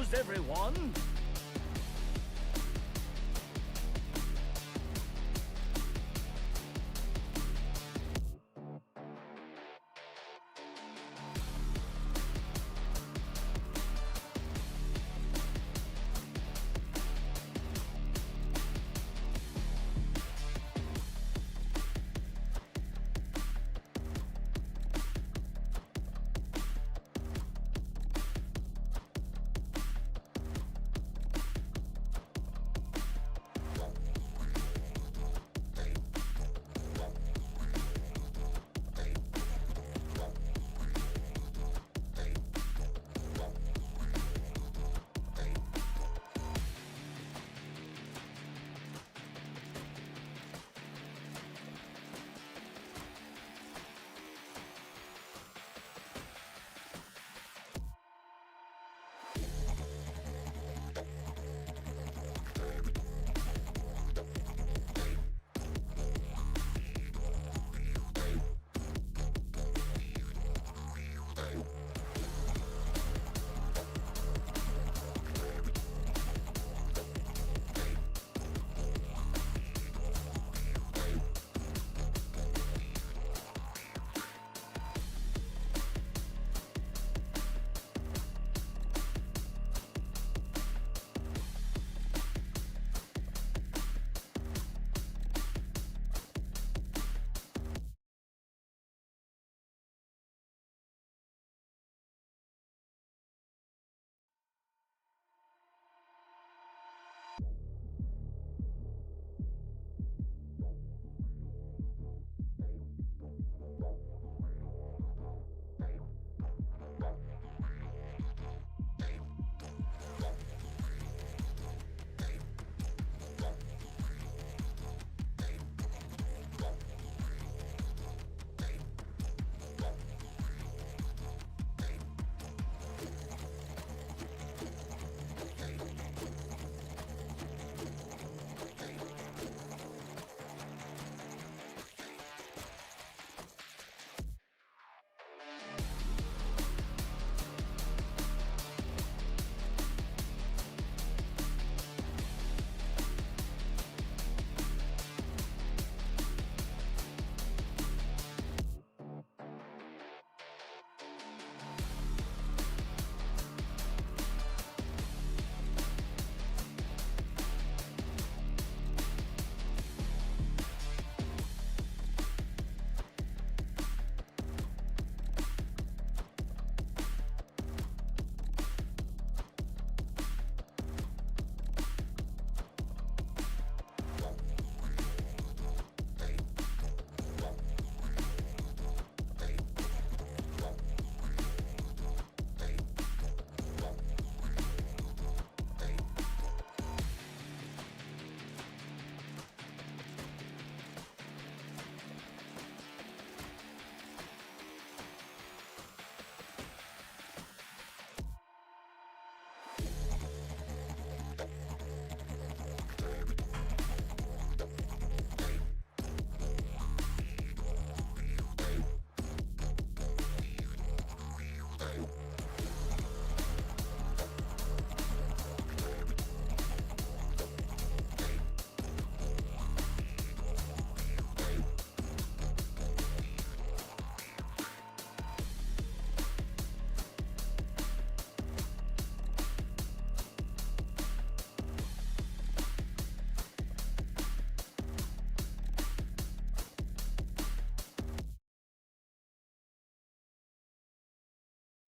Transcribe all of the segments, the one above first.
goes, everyone.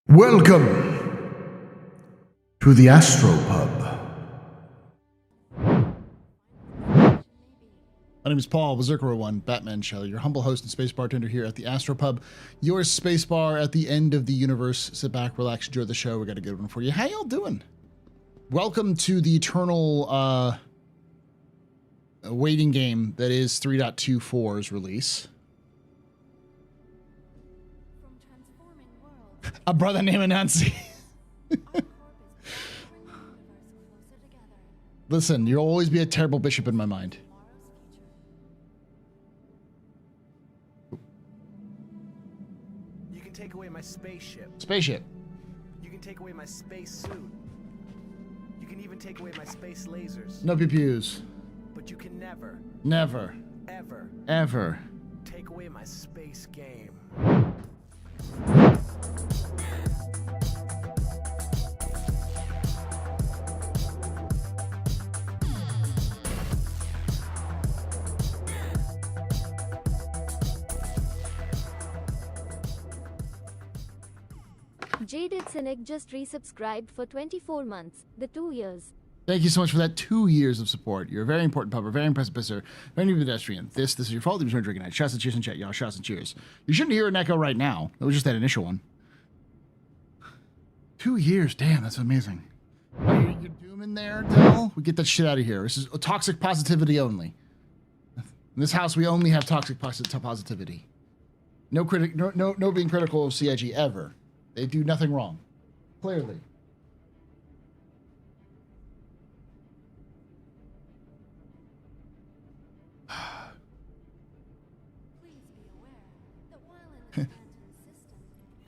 Welcome to the AstroPub. My name is Paul, Berserker01, Batman Shell, your humble host and space bartender here at the AstroPub, your space bar at the end of the universe. Sit back, relax, enjoy the show. We got a good one for you. How y'all doing? Welcome to the eternal waiting game that is 3.24's release. A brother named Nancy. Listen, you'll always be a terrible bishop in my mind. You can take away my spaceship. Spaceship. You can take away my space suit. You can even take away my space lasers. No pew-pews. But you can never, Never. ever Ever. take away my space game. Jaded Cynic just resubscribed for 24 months, the 2 years. Thank you so much for that 2 years of support. You're a very important pupper, very impressive pisser, very new pedestrian. This is your fault. You're drinking night. Shots and cheers in chat, y'all. Shots and cheers. You shouldn't hear an echo right now. It was just that initial one. 2 years. Damn, that's amazing. You're dooming there, Del? We get that shit out of here. This is toxic positivity only. In this house, we only have toxic positivity. No being critical of CIG ever. They do nothing wrong. Clearly.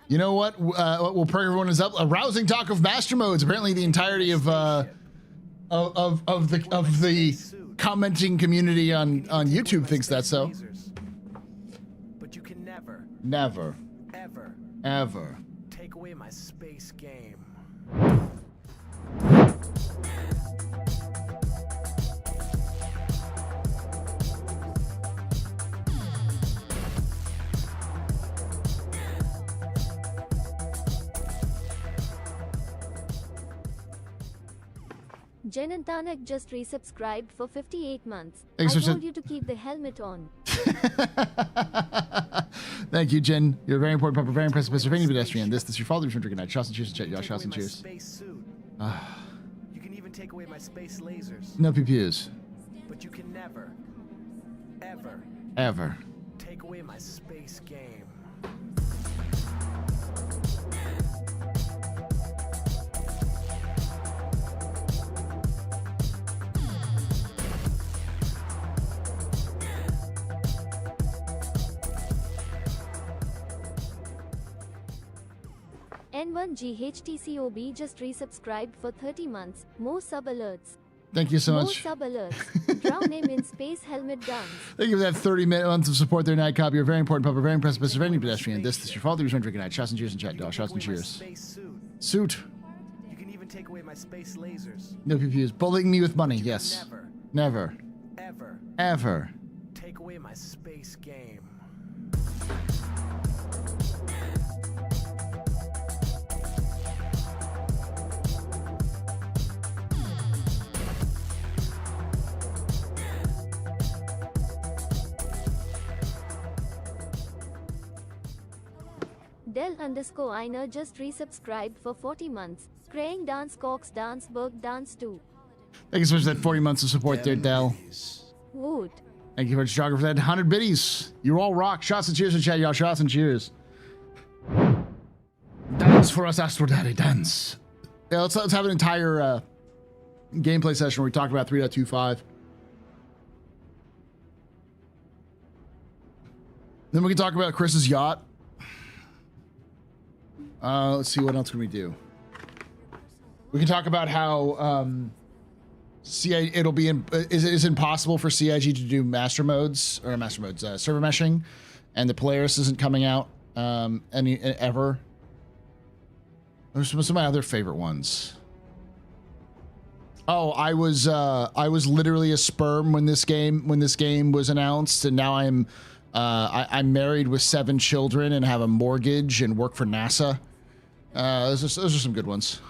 You know what? We'll perk everyone is up. A rousing talk of master modes. Apparently, the entirety of the commenting community on YouTube thinks that's so. But you can Never, ever take away my space game. Jen and Tanak just resubscribed for 58 months. Thanks I for told you to keep the helmet on. Thank you, Jen. You're a very important pupper, very impressive Pennsylvania pedestrian. This is your father from drinking night. Shots and cheers in chat, y'all. Shots and cheers. Space suit. You can even take away my space lasers. No pew-pews. But you can never, Ever. take away my space game. N1GHTCOB just resubscribed for 30 months. More sub alerts. Thank you so More much. sub alerts. Drown him in space helmet guns. Thank you for that 30 months of support there, Night Cop. You're a very important pupper, very impressive Pennsylvania pedestrian. This is your father who's drinking night. Shots and cheers in chat, y'all. Shots and cheers. Space suit. Suit. You can even take away my space lasers. No pew-pews. Bullying me with money. Yes. Never. Ever. Take away my space game. Del_Einer just resubscribed for 40 months. Craying dance, Cox dance, Berg dance too. Thank you so much for that 40 months of support there, Del. Wood. Thank you for Jogger for that 100 biddies. You all rock. Shots and cheers in chat, y'all. Shots and cheers. Dance for us, Astro Daddy. Dance. Yeah, let's have an entire gameplay session where we talk about 3.25. Then we can talk about Chris's yacht. Let's see, what else can we do? We can talk about how it'll be is impossible for CIG to do server meshing, and the Polaris isn't coming out ever. There's some of my other favorite ones. Oh, I was literally a sperm when this game was announced, and now I'm married with 7 children and have a mortgage and work for NASA. Those are some good ones.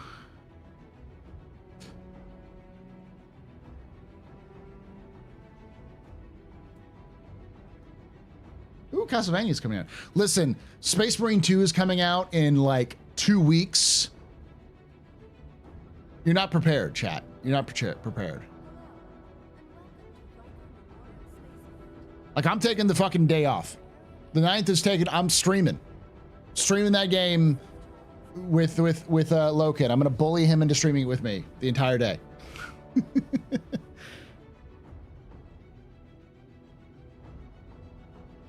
Ooh, Castlevania's coming out. Listen, Space Marine 2 is coming out in like 2 weeks. You're not prepared, chat. You're not prepared. Like, I'm taking the fucking day off. The 9th is taken. I'm streaming that game with Lokit. I'm gonna bully him into streaming it with me the entire day.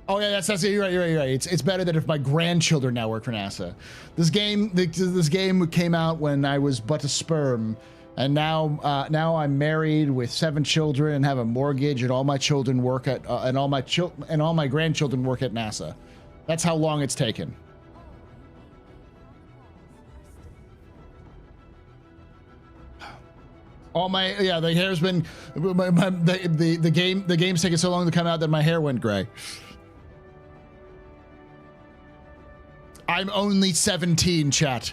Oh yeah, that's it. You're right. It's better than if my grandchildren now work for NASA. This game came out when I was but a sperm, And now I'm married with 7 children and have a mortgage, and all my children work at and all my grandchildren work at NASA. That's how long it's taken. The hair's been the game's taking so long to come out that my hair went gray. I'm only 17, chat.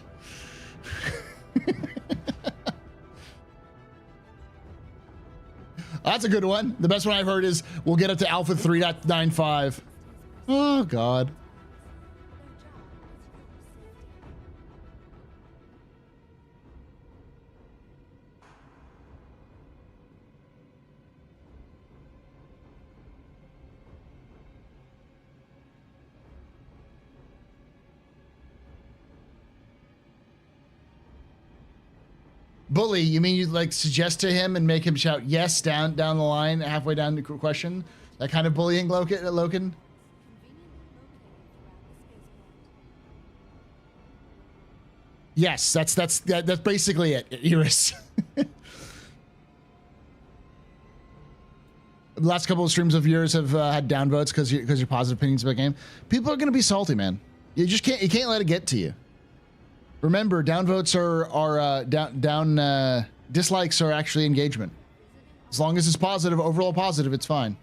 That's a good one. The best one I've heard is we'll get up to Alpha 3.95. Oh God. Bully, you mean you'd like suggest to him and make him shout yes down the line halfway down the question? That kind of bullying, Loken? Yes, that's basically it, Iris. The last couple of streams of yours have had downvotes because your positive opinions about the game. People are gonna be salty, man. You can't let it get to you. Remember, downvotes are dislikes are actually engagement. As long as it's positive, overall positive, it's fine.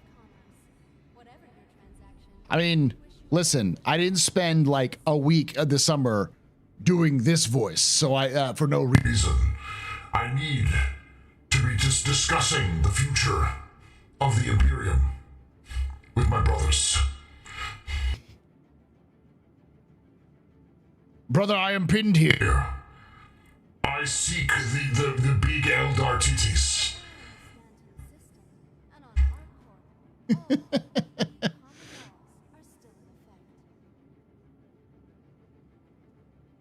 I mean, listen, I didn't spend like a week of the summer doing this voice, so I for no reason. I need to be just discussing the future of the Imperium with my brothers. Brother, I am pinned here. I seek the big Eldar Titis.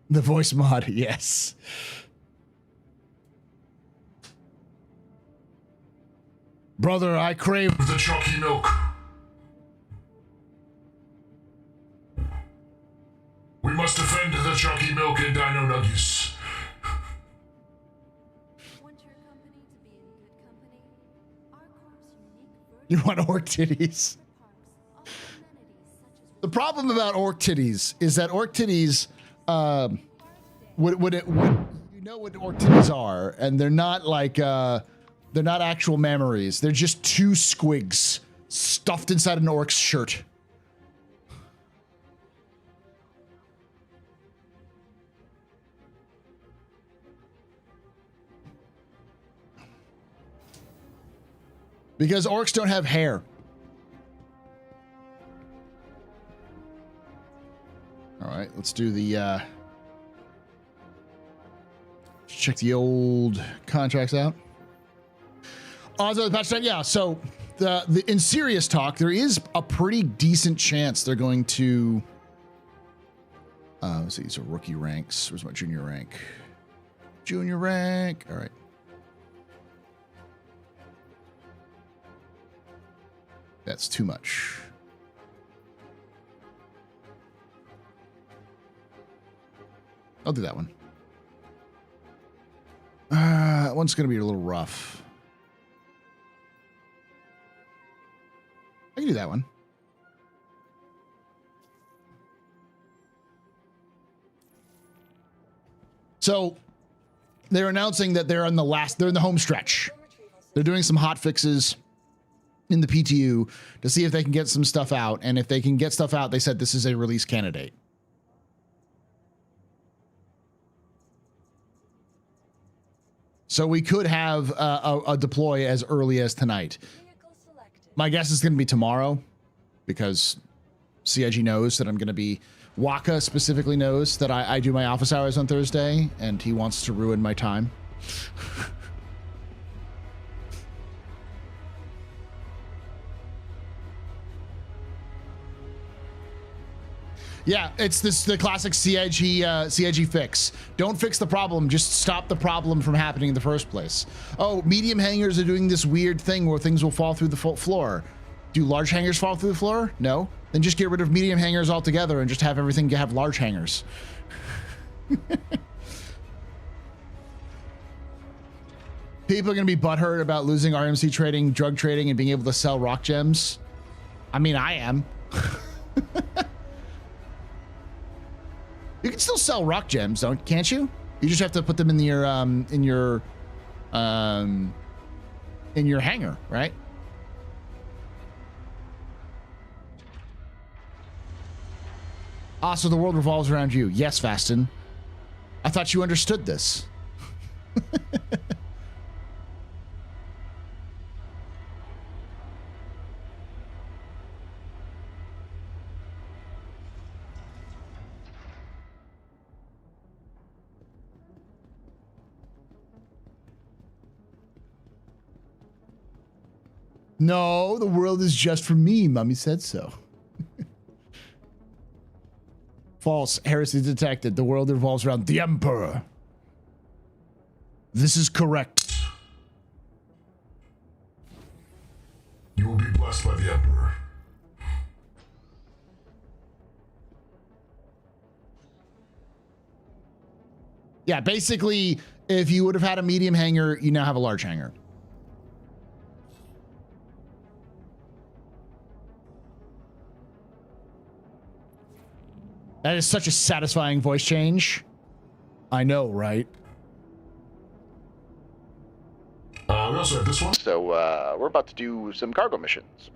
The voice mod, yes. Brother, I crave the chalky milk. We must defend the chalky milk and Dino Nuggies. Want your company to be in good company? Our corp's unique You want orc titties? The problem about orc titties is that orc titties, you know what orc titties are, and they're not like they're not actual memories. They're just 2 squigs stuffed inside an orc's shirt. Because orcs don't have hair. All right, let's do the check the old contracts out. Also, the patch set, yeah. So the in serious talk, there is a pretty decent chance they're going to. Let's see. So rookie ranks. Where's my junior rank? Junior rank. All right. That's too much. I'll do that one. That one's going to be a little rough. I can do that one. So they're announcing that they're in the home stretch. They're doing some hot fixes in the PTU to see if they can get some stuff out. And if they can get stuff out, they said this is a release candidate. So we could have a deploy as early as tonight. My guess is going to be tomorrow because CIG knows that I'm going to be... Waka specifically knows that I do my office hours on Thursday, and he wants to ruin my time. Yeah, it's the classic CIG fix. Don't fix the problem, just stop the problem from happening in the first place. Oh, medium hangers are doing this weird thing where things will fall through the floor. Do large hangers fall through the floor? No. Then just get rid of medium hangers altogether and just have everything have large hangers. People are going to be butthurt about losing RMC trading, drug trading, and being able to sell rock gems. I mean, I am. You can still sell rock gems, can't you? You just have to put them in your hangar, right? Ah, so the world revolves around you. Yes, Fastin. I thought you understood this. No, the world is just for me. Mummy said so. False. Heresy detected. The world revolves around the Emperor. This is correct. You will be blessed by the Emperor. Yeah, basically, if you would have had a medium hangar, you now have a large hangar. That is such a satisfying voice change. I know, right? We also have this one. So, we're about to do some cargo missions.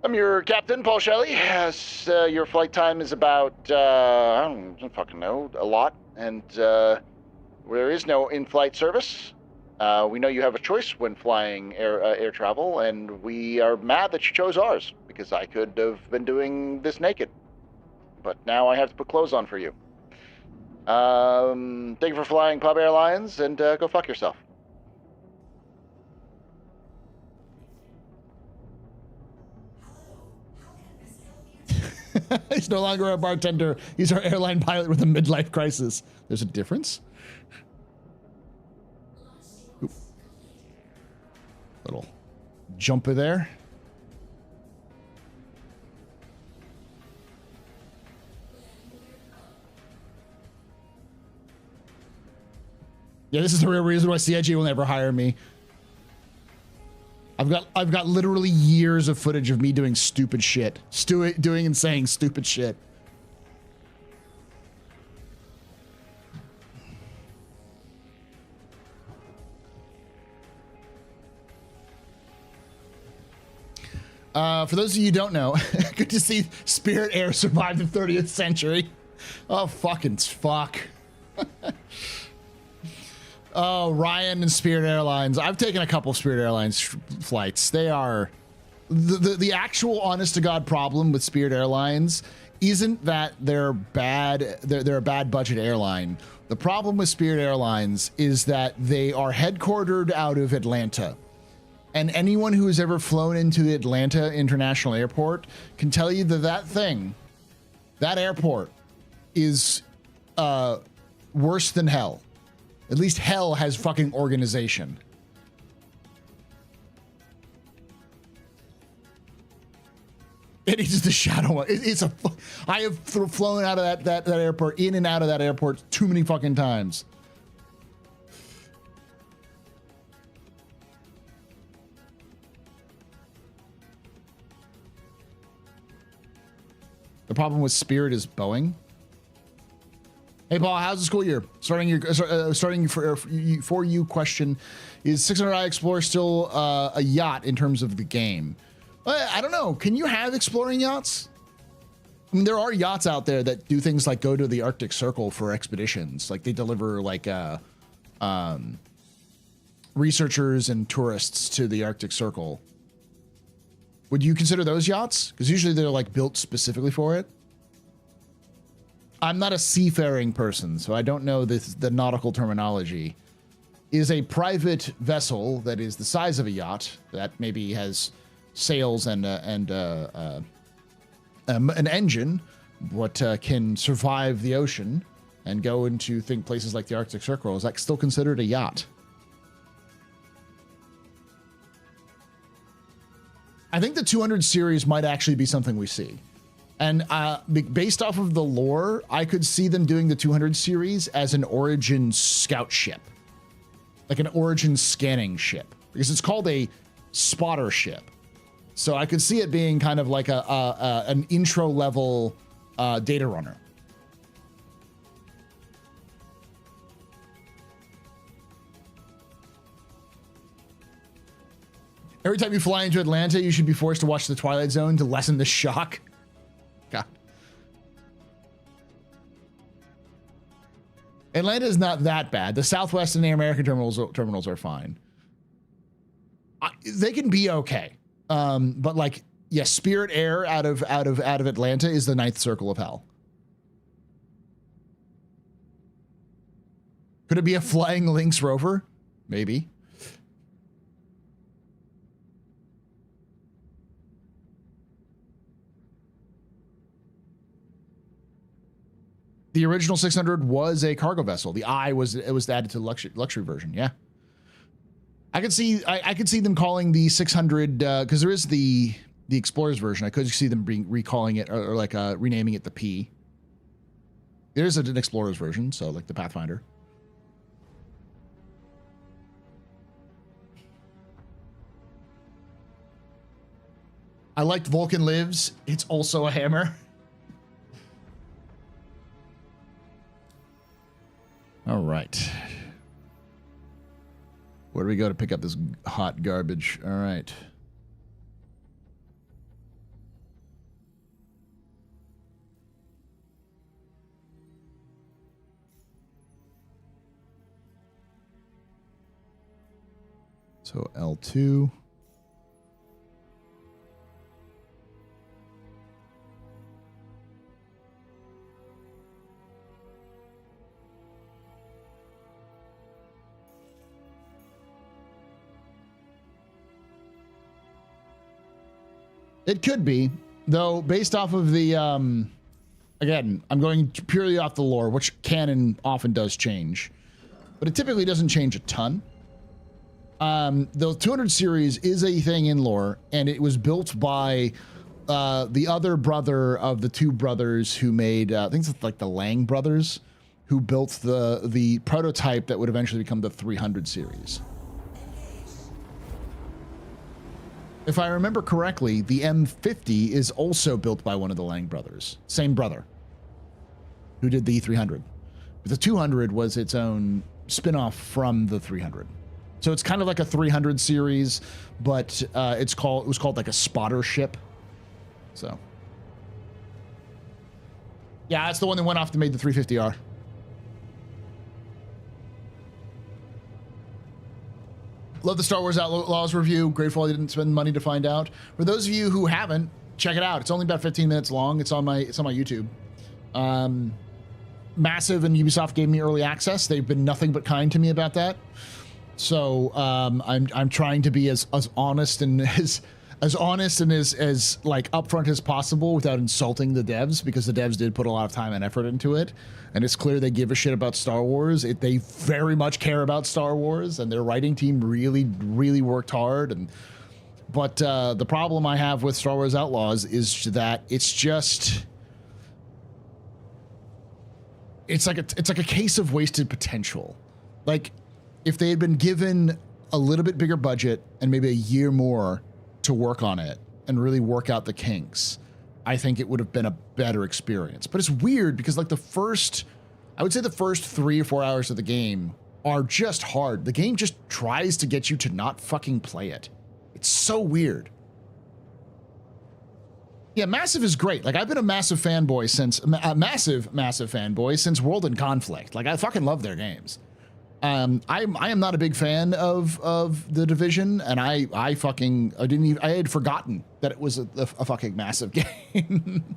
I'm your captain, Paul Shelley. As your flight time is about, I don't fucking know, a lot. And there is no in-flight service. We know you have a choice when flying air travel, and we are mad that you chose ours, because I could have been doing this naked. But now I have to put clothes on for you. Thank you for flying Pub Airlines, and go fuck yourself. He's no longer our bartender. He's our airline pilot with a midlife crisis. There's a difference. Oop. Little jumper there. Yeah, this is the real reason why CIG will never hire me. I've got literally years of footage of me doing stupid shit. Doing and saying stupid shit. For those of you who don't know, good to see Spirit Air survive the 30th century. Oh, fucking fuck. Oh, Ryan and Spirit Airlines. I've taken a couple of Spirit Airlines flights. They are the actual honest to God problem with Spirit Airlines isn't that they're bad. They're a bad budget airline. The problem with Spirit Airlines is that they are headquartered out of Atlanta. And anyone who has ever flown into the Atlanta International Airport can tell you that airport is worse than hell. At least hell has fucking organization. It is the shadow. I have flown out of that airport, in and out of that airport too many fucking times. The problem with Spirit is Boeing. Hey Paul, how's the school year? Starting for you question, is 600i Explorer still a yacht in terms of the game? I don't know. Can you have exploring yachts? I mean, there are yachts out there that do things like go to the Arctic Circle for expeditions. Like they deliver like researchers and tourists to the Arctic Circle. Would you consider those yachts? Because usually they're like built specifically for it. I'm not a seafaring person, so I don't know the nautical terminology. Is a private vessel that is the size of a yacht that maybe has sails and an engine, but can survive the ocean and go into places like the Arctic Circle? Is that still considered a yacht? I think the 200 series might actually be something we see. And based off of the lore, I could see them doing the 200 series as an Origin scout ship. like an origin scanning ship, because it's called a spotter ship. So I could see it being kind of like an intro level data runner. Every time you fly into Atlanta, you should be forced to watch The Twilight Zone to lessen the shock. God. Atlanta is not that bad. The Southwest and the American terminals are fine. They can be okay. But like, yeah, Spirit Air out of Atlanta is the ninth circle of hell. Could it be a Flying Lynx rover? Maybe. The original 600 was a cargo vessel. The I was added to the luxury version. Yeah, I could see them calling the 600 because there is the Explorers version. I could see them recalling it or like renaming it the P. There is an Explorers version, so like the Pathfinder. I liked Vulcan Lives. It's also a hammer. All right. Where do we go to pick up this hot garbage? All right. So L2. It could be, though, based off of the, again, I'm going purely off the lore, which canon often does change, but it typically doesn't change a ton. The 200 series is a thing in lore, and it was built by the other brother of the two brothers who made, I think it's like the Lang brothers, who built the prototype that would eventually become the 300 series. If I remember correctly, the M50 is also built by one of the Lang brothers. Same brother who did the 300. But the 200 was its own spin-off from the 300. So it's kind of like a 300 series, but it was called like a spotter ship. So yeah, that's the one that went off to make the 350R. Love the Star Wars Outlaws review. Grateful I didn't spend money to find out. For those of you who haven't, check it out. It's only about 15 minutes long. It's on my YouTube. Massive and Ubisoft gave me early access. They've been nothing but kind to me about that. So I'm trying to be as honest and as like upfront as possible without insulting the devs, because the devs did put a lot of time and effort into it, and it's clear they give a shit about Star Wars. They very much care about Star Wars, and their writing team really worked hard. But the problem I have with Star Wars Outlaws is that it's like a case of wasted potential. Like, if they had been given a little bit bigger budget and maybe a year more to work on it and really work out the kinks, I think it would have been a better experience. But it's weird because like I would say the first 3 or 4 hours of the game are just hard. The game just tries to get you to not fucking play it. It's so weird. Yeah, Massive is great. Like, I've been a massive fanboy since World in Conflict. Like, I fucking love their games. I am not a big fan of The Division, and I had forgotten that it was a fucking massive game.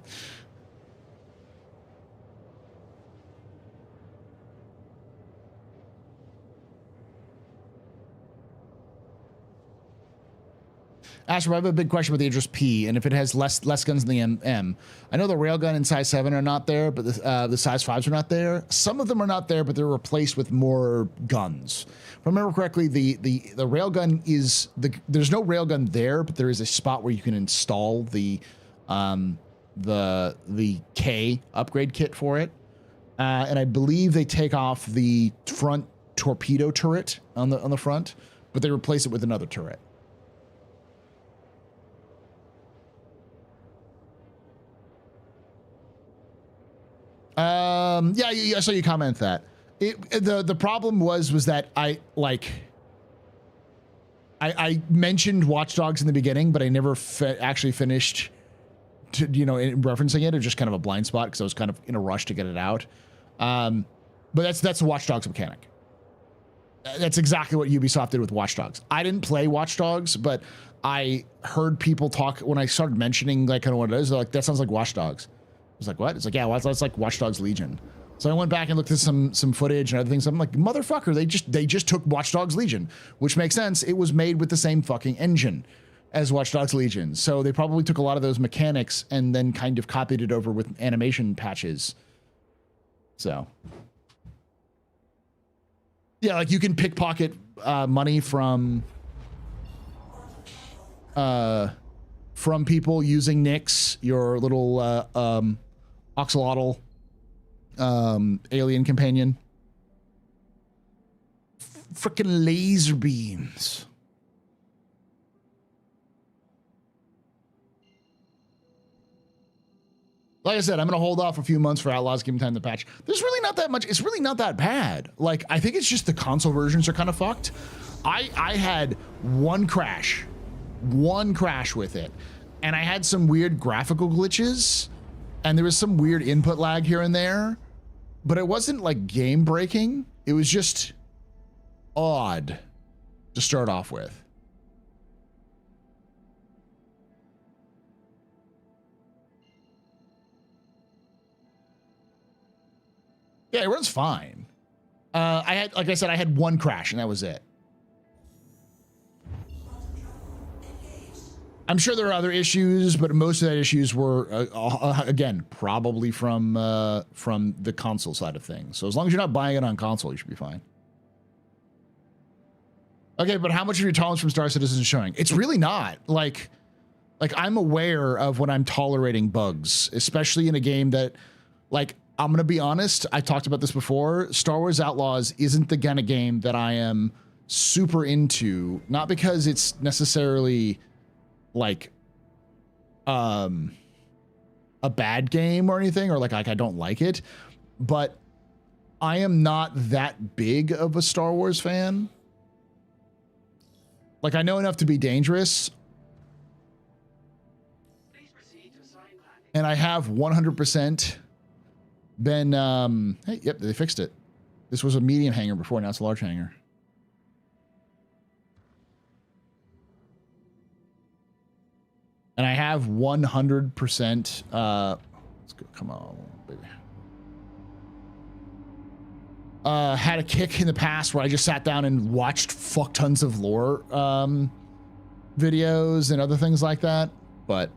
Astro, I have a big question with the Idris P, and if it has less guns than the M. I know the railgun in size 7 are not there, but the size 5s are not there. Some of them are not there, but they're replaced with more guns. If I remember correctly, the railgun is there's no railgun there, but there is a spot where you can install the K upgrade kit for it, and I believe they take off the front torpedo turret on the front, but they replace it with another turret. Yeah, I saw you comment that. The problem was that I mentioned Watch Dogs in the beginning, but I never actually finished referencing it. It was just kind of a blind spot because I was kind of in a rush to get it out. But that's the Watch Dogs mechanic. That's exactly what Ubisoft did with Watch Dogs. I didn't play Watch Dogs, but I heard people talk when I started mentioning like kind of what it is. They're like, that sounds like Watch Dogs. I was like, what? It's like, yeah, well, that's like Watch Dogs Legion. So I went back and looked at some footage and other things. I'm like, motherfucker, they just took Watch Dogs Legion, which makes sense. It was made with the same fucking engine as Watch Dogs Legion. So they probably took a lot of those mechanics and then kind of copied it over with animation patches. So yeah, like you can pickpocket money from people using Nyx, your little oxalotl alien companion. Frickin' laser beams. Like I said, I'm going to hold off a few months for Outlaws, give them time to patch. There's really not that much. It's really not that bad. Like, I think it's just the console versions are kind of fucked. I had one crash with it. And I had some weird graphical glitches. And there was some weird input lag here and there. But it wasn't like game breaking. It was just odd to start off with. Yeah, it runs fine. Like I said, I had one crash and that was it. I'm sure there are other issues, but most of that issues were, again, probably from the console side of things. So as long as you're not buying it on console, you should be fine. Okay, but how much of your tolerance from Star Citizen is showing? It's really not. Like I'm aware of when I'm tolerating bugs, especially in a game that, like, I'm going to be honest, I talked about this before. Star Wars Outlaws isn't the kind of game that I am super into, not because it's necessarily like a bad game or anything, or like I don't like it, but I am not that big of a Star Wars fan. Like, I know enough to be dangerous, and I have 100% been hey, yep, they fixed it. This was a medium hangar before, now it's a large hangar. And I have 100% let's go, come on, baby. Had a kick in the past where I just sat down and watched fuck tons of lore videos and other things like that, but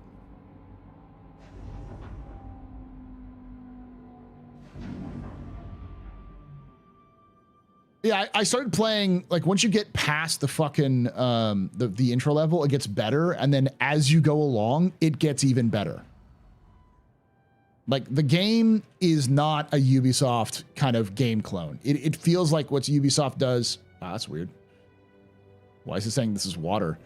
yeah, I started playing, like, once you get past the fucking the intro level, it gets better, and then as you go along, it gets even better. Like, the game is not a Ubisoft kind of game clone. It feels like what Ubisoft does. Ah, that's weird. Why is it saying this is water?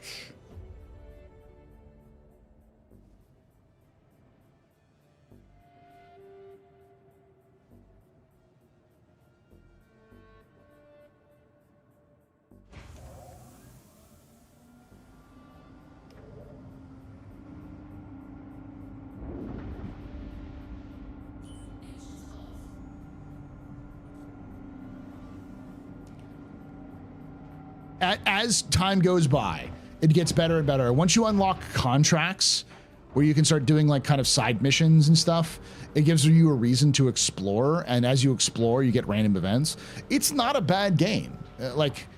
As time goes by, it gets better and better. Once you unlock contracts where you can start doing like kind of side missions and stuff, it gives you a reason to explore. And as you explore, you get random events. It's not a bad game. Like,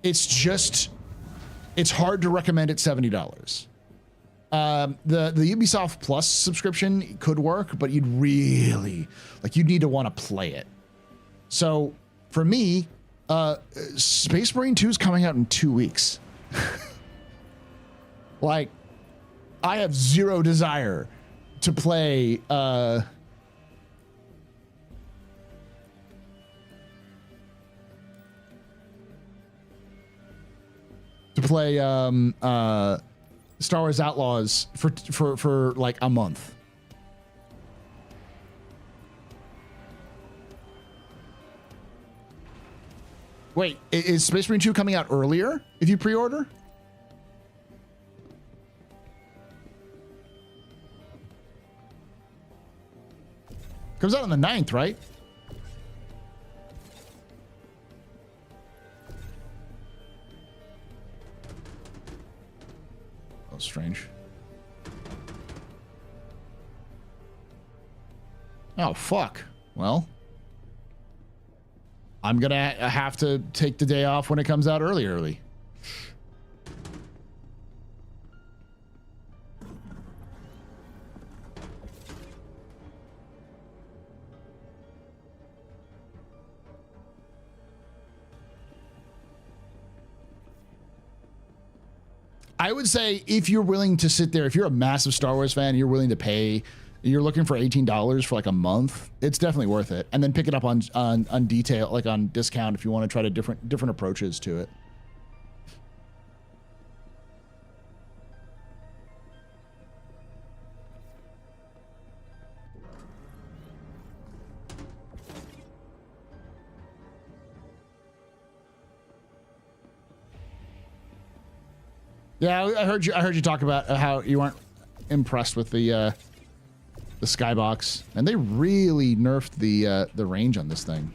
it's just, it's hard to recommend at $70. The Ubisoft Plus subscription could work, but you'd really, like, you'd need to want to play it. So for me, Space Marine 2 is coming out in 2 weeks. Like, I have zero desire to play play Star Wars Outlaws for like a month. Wait, is Space Marine 2 coming out earlier if you pre-order? Comes out on the 9th, right? Oh, strange. Oh, fuck. Well, I'm gonna have to take the day off when it comes out early. I would say if you're willing to sit there, if you're a massive Star Wars fan, you're willing to pay, you're looking for $18 for like a month, it's definitely worth it. And then pick it up on detail, like on discount if you want to try to different approaches to it. Yeah, I heard you talk about how you weren't impressed with the skybox, and they really nerfed the range on this thing.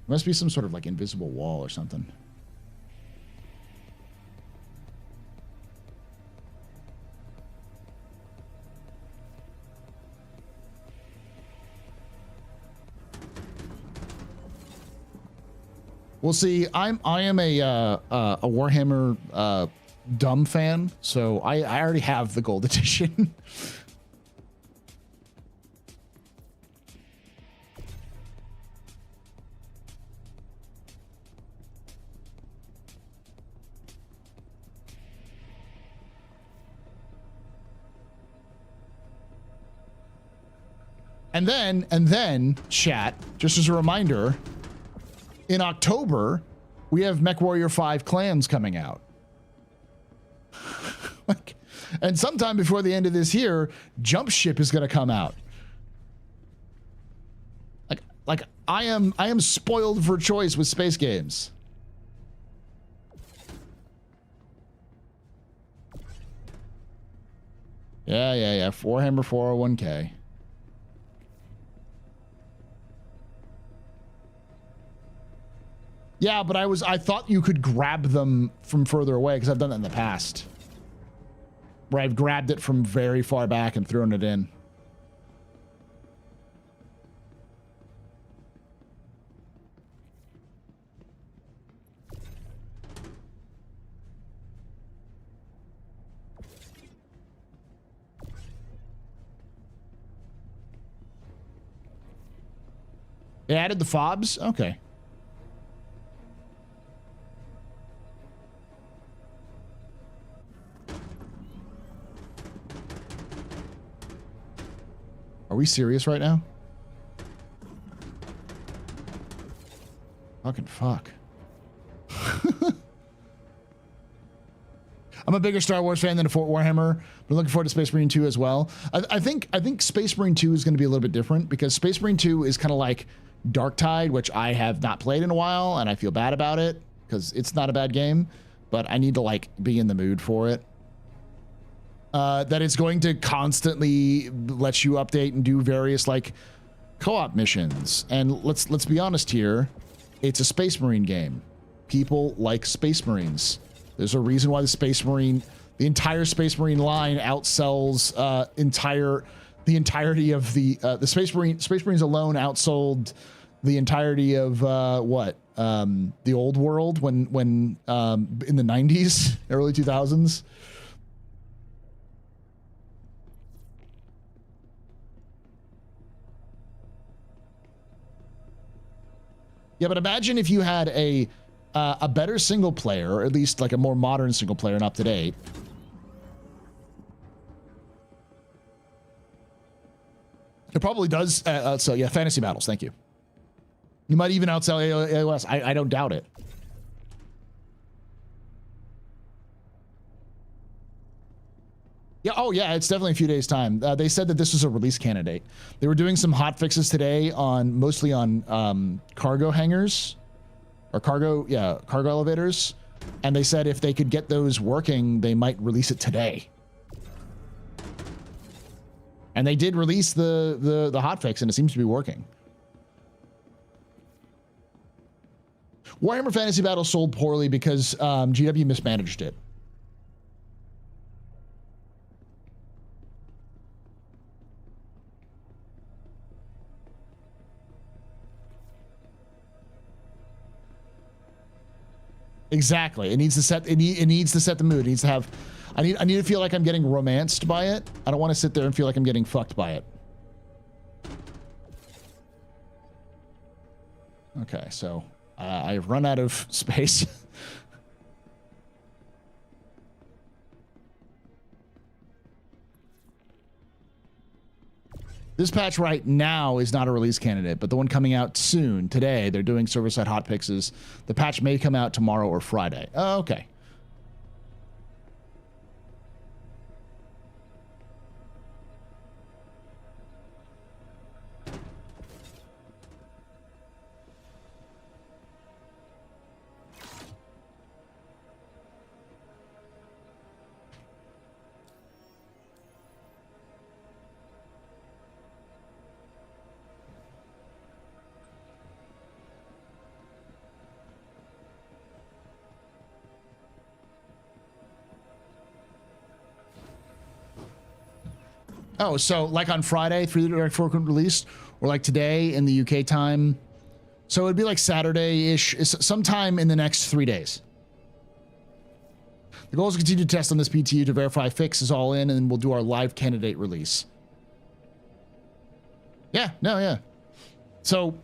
Must be some sort of like invisible wall or something. Well, see, I am a Warhammer dumb fan, so I already have the gold edition. And then, chat, just as a reminder, in October, we have MechWarrior 5 Clans coming out. And sometime before the end of this year, Jump Ship is going to come out. Like I am spoiled for choice with space games. Yeah. Warhammer 401k. Yeah, but I thought you could grab them from further away because I've done that in the past. Where I've grabbed it from very far back and thrown it in. They added the fobs? Okay. Are we serious right now? Fucking fuck. I'm a bigger Star Wars fan than a Fort Warhammer, but looking forward to Space Marine 2 as well. I think Space Marine 2 is going to be a little bit different because Space Marine 2 is kind of like Dark Tide, which I have not played in a while, and I feel bad about it because it's not a bad game, but I need to like be in the mood for it. That it's going to constantly let you update and do various like co-op missions. And let's be honest here, it's a Space Marine game. People like Space Marines. There's a reason why the entire Space Marine line outsells the entirety of the Space Marines alone outsold the entirety of the old world when in the 90s, early 2000s. Yeah, but imagine if you had a better single player, or at least like a more modern single player and up to date. It probably does. So yeah, fantasy battles. Thank you. You might even outsell AOS. I don't doubt it. Yeah. Oh, yeah. It's definitely a few days' time. They said that this was a release candidate. They were doing some hot fixes today mostly on cargo hangars or cargo elevators. And they said if they could get those working, they might release it today. And they did release the hotfix, and it seems to be working. Warhammer Fantasy Battle sold poorly because GW mismanaged it. Exactly. It needs to set. It needs to set the mood. It needs to have. I need to feel like I'm getting romanced by it. I don't want to sit there and feel like I'm getting fucked by it. Okay, so I've run out of space. This patch right now is not a release candidate, but the one coming out soon, today, they're doing server-side hotfixes. The patch may come out tomorrow or Friday. Oh, okay. Oh, so like on Friday, 3.4 released, or like today in the UK time. So it'd be like Saturday-ish, sometime in the next 3 days. The goal is to continue to test on this PTU to verify fix is all in, and then we'll do our live candidate release. Yeah, no, yeah. So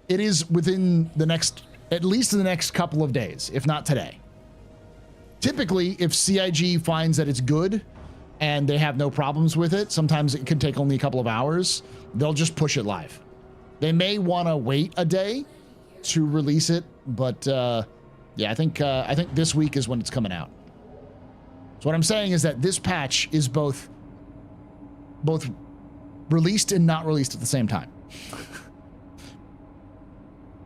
it is within the next, at least in the next couple of days, if not today. Typically, if CIG finds that it's good, and they have no problems with it, sometimes it can take only a couple of hours, they'll just push it live. They may want to wait a day to release it, but yeah, I think this week is when it's coming out. So what I'm saying is that this patch is both released and not released at the same time.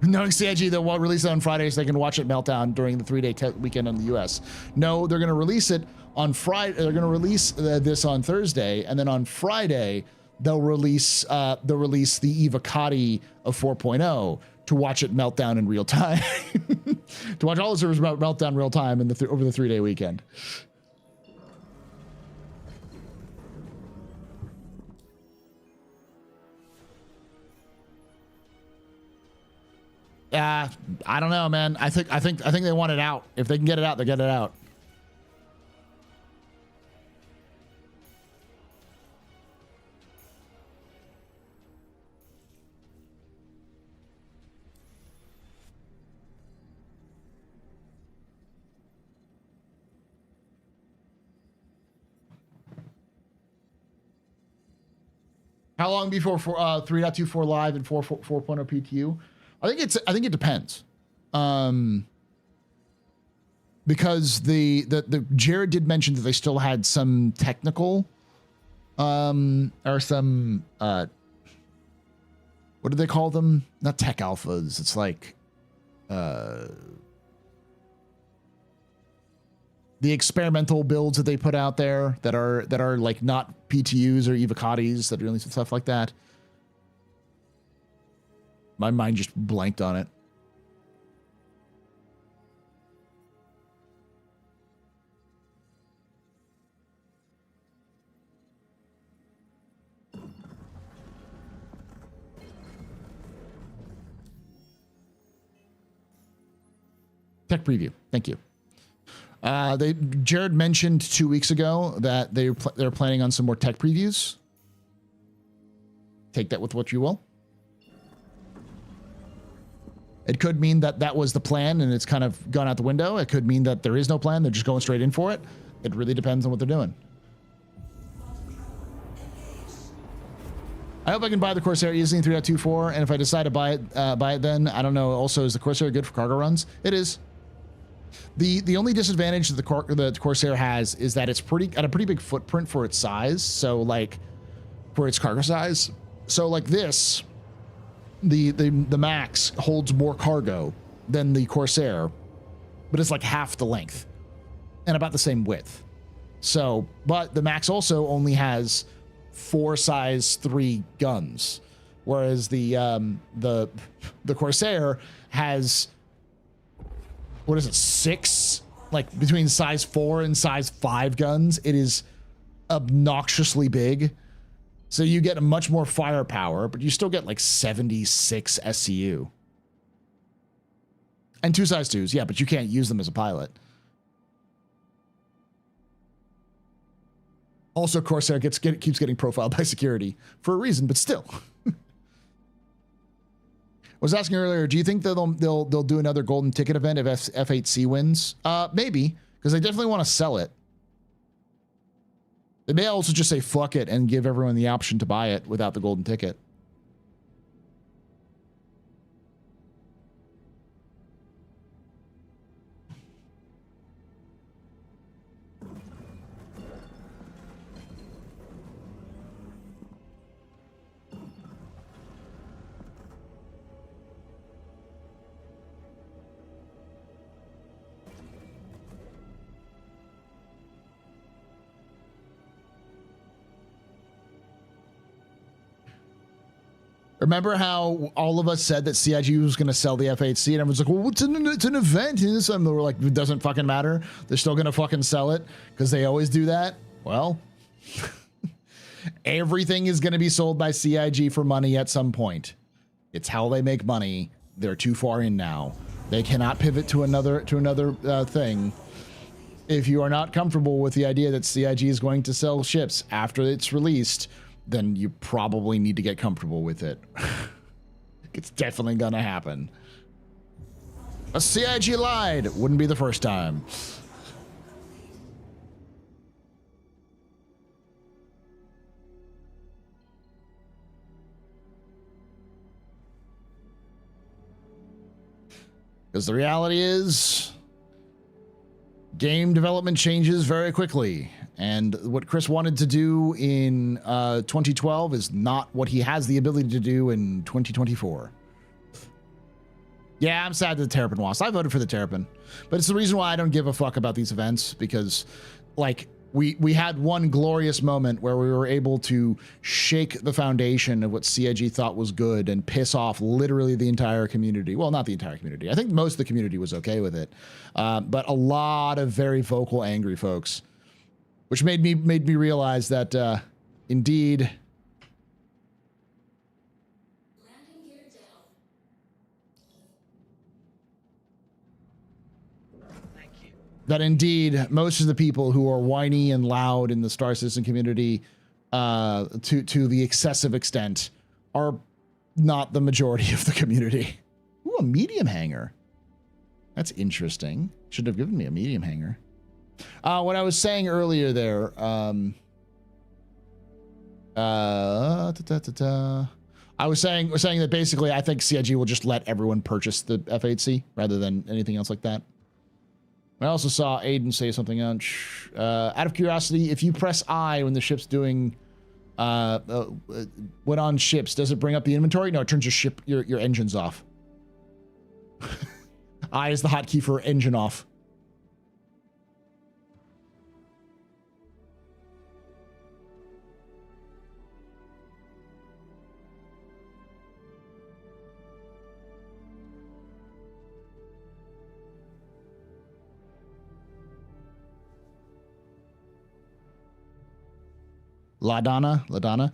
Knowing CIG, they'll release it on Friday so they can watch it meltdown during the 3-day weekend in the US. No, they're going to release it on Friday. They're going to release this on Thursday, and then on Friday they'll release the Evocati of 4.0 to watch it melt down in real time. To watch all the servers melt down real time in over the 3-day weekend. I don't know, man. I think they want it out. If they can get it out, they get it out. How long before 3.24 live and 4.0 PTU? I think it depends. Because the Jared did mention that they still had some technical or some what do they call them? Not tech alphas. It's like the experimental builds that they put out there that are like not PTUs or Evocatis that are doing stuff like that. My mind just blanked on it. Tech preview. Thank you. Jared mentioned 2 weeks ago that they're planning on some more tech previews. Take that with what you will. It could mean that that was the plan and it's kind of gone out the window. It could mean that there is no plan. They're just going straight in for it. It really depends on what they're doing. I hope I can buy the Corsair easily in 3.24. And if I decide to buy it then, I don't know. Also, is the Corsair good for cargo runs? It is. The only disadvantage that the Corsair has is that it's got a pretty big footprint for its size. So like for its cargo size. So like this, the Max holds more cargo than the Corsair, but it's like half the length and about the same width. So, but the Max also only has 4 size 3 guns, whereas the Corsair has, what is it, 6, like between size 4 and size 5 guns. It is obnoxiously big. So you get a much more firepower, but you still get like 76 SCU. And 2 size 2s, yeah, but you can't use them as a pilot. Also, Corsair keeps getting profiled by security for a reason, but still. I was asking earlier, do you think that they'll do another golden ticket event if F8C wins? Maybe, because they definitely want to sell it. They may also just say fuck it and give everyone the option to buy it without the golden ticket. Remember how all of us said that CIG was going to sell the F8C, and everyone's like, well, it's an event. And we're like, it doesn't fucking matter. They're still going to fucking sell it because they always do that. Well, everything is going to be sold by CIG for money at some point. It's how they make money. They're too far in now. They cannot pivot to another thing. If you are not comfortable with the idea that CIG is going to sell ships after it's released, then you probably need to get comfortable with it. It's definitely gonna happen. A CIG lied. Wouldn't be the first time. Because the reality is, game development changes very quickly. And what Chris wanted to do in 2012 is not what he has the ability to do in 2024. Yeah, I'm sad that the Terrapin lost. I voted for the Terrapin. But it's the reason why I don't give a fuck about these events, because, like, we had one glorious moment where we were able to shake the foundation of what CIG thought was good and piss off literally the entire community. Well, not the entire community. I think most of the community was okay with it. But a lot of very vocal, angry folks. Which made me realize that, indeed, that indeed most of the people who are whiny and loud in the Star Citizen community, to the excessive extent, are not the majority of the community. Ooh, a medium hanger. That's interesting. Should have given me a medium hanger. What I was saying earlier there, I was saying that basically I think CIG will just let everyone purchase the F8C rather than anything else like that. I also saw Aiden say something on, out of curiosity, if you press I when the ship's doing, when on ships, does it bring up the inventory? No, it turns your engines off. I is the hotkey for engine off. Ladana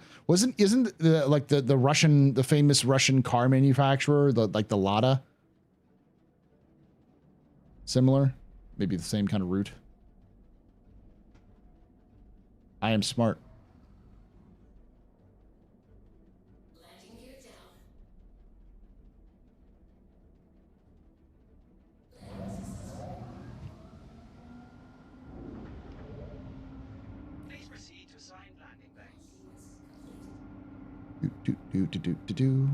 isn't the famous Russian car manufacturer, the Lada, similar, maybe the same kind of route. I am smart. Do.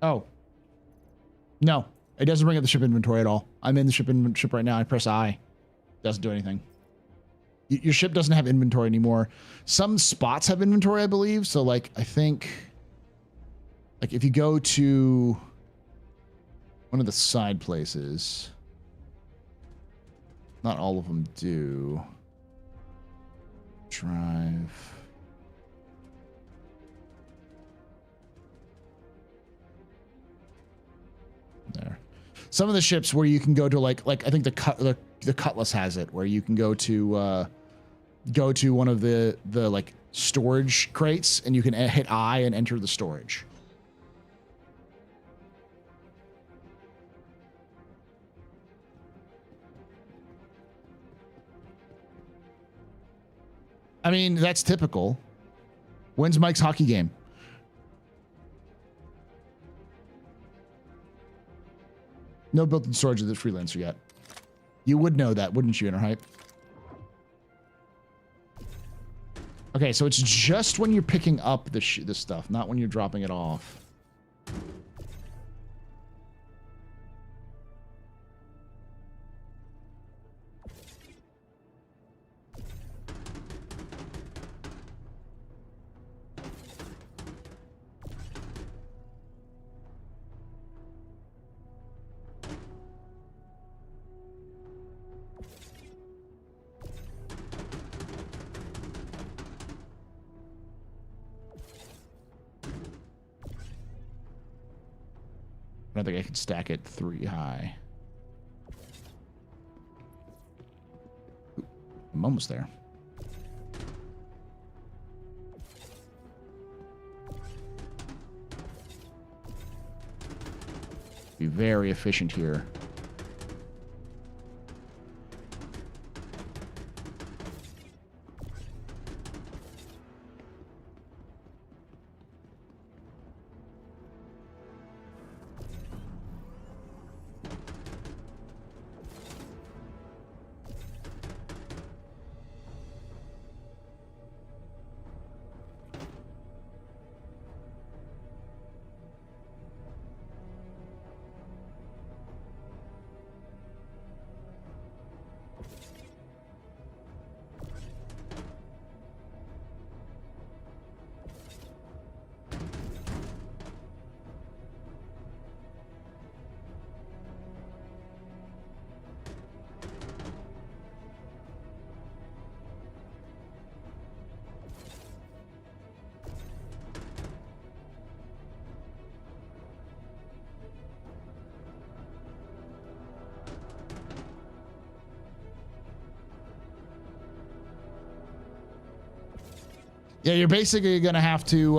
Oh. No, it doesn't bring up the ship inventory at all. I'm in the ship right now. I press I. Doesn't do anything. Your ship doesn't have inventory anymore. Some spots have inventory, I believe. So like, I think like if you go to one of the side places, not all of them do. Drive. There. Some of the ships where you can go to like I think the Cutlass has it, where you can go to one of the like storage crates and you can hit I and enter the storage. I mean, that's typical. When's Mike's hockey game? No built-in storage of the freelancer yet. You would know that, wouldn't you, Innerhype? Okay, so it's just when you're picking up this stuff, not when you're dropping it off. I don't think I can stack it 3 high. Ooh, I'm almost there. Be very efficient here. Yeah, you're basically gonna have to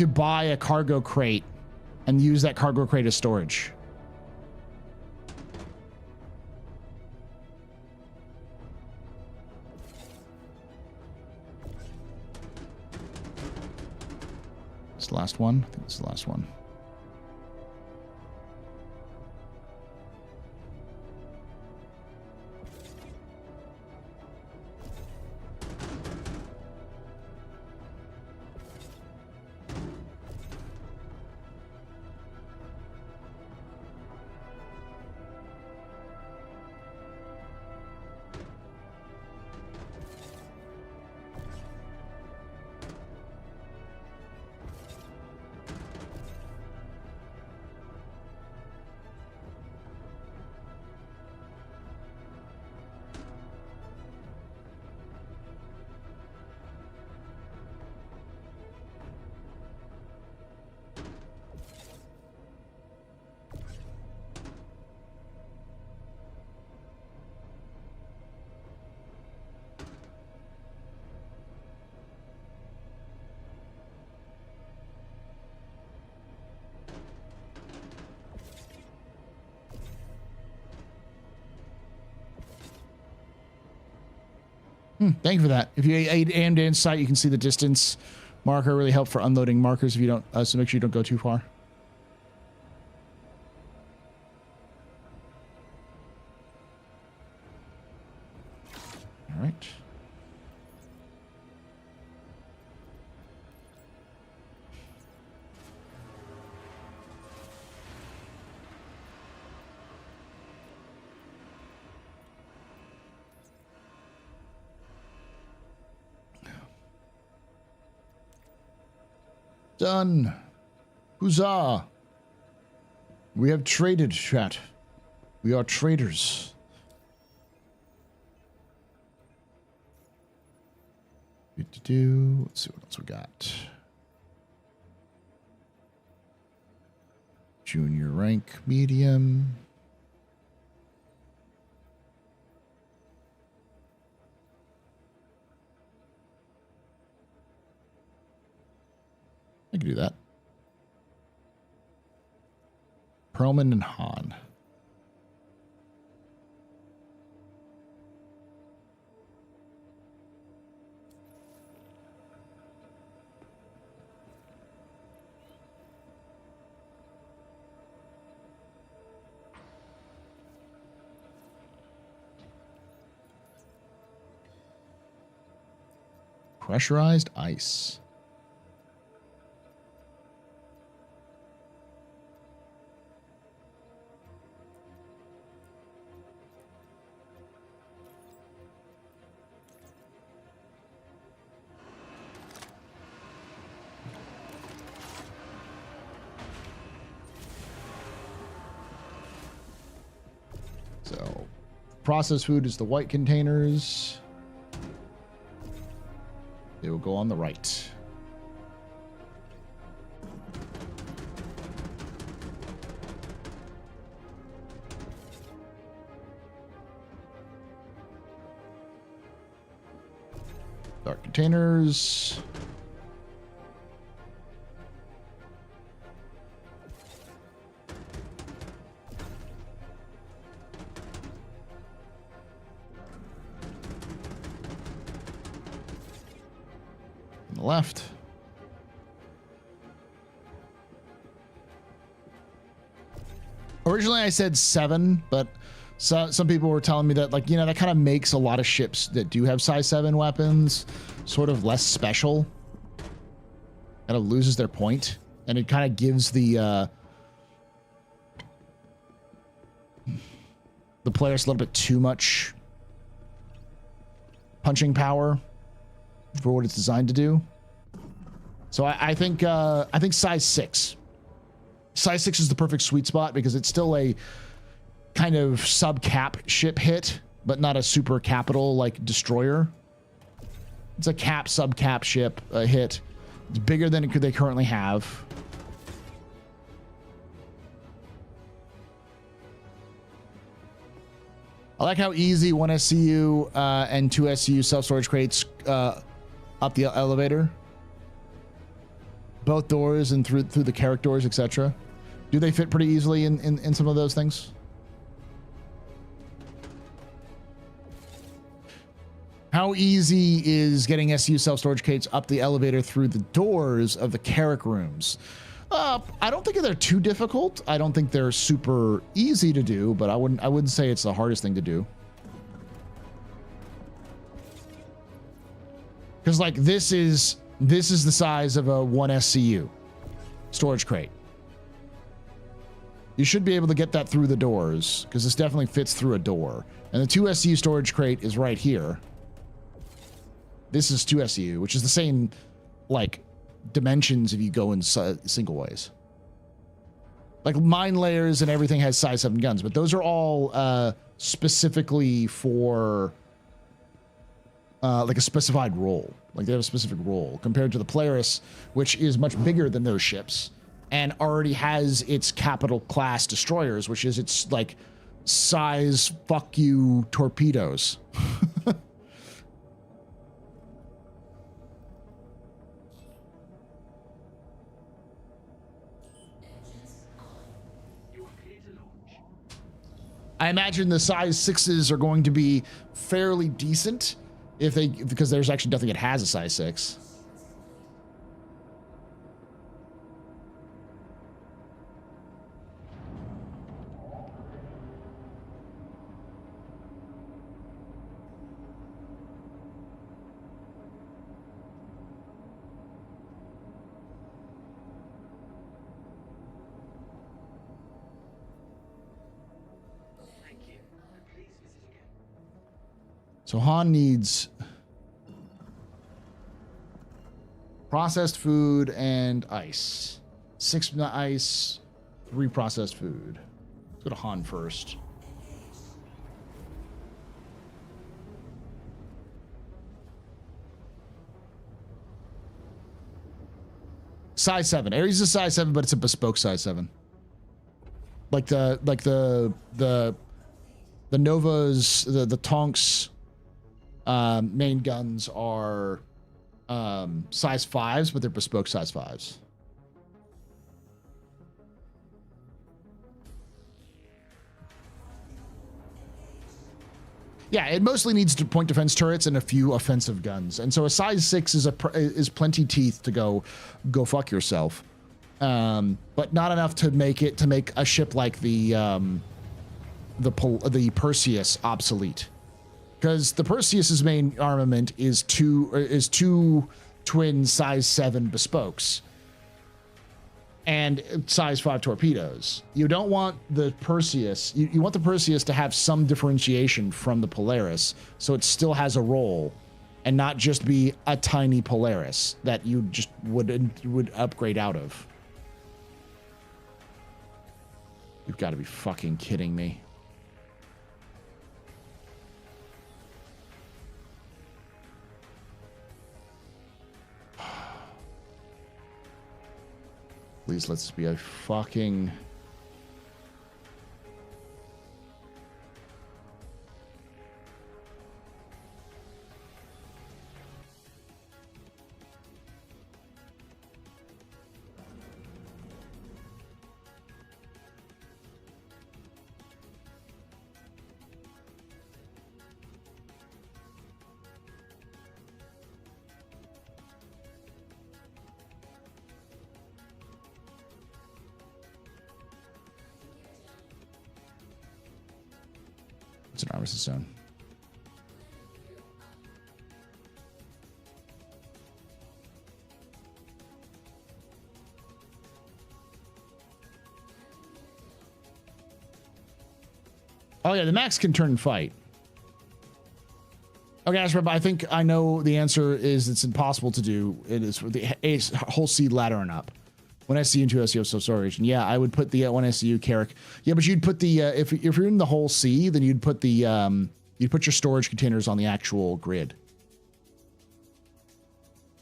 buy a cargo crate and use that cargo crate as storage. It's the last one. I think it's the last one. Thank you for that. If you aimed in sight, you can see the distance marker. Really help for unloading markers if you don't, so make sure you don't go too far. All right. done. Huzzah. We have traded, chat. We are traders. Let's see what else we got. Junior rank, medium. I can do that. Perlman and Han. Pressurized ice. So, processed food is the white containers. They will go on the right. Dark containers. On the left. Originally I said 7, but some people were telling me that, like, you know, that kind of makes a lot of ships that do have size 7 weapons sort of less special. Kind of loses their point, and it kind of gives the players a little bit too much punching power for what it's designed to do. So I think size 6. Size 6 is the perfect sweet spot because it's still a kind of sub-cap ship hit, but not a super capital like destroyer. It's a cap, sub-cap ship hit. It's bigger than they currently have. I like how easy 1 SCU and 2 SCU self-storage crates up the elevator. Both doors and through the carrick doors, etc. Do they fit pretty easily in some of those things? How easy is getting SCU self-storage crates up the elevator through the doors of the carrick rooms? I don't think they're too difficult. I don't think they're super easy to do, but I wouldn't say it's the hardest thing to do. Because like this is the size of a 1 SCU storage crate. You should be able to get that through the doors because this definitely fits through a door. And the 2 SCU storage crate is right here. This is 2 SCU, which is the same like dimensions if you go in single ways. Like mine layers and everything has size 7 guns, but those are all specifically for like a specified role. Like they have a specific role compared to the Polaris, which is much bigger than those ships and already has its capital class destroyers, which is its like size fuck you torpedoes. I imagine the size 6s are going to be fairly decent because there's actually nothing that has a size 6. So Han needs Processed food and ice. 6 ice, 3 processed food. Let's go to Han first. Size 7. Ares is a size 7, but it's a bespoke size 7. Like the Novas, the Tonks main guns are size 5s, but they're bespoke size 5s. Yeah, it mostly needs to point defense turrets and a few offensive guns, and so a size 6 is plenty teeth to go fuck yourself, but not enough to make a ship like the Perseus obsolete, because the Perseus's main armament is two twin size 7 bespokes and size 5 torpedoes. You don't want the Perseus, you want the Perseus to have some differentiation from the Polaris, so it still has a role and not just be a tiny Polaris that you just would upgrade out of. You've got to be fucking kidding me. Please, let's be a fucking... It's an armistice zone. Oh yeah, the Max can turn and fight. Okay, Astro, I think I know the answer is it's impossible to do. It is for the whole seed ladder and up. 1 SCU and 2 SCU storage. And yeah, I would put the 1 SCU Carrick. Yeah, but you'd put the if you're in the whole C, then you'd put the you'd put your storage containers on the actual grid.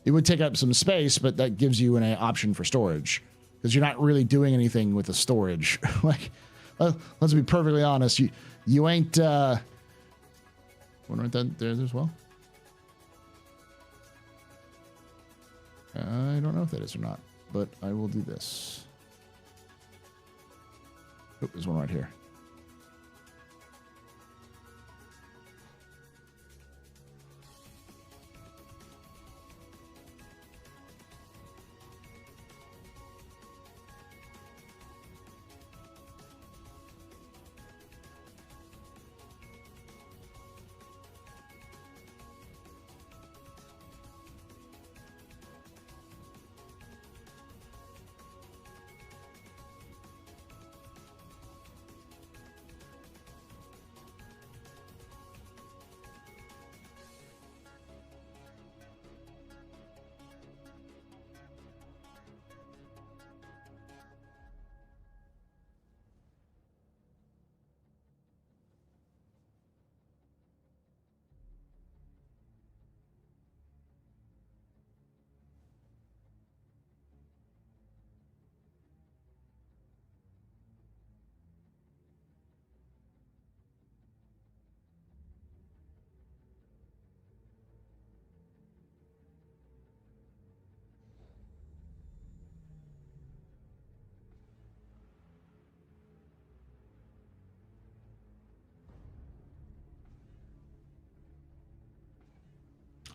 It would take up some space, but that gives you an option for storage, because you're not really doing anything with the storage. Like, let's be perfectly honest, you ain't one right there as well. I don't know if that is or not, but I will do this. Oh, there's one right here.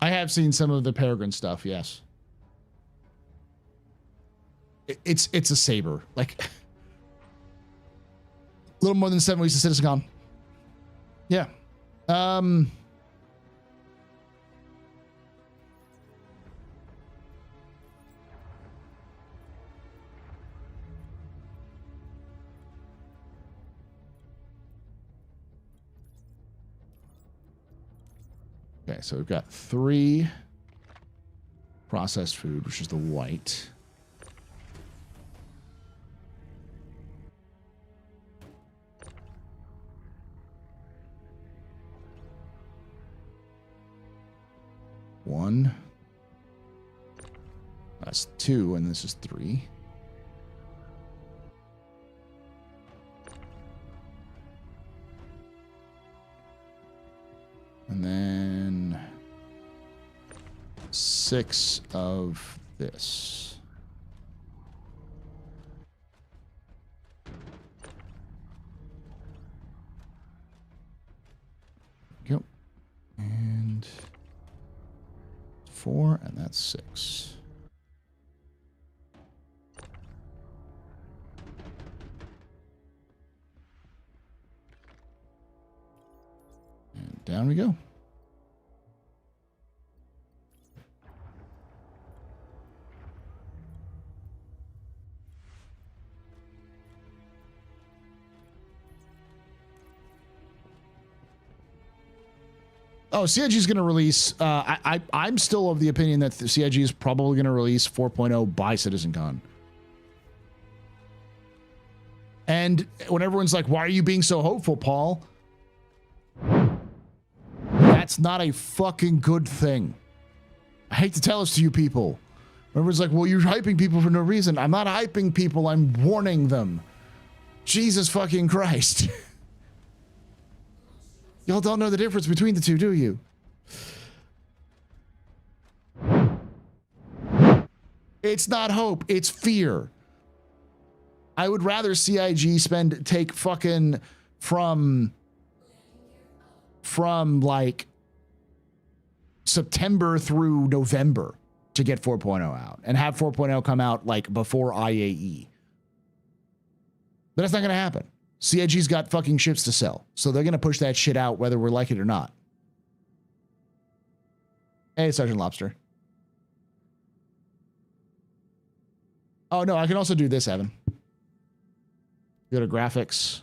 I have seen some of the Peregrine stuff, yes. It's a saber. Like, a little more than 7 weeks of CitizenCon. Yeah. Okay, so we've got 3. processed food, which is the white. One. That's 2, and this is 3. And then 6 of this. Go. And 4, and that's 6. And down we go. Oh, CIG is going to release. I'm still of the opinion that the CIG is probably going to release 4.0 by CitizenCon. And when everyone's like, "Why are you being so hopeful, Paul?" That's not a fucking good thing. I hate to tell this to you people. Everyone's like, "Well, you're hyping people for no reason." I'm not hyping people. I'm warning them. Jesus fucking Christ. Y'all don't know the difference between the two, do you? It's not hope, it's fear. I would rather CIG take fucking from like September through November to get 4.0 out and have 4.0 come out like before IAE. But that's not going to happen. CIG's got fucking ships to sell, so they're going to push that shit out whether we're like it or not. Hey, Sergeant Lobster. Oh, no, I can also do this, Evan. Go to graphics.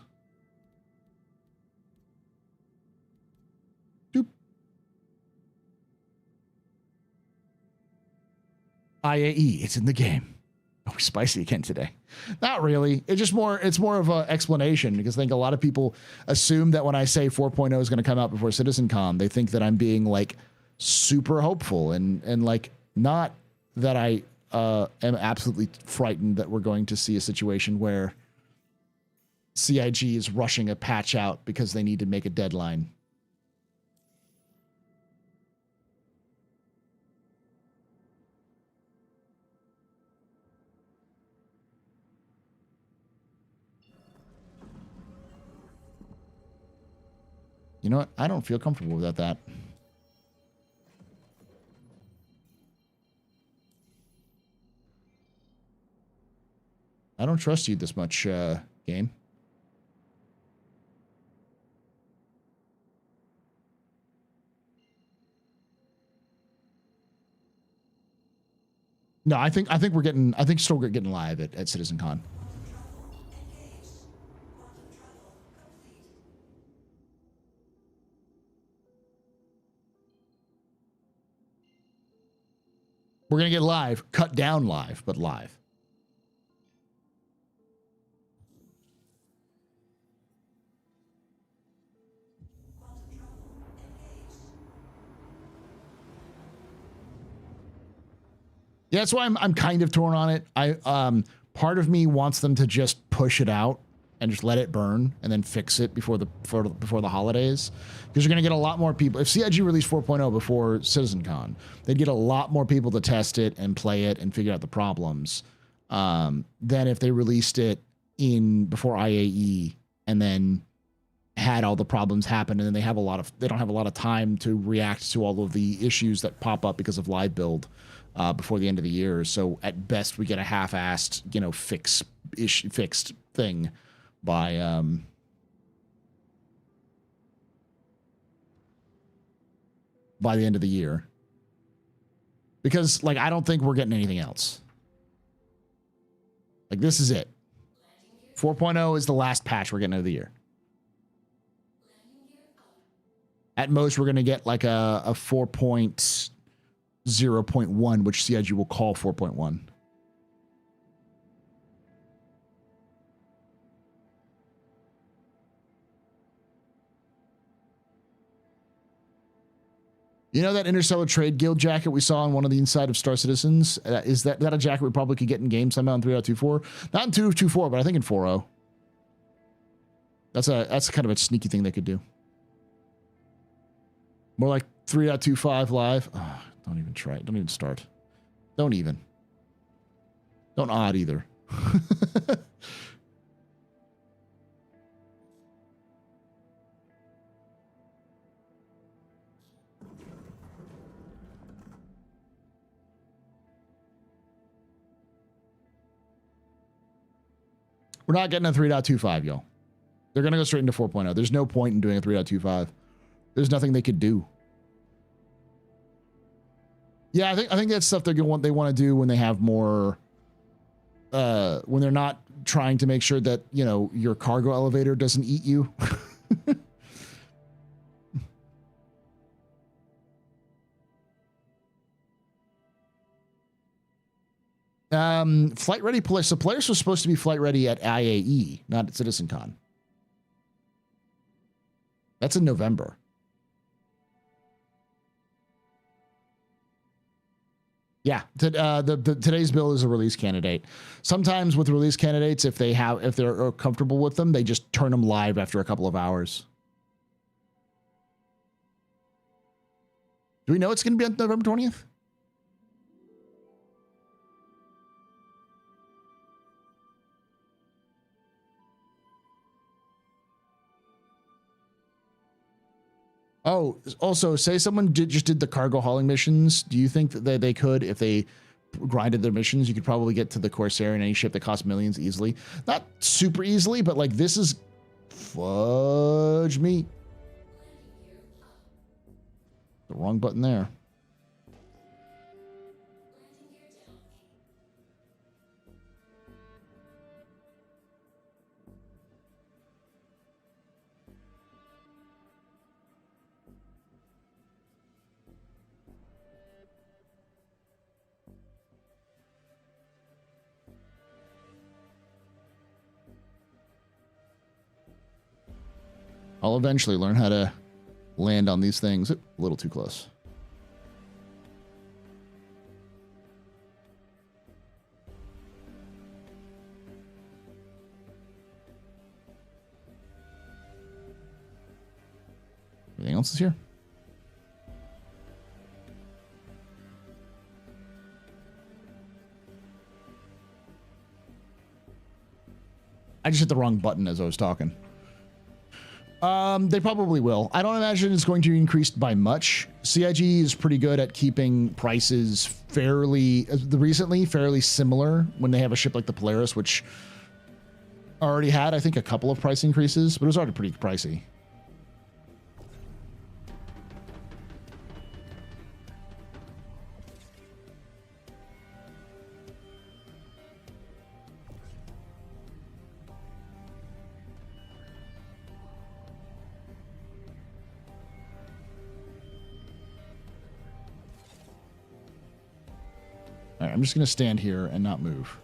Doop. IAE, it's in the game. Oh, we're spicy again today. Not really. It's more of an explanation because I think a lot of people assume that when I say 4.0 is going to come out before CitizenCon, they think that I'm being like super hopeful and like not that I am absolutely frightened that we're going to see a situation where CIG is rushing a patch out because they need to make a deadline. You know what? I don't feel comfortable without that. I don't trust you this much, game. No, I think still we're getting live at CitizenCon. We're going to get live, cut down live, but live. Yeah, that's why I'm kind of torn on it. Part of me wants them to just push it out and just let it burn and then fix it before the holidays, because you're going to get a lot more people. If CIG released 4.0 before CitizenCon, they'd get a lot more people to test it and play it and figure out the problems than if they released it before IAE and then had all the problems happen, and then they don't have a lot of time to react to all of the issues that pop up because of live build before the end of the year. So at best we get a half-assed, fixed thing by the end of the year, because like I don't think we're getting anything else. Like this is it. 4.0 is the last patch we're getting of the year. At most we're going to get like a 4.0 0.1, which CIG will call 4.1. You know that Interstellar Trade Guild jacket we saw on one of the inside of Star Citizens? Is that a jacket we probably could get in game somehow in 3.24? Not in 2.24, but I think in 4.0. That's kind of a sneaky thing they could do. More like 3.25 live. Oh, don't even try it. Don't even start. Don't even. Don't odd either. We're not getting a 3.25, y'all. They're going to go straight into 4.0. There's no point in doing a 3.25. There's nothing they could do. Yeah, I think that's stuff they want to do when they have more when they're not trying to make sure that, you know, your cargo elevator doesn't eat you. Flight ready Polaris. So Polaris was supposed to be flight ready at IAE, not at CitizenCon. That's in November. Yeah, today's bill is a release candidate. Sometimes with release candidates, if they're comfortable with them, they just turn them live after a couple of hours. Do we know it's going to be on November 20th? Oh, also, say someone just did the cargo hauling missions. Do you think that they could, if they grinded their missions, you could probably get to the Corsair in any ship that costs millions easily? Not super easily, but like this is fudge meat. The wrong button there. I'll eventually learn how to land on these things. A little too close. Everything else is here. I just hit the wrong button as I was talking. They probably will. I don't imagine it's going to increase by much. CIG is pretty good at keeping prices fairly similar when they have a ship like the Polaris, which already had, I think, a couple of price increases, but it was already pretty pricey. All right, I'm just going to stand here and not move.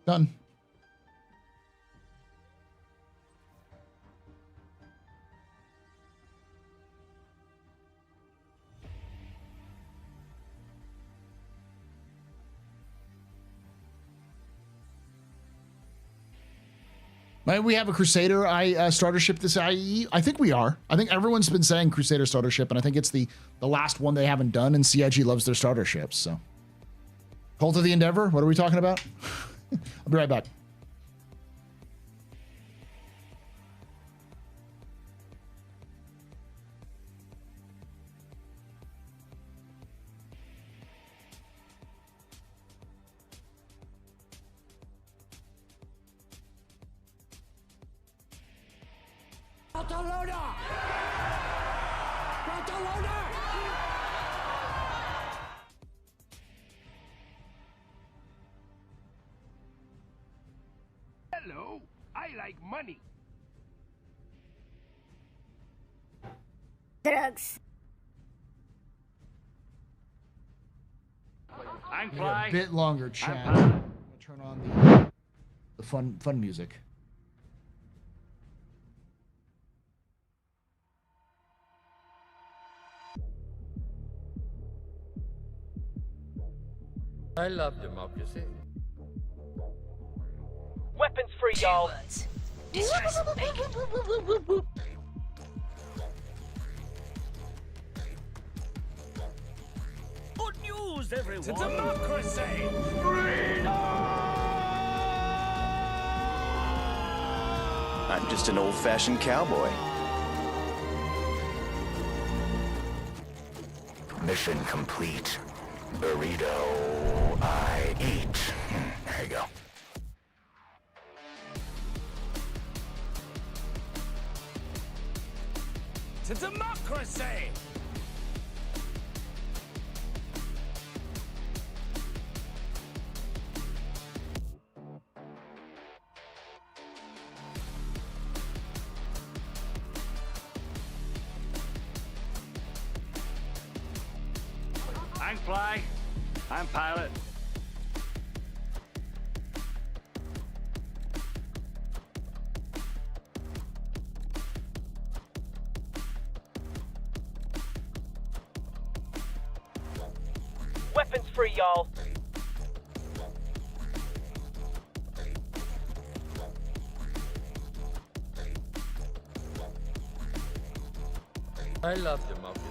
Done. Might we have a Crusader starter ship this IE? I think we are. I think everyone's been saying Crusader starter ship, and I think it's the last one they haven't done, and CIG loves their starter ships, so. Cult of the Endeavor, what are we talking about? I'll be right back. Hello, I like money. Drugs. I'm A fly. bit longer, chat. I'm gonna turn on the fun music. I love democracy. Weapons free, y'all. Good news, everyone. To democracy. I'm just an old-fashioned cowboy. Mission complete. Burrito I eat. There you go. To democracy. I'm fly. I'm pilot. Weapons free, y'all. I love democracy.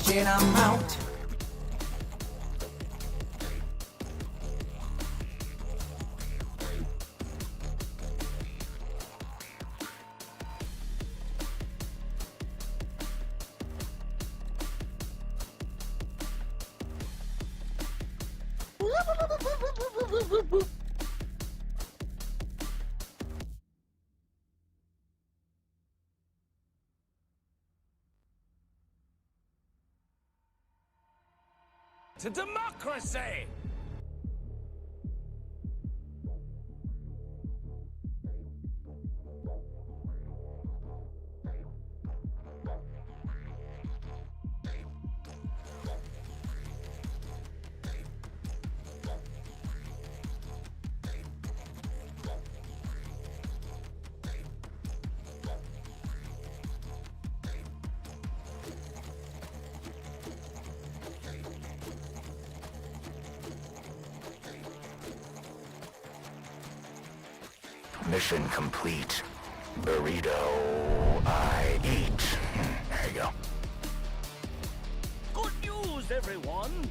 Shit, I'm out. To democracy. Mission complete. Burrito I eat. There you go. Good news, everyone.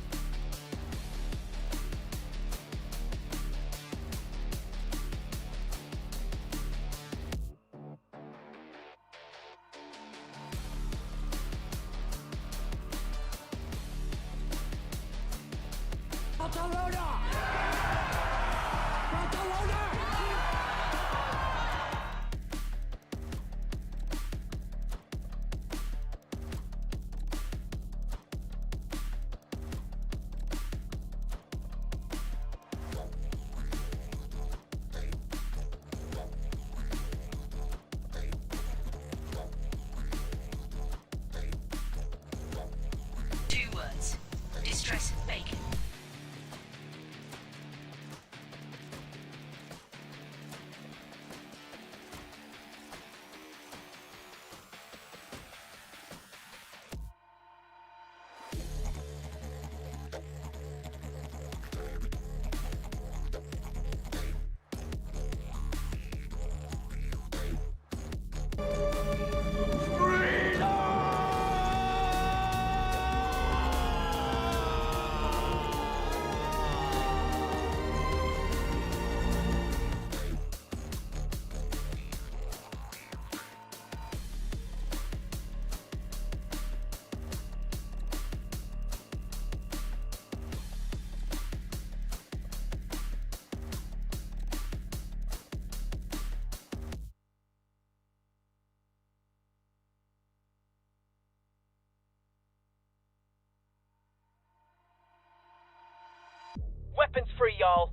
weapons free, y'all.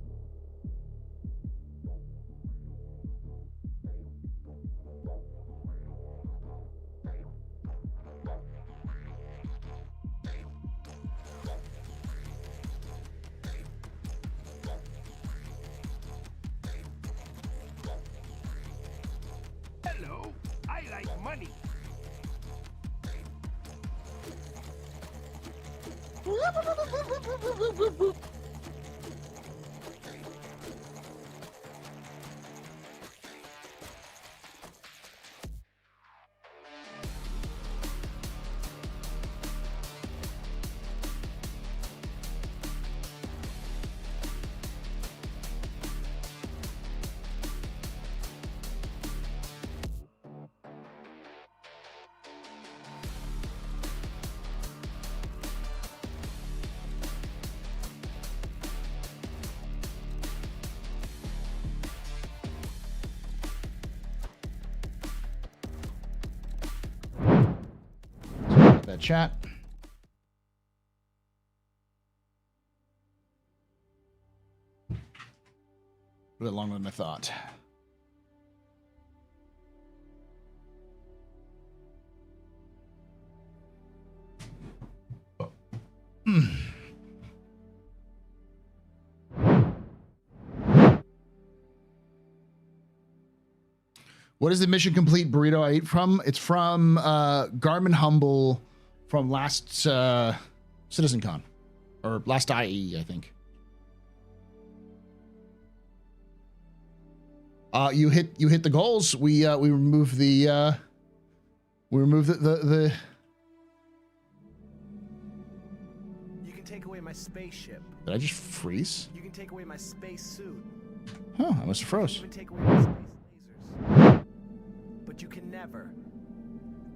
Hello, I like money. That chat. A bit longer than I thought. What is the mission complete burrito I ate from? It's from Garmin Humble from last CitizenCon or last IE, I think. You hit the goals. We remove the the. You can take away my spaceship. Did I just freeze? You can take away my space suit. Huh, I must have froze. You can even take away my space lasers. But you can never,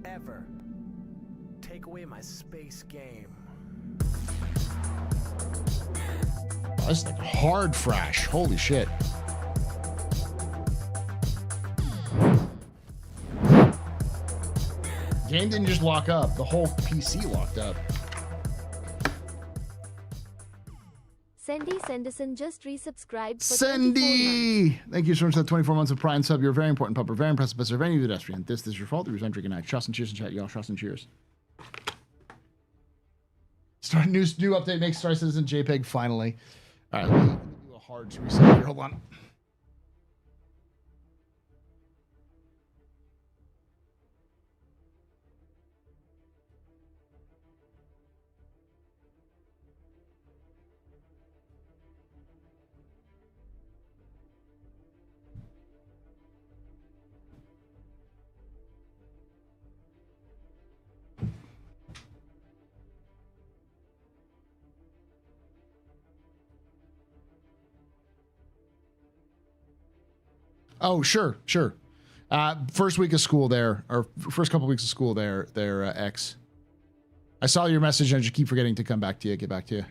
ever take away my space game. Oh, this is like hard fresh. Holy shit. Game didn't just lock up. The whole PC locked up. Sandy Sanderson just resubscribed for 24 months. Sandy! Thank you so much for the 24 months of Prime sub. You're a very important pupper, very impressive, but very new pedestrian. This is your fault. The reason I'm drinking night. Shots and cheers and chat, y'all. Shots and cheers. Start new update makes Star Citizen JPEG finally. All right, let me do a hard reset here. Hold on. Oh, sure. First week of school there, or first couple weeks of school there, X. I saw your message and I just keep forgetting to come back to you, get back to you.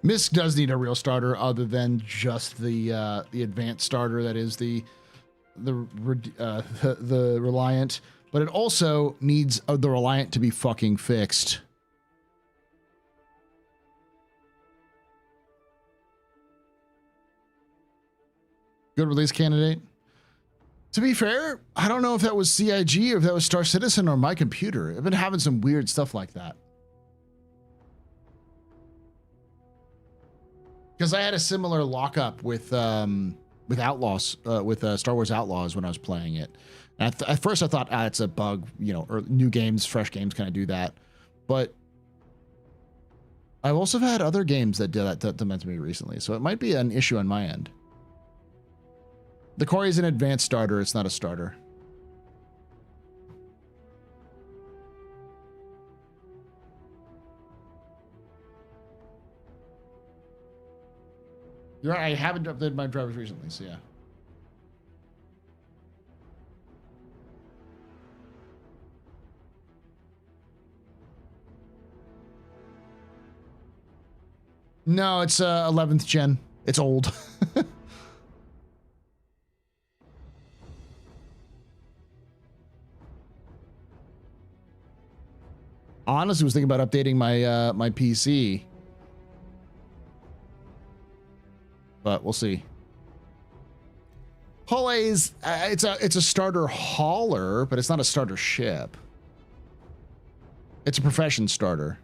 Misk does need a real starter other than just the advanced starter that is the Reliant, but it also needs the Reliant to be fucking fixed. Good release candidate. To be fair, I don't know if that was CIG or if that was Star Citizen or my computer. I've been having some weird stuff like that. Because I had a similar lockup with Outlaws, with Star Wars Outlaws when I was playing it. And at first I thought, it's a bug, you know, or new games, fresh games kind of do that. But I've also had other games that did that to me recently, so it might be an issue on my end. The Corey is an advanced starter, it's not a starter. You're right, I haven't updated my drivers recently, so yeah. No, it's 11th gen. It's old. Honestly, was thinking about updating my my PC, but we'll see. Hull's it's a starter hauler, but it's not a starter ship. It's a profession starter.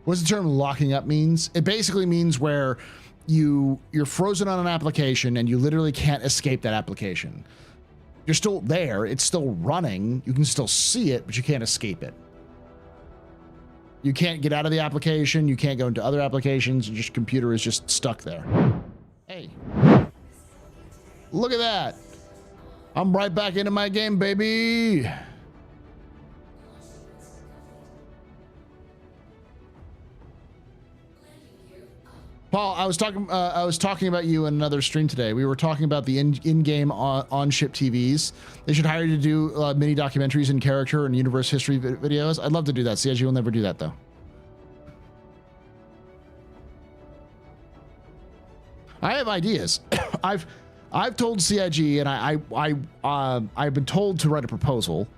What's the term locking up means? It basically means where you're frozen on an application and you literally can't escape that application. You're still there, it's still running, you can still see it, but you can't escape it. You can't get out of the application, you can't go into other applications, your computer is just stuck there. Hey. Look at that. I'm right back into my game, baby. Paul, I was talking about you in another stream today. We were talking about the in-game on-ship TVs. They should hire you to do mini documentaries in character and universe history videos. I'd love to do that. CIG will never do that though. I have ideas. I've told CIG, and I've been told to write a proposal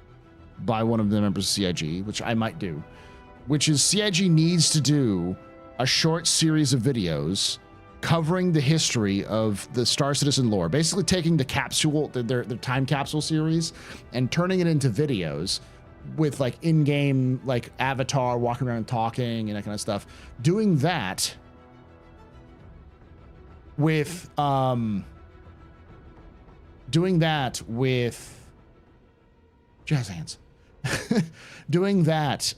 by one of the members of CIG, which I might do, which is CIG needs to do a short series of videos covering the history of the Star Citizen lore, basically taking the capsule, their time capsule series, and turning it into videos with like in-game, like avatar walking around and talking and that kind of stuff. Doing that with jazz hands. Doing that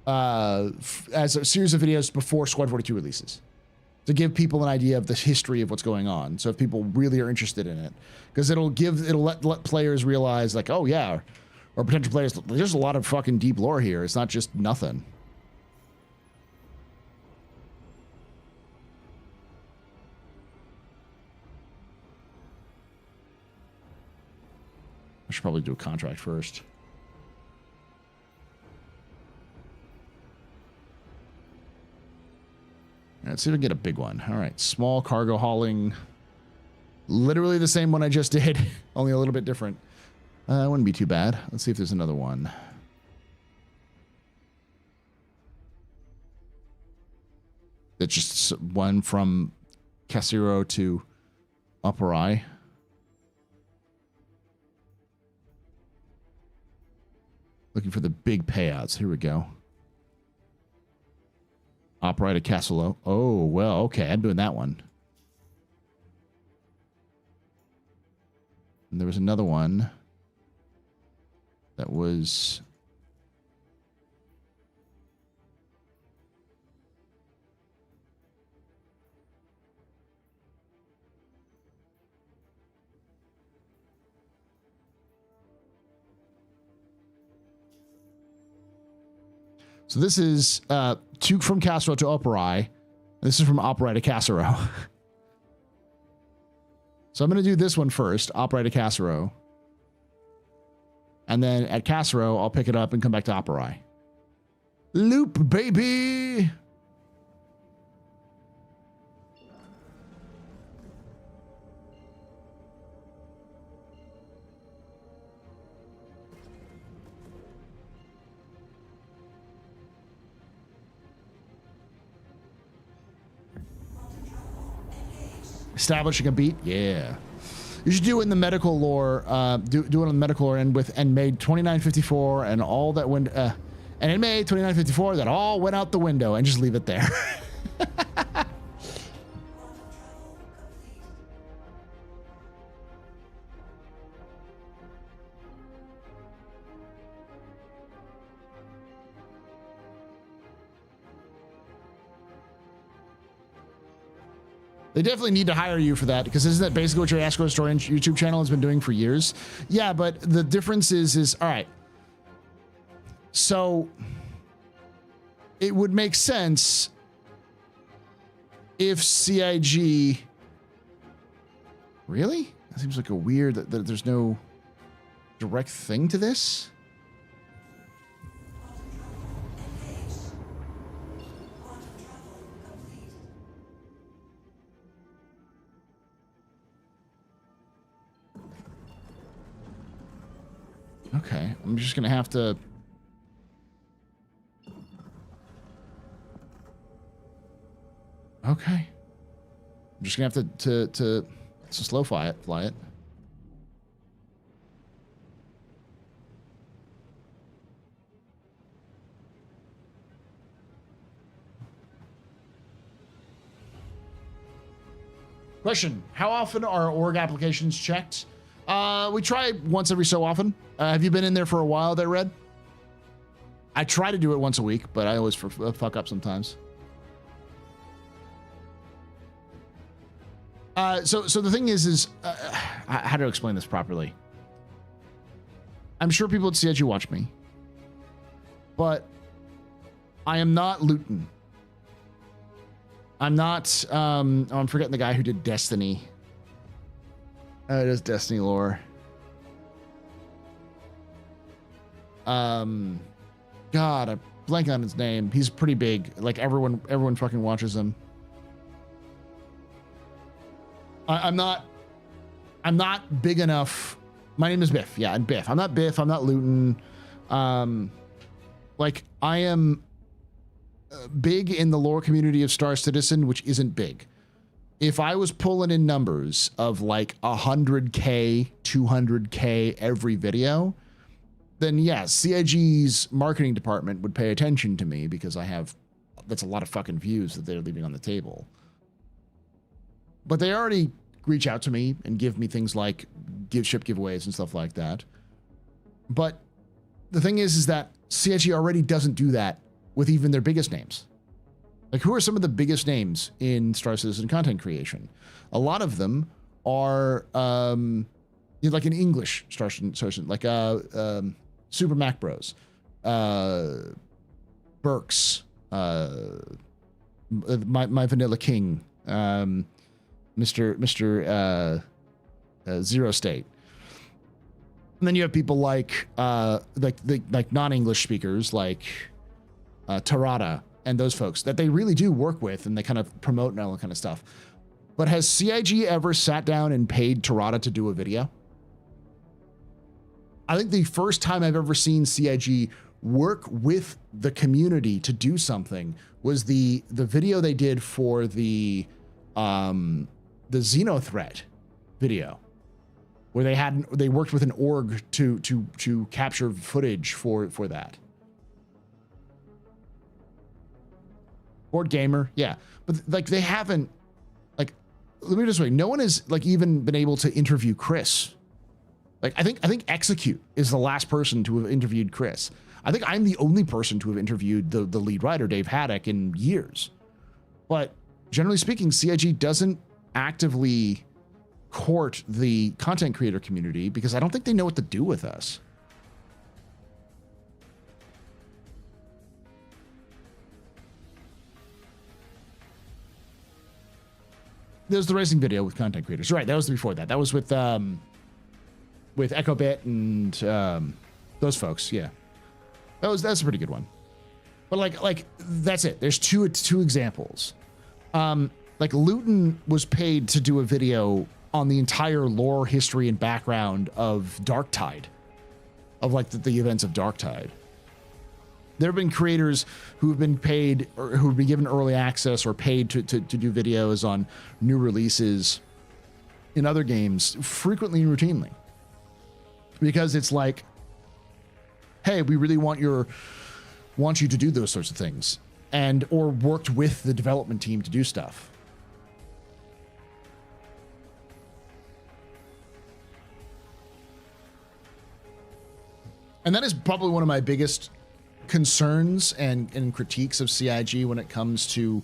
as a series of videos before Squad 42 releases, to give people an idea of the history of what's going on. So if people really are interested in it, because it'll let players realize like, oh yeah, or potential players, there's a lot of fucking deep lore here. It's not just nothing. I should probably do a contract first. Let's see if we can get a big one. All right, small cargo hauling. Literally the same one I just did, only a little bit different. It wouldn't be too bad. Let's see if there's another one. It's just one from Casiro to Upper. Looking for the big payouts. Here we go. Operator Castle. Oh, well, okay. I'm doing that one. And there was another one that was... So this is two from Casero to Opera. This is from Opera to Casero. So I'm going to do this one first, Opera to Casero. And then at Casero, I'll pick it up and come back to Opera. Loop, baby! Establishing a beat, yeah. You should do in the medical lore, do it on the medical lore and made 2954 and all that went, and it made 2954 that all went out the window and just leave it there. They definitely need to hire you for that, because isn't that basically what your Ask a Historian YouTube channel has been doing for years? Yeah, but the difference is all right. So it would make sense if CIG. Really? That seems like a weird that there's no direct thing to this. Okay, I'm just gonna have to. Okay, I'm just gonna have to slow fly it. Question: how often are org applications checked? We try once every so often. Have you been in there for a while there, Red? I try to do it once a week, but I always fuck up sometimes. So the thing is how to explain this properly? I'm sure people at CIG watch me, but I am not Luton. I'm not, I'm forgetting the guy who did Destiny. It is Destiny lore. God, I blank on his name. He's pretty big. Like everyone fucking watches him. I'm not big enough. My name is Biff. Yeah, and Biff. I'm not Biff. I'm not Luton. Like I am big in the lore community of Star Citizen, which isn't big. If I was pulling in numbers of like 100K, 200K every video, then yes, CIG's marketing department would pay attention to me because that's a lot of fucking views that they're leaving on the table. But they already reach out to me and give me things like ship giveaways and stuff like that. But the thing is that CIG already doesn't do that with even their biggest names. Like, who are some of the biggest names in Star Citizen content creation? A lot of them are like an English Star Citizen, like Super Mac Bros, Burks, my Vanilla King, Mr. Zero State. And then you have people like non-English speakers like Tarada and those folks that they really do work with and they kind of promote and all that kind of stuff. But has CIG ever sat down and paid Tarada to do a video? I think the first time I've ever seen CIG work with the community to do something was the video they did for the Xenothreat video, where they worked with an org to capture footage for that. Board Gamer, yeah, but like they haven't, like, let me put it this way, no one has like even been able to interview Chris. Like I think Execute is the last person to have interviewed Chris. I think I'm the only person to have interviewed the lead writer, Dave Haddock, in years. But generally speaking, CIG doesn't actively court the content creator community because I don't think they know what to do with us. There's the racing video with content creators. Right, that was before that. That was with EchoBit and those folks. Yeah, that's a pretty good one. But like that's it. There's two examples. Like Luton was paid to do a video on the entire lore, history, and background of Darktide, of like the events of Darktide. There have been creators who have been paid or who have been given early access or paid to do videos on new releases in other games frequently and routinely, because it's like, hey, we really want you to do those sorts of things, and or worked with the development team to do stuff. And that is probably one of my biggest concerns and critiques of CIG when it comes to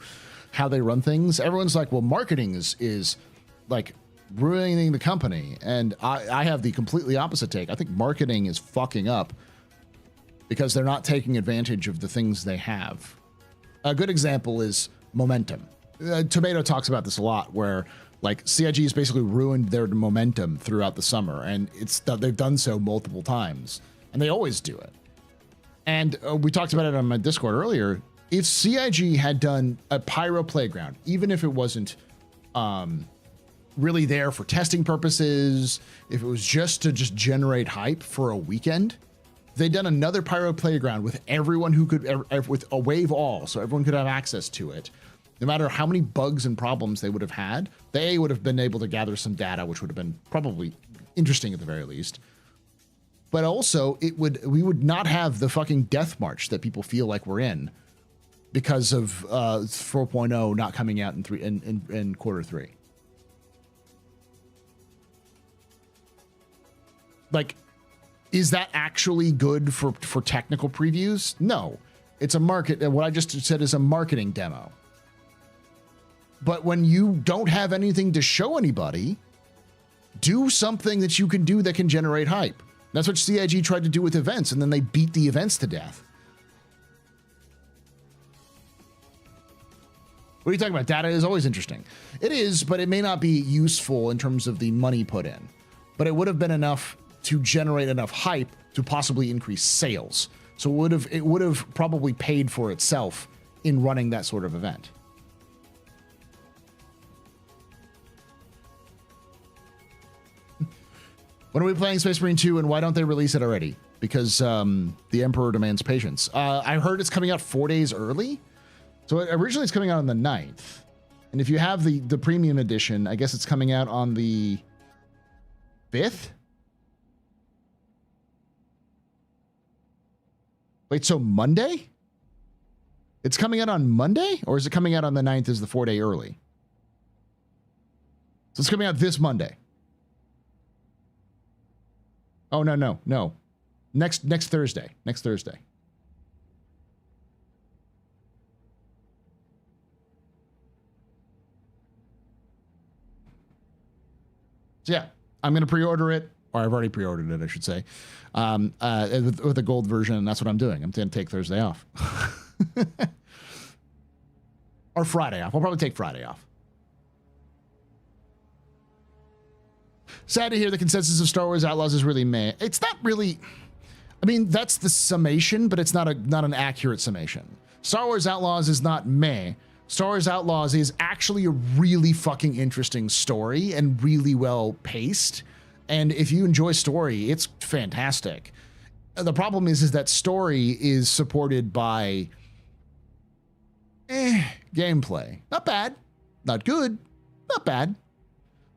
how they run things. Everyone's like, well, marketing is like ruining the company. And I have the completely opposite take. I think marketing is fucking up because they're not taking advantage of the things they have. A good example is momentum. Tomato talks about this a lot, where like CIG has basically ruined their momentum throughout the summer, and they've done so multiple times, and they always do it. And we talked about it on my Discord earlier. If CIG had done a Pyro Playground, even if it wasn't really there for testing purposes, if it was just to generate hype for a weekend, they'd done another Pyro Playground with everyone who could, with a wave all, so everyone could have access to it. No matter how many bugs and problems they would have had, they would have been able to gather some data, which would have been probably interesting at the very least. But also, we would not have the fucking death march that people feel like we're in because of 4.0 not coming out in quarter 3. Like, is that actually good for technical previews? No, it's a market. What I just said is a marketing demo. But when you don't have anything to show anybody, do something that you can do that can generate hype. That's what CIG tried to do with events, and then they beat the events to death. What are you talking about? Data is always interesting. It is, but it may not be useful in terms of the money put in. But it would have been enough to generate enough hype to possibly increase sales. So it would have probably paid for itself in running that sort of event. When are we playing Space Marine 2, and why don't they release it already? Because the Emperor demands patience. I heard it's coming out 4 days early. So originally it's coming out on the 9th. And if you have the premium edition, I guess it's coming out on the 5th? Wait, so Monday? It's coming out on Monday? Or is it coming out on the 9th as the 4 day early? So it's coming out this Monday. Oh, no. Next Thursday. Next Thursday. So yeah, I'm going to pre-order it, or I've already pre-ordered it, I should say, with the gold version, and that's what I'm doing. I'm going to take Thursday off. Or Friday off. I'll probably take Friday off. Sad to hear the consensus of Star Wars Outlaws is really meh. It's not really... I mean, that's the summation, but it's not an accurate summation. Star Wars Outlaws is not meh. Star Wars Outlaws is actually a really fucking interesting story and really well paced. And if you enjoy story, it's fantastic. The problem is that story is supported by gameplay. Not bad, not good, not bad.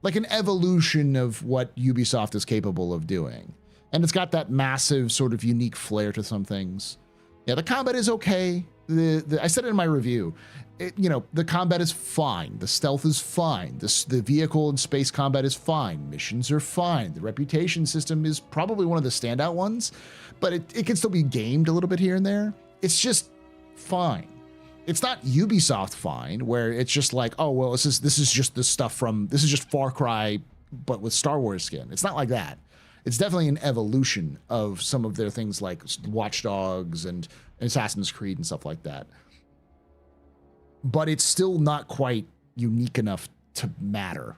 Like an evolution of what Ubisoft is capable of doing. And it's got that massive sort of unique flair to some things. Yeah, the combat is okay. I said it in my review. The combat is fine. The stealth is fine. The vehicle and space combat is fine. Missions are fine. The reputation system is probably one of the standout ones, but it can still be gamed a little bit here and there. It's just fine. It's not Ubisoft fine, where it's just like, oh, well, this is just Far Cry, but with Star Wars skin. It's not like that. It's definitely an evolution of some of their things like Watch Dogs and Assassin's Creed and stuff like that. But it's still not quite unique enough to matter.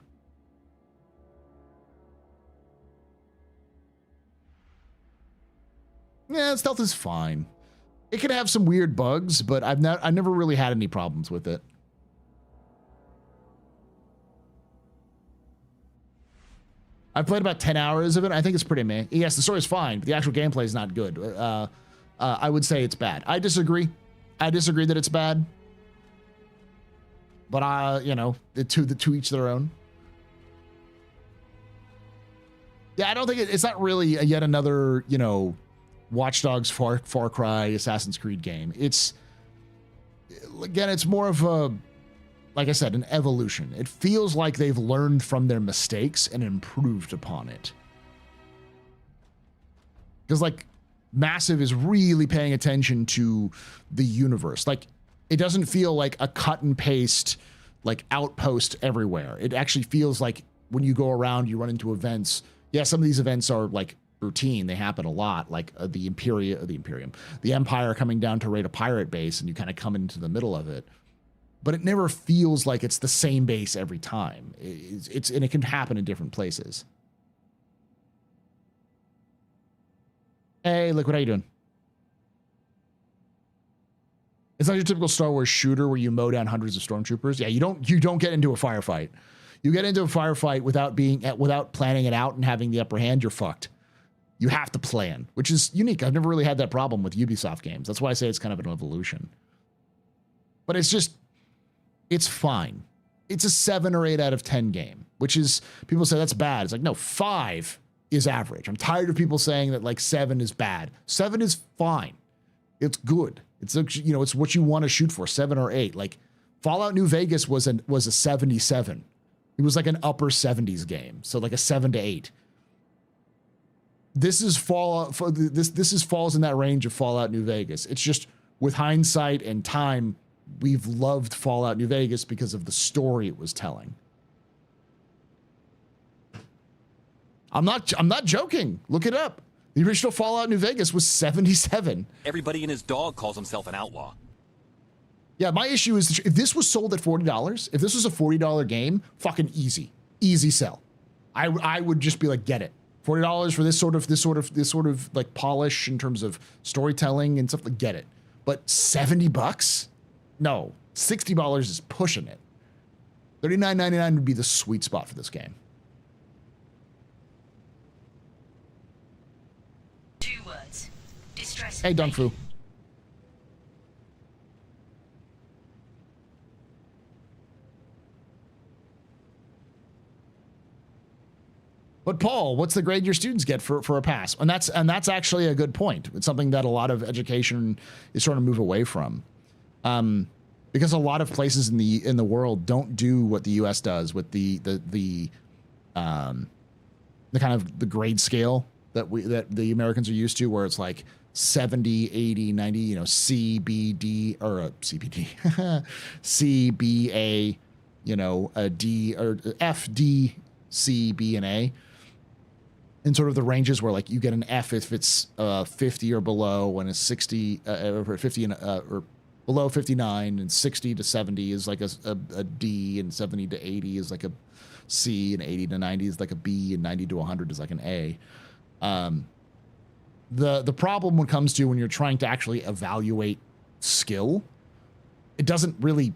Yeah, stealth is fine. It could have some weird bugs, but I've never really had any problems with it. I've played about 10 hours of it. I think it's pretty meh. Yes, the story is fine, but the actual gameplay is not good. I would say it's bad. I disagree. I disagree that it's bad. But to each their own. Yeah, I don't think it's not really yet another, you know, Watch Dogs, Far Cry, Assassin's Creed game. It's, again, it's more of a, like I said, an evolution. It feels like they've learned from their mistakes and improved upon it. Because, like, Massive is really paying attention to the universe. Like, it doesn't feel like a cut and paste, like, outpost everywhere. It actually feels like when you go around, you run into events. Yeah, some of these events are, like, routine. They happen a lot, like the Empire coming down to raid a pirate base, and you kind of come into the middle of it. But it never feels like it's the same base every time. And it can happen in different places. Hey, Liquid, how you doing? It's not your typical Star Wars shooter where you mow down hundreds of stormtroopers. Yeah, you don't get into a firefight. You get into a firefight without planning it out and having the upper hand, you're fucked. You have to plan, which is unique. I've never really had that problem with Ubisoft games. That's why I say it's kind of an evolution. But it's fine. It's a 7 or 8 out of 10 game, which is, people say that's bad. It's like, no, 5 is average. I'm tired of people saying that like 7 is bad. 7 is fine. It's good. It's, you know, it's what you want to shoot for, 7 or 8. Like Fallout New Vegas was a 77. It was like an upper 70s game. So like a 7 to 8. This is Fallout. This falls in that range of Fallout New Vegas. It's just with hindsight and time, we've loved Fallout New Vegas because of the story it was telling. I'm not joking. Look it up. The original Fallout New Vegas was 77. Everybody and his dog calls himself an outlaw. Yeah, my issue is if this was sold at $40, if this was a $40 game, fucking easy sell. I would just be like, get it. $40 for this sort of like polish in terms of storytelling and stuff, like, get it. But $70? No, $60 is pushing it. $39.99 would be the sweet spot for this game. 2 words. Distress. Hey, Dong Fu. But Paul, what's the grade your students get for a pass? And that's actually a good point. It's something that a lot of education is trying to move away from, because a lot of places in the world don't do what the U.S. does with the kind of the grade scale that the Americans are used to, where it's like 70, 80, 90, you know, C, B, D, or CBD, C, B, A, you know, a D, or F, D, C, B, and A. And sort of the ranges where like you get an F if it's 50 or below, and it's 60 or 50 and or below 59, and 60 to 70 is like a D, and 70 to 80 is like a C, and 80 to 90 is like a B, and 90 to 100 is like an A. The problem when it comes to when you're trying to actually evaluate skill, it doesn't really,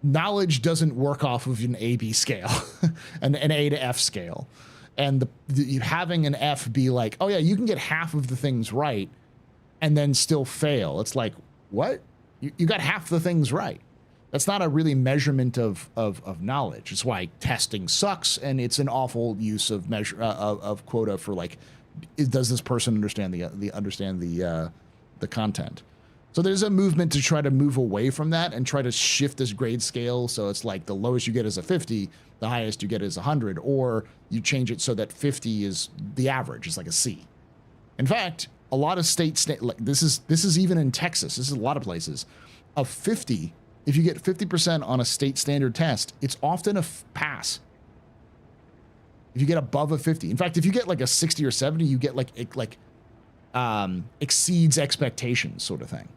knowledge doesn't work off of an A-B scale, an A to F scale. And having an F be like, oh yeah, you can get half of the things right and then still fail. It's like, what? You got half the things right. That's not a really measurement of knowledge. It's why testing sucks, and it's an awful use of of quota for like, does this person understand the content? So there's a movement to try to move away from that and try to shift this grade scale. So it's like the lowest you get is a 50, the highest you get is 100, or you change it so that 50 is the average. It's like a C. In fact, a lot of like this is even in Texas. This is a lot of places. Of 50, if you get 50% on a state standard test, it's often a pass. If you get above a 50, in fact, if you get like a 60 or 70, you get like exceeds expectations sort of thing.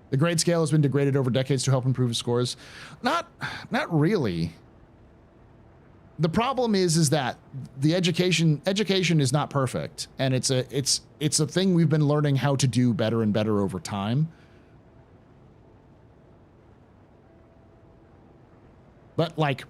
The grade scale has been degraded over decades to help improve scores. Not really. The problem is that the education is not perfect, and it's a thing we've been learning how to do better and better over time. But like,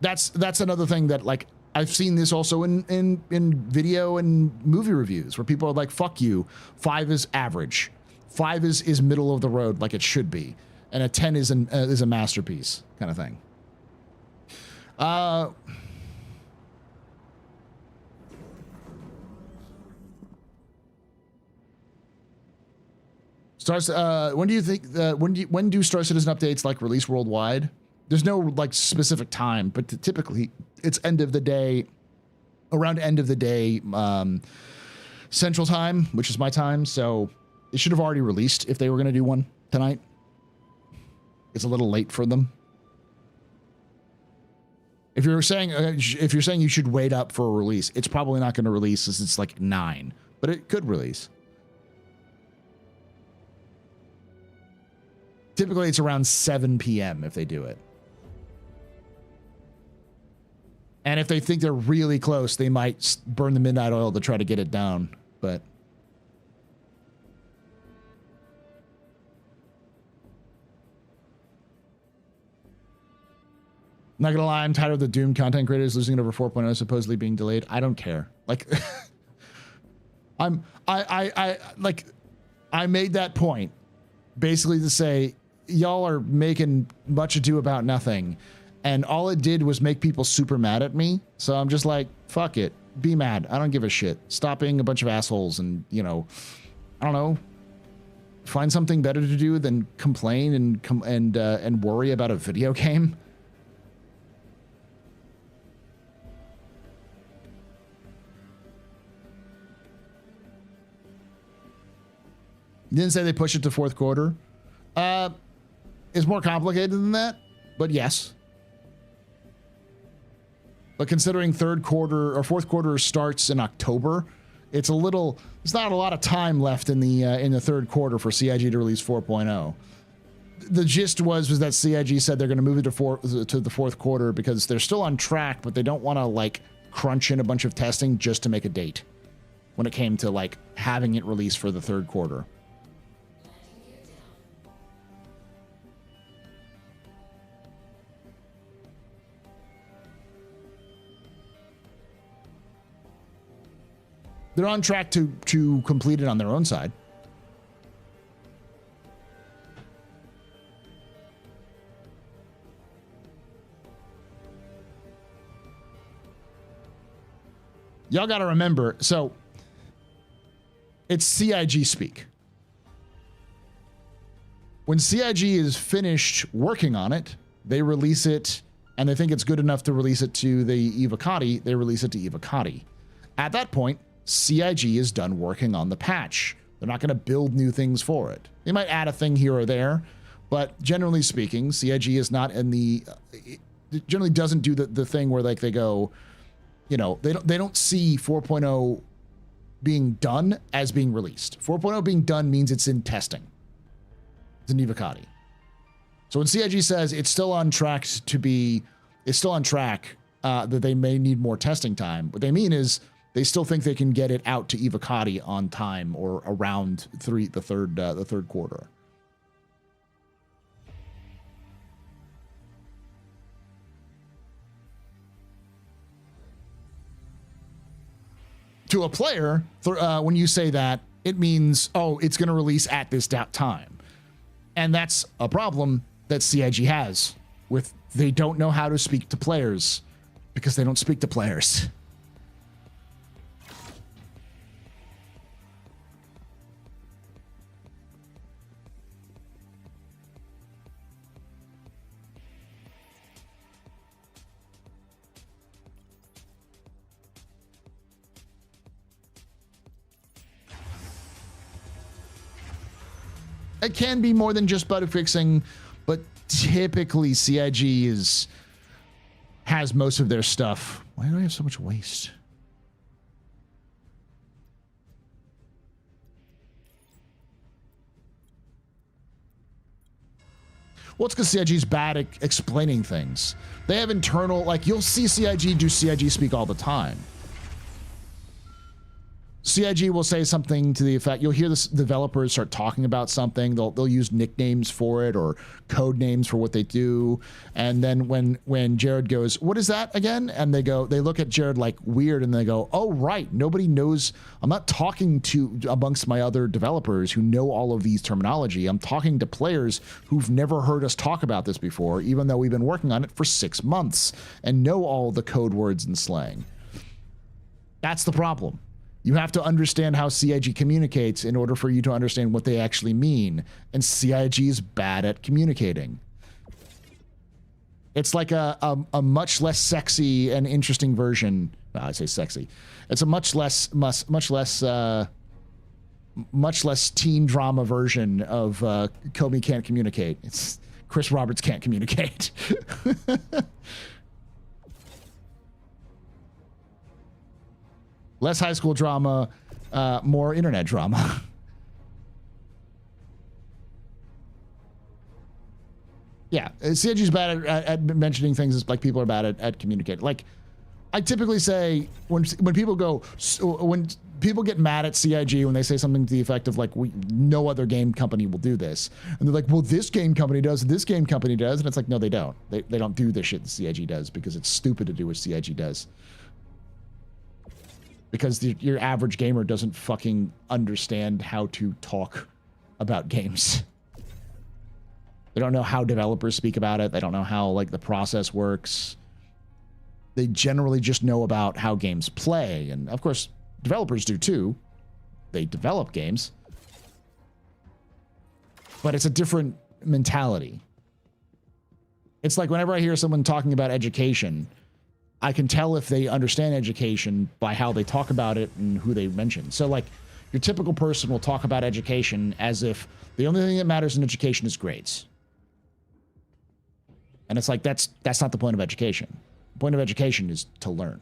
that's another thing that like I've seen this also in video and movie reviews where people are like, "Fuck you, 5 is average, 5 is middle of the road like it should be, and a 10 is a masterpiece kind of thing. Stars. When do you think when do Star Citizen updates like release worldwide? There's no like specific time, but typically it's end of the day, around end of the day Central Time, which is my time. So it should have already released if they were going to do one tonight. It's a little late for them. If you're saying you should wait up for a release, it's probably not going to release since it's like 9, but it could release. Typically, it's around 7 p.m. if they do it. And if they think they're really close, they might burn the midnight oil to try to get it down. But not gonna lie, I'm tired of the Doom content creators losing it over 4.0 supposedly being delayed. I don't care. Like, I made that point basically to say y'all are making much ado about nothing, and all it did was make people super mad at me. So I'm just like, fuck it, be mad. I don't give a shit. Stop being a bunch of assholes, and I don't know, find something better to do than complain and worry about a video game. Didn't say they push it to fourth quarter. It's more complicated than that, but yes. But considering third quarter or fourth quarter starts in October, there's not a lot of time left in the third quarter for CIG to release 4.0. The gist was that CIG said they're going to move it to the fourth quarter because they're still on track, but they don't want to like crunch in a bunch of testing just to make a date when it came to like having it released for the third quarter. They're on track to complete it on their own side. Y'all got to remember, so it's CIG speak. When CIG is finished working on it, they release it, and they think it's good enough to release it to the Evocati, they release it to Evocati. At that point, CIG is done working on the patch. They're not going to build new things for it. They might add a thing here or there, but generally speaking, CIG is not in the... It generally doesn't do the thing where like they go, they don't see 4.0 being done as being released. 4.0 being done means it's in testing. It's in Evocati. So when CIG says it's still on track that they may need more testing time, what they mean is they still think they can get it out to Evocati on time or around the third quarter. To a player, when you say that, it means, oh, it's going to release at this time. And that's a problem that CIG has with, they don't know how to speak to players because they don't speak to players. It can be more than just bug fixing, but typically CIG has most of their stuff. Why do I have so much waste? Well, it's because CIG's bad at explaining things. They have internal, like, you'll see CIG do CIG speak all the time. CIG will say something to the effect, you'll hear the developers start talking about something, they'll use nicknames for it or code names for what they do, and then when Jared goes, what is that again? And they look at Jared like weird, and they go, oh right, nobody knows, I'm not talking to amongst my other developers who know all of these terminology, I'm talking to players who've never heard us talk about this before, even though we've been working on it for 6 months and know all the code words and slang. That's the problem. You have to understand how CIG communicates in order for you to understand what they actually mean. And CIG is bad at communicating. It's like a much less sexy and interesting version. I say sexy. It's a much less teen drama version of Comey Can't Communicate. It's Chris Roberts Can't Communicate. Less high school drama, more internet drama. Yeah, CIG's bad at mentioning things like people are bad at communicating. Like, I typically say when people get mad at CIG when they say something to the effect of like, no other game company will do this, and they're like, well, this game company does, and this game company does, and it's like, no, they don't. They don't do the shit that CIG does because it's stupid to do what CIG does. Because your average gamer doesn't fucking understand how to talk about games. They don't know how developers speak about it. They don't know how like the process works. They generally just know about how games play. And of course, developers do too. They develop games. But it's a different mentality. It's like whenever I hear someone talking about education, I can tell if they understand education by how they talk about it and who they mention. So like your typical person will talk about education as if the only thing that matters in education is grades. And it's like, that's not the point of education. The point of education is to learn,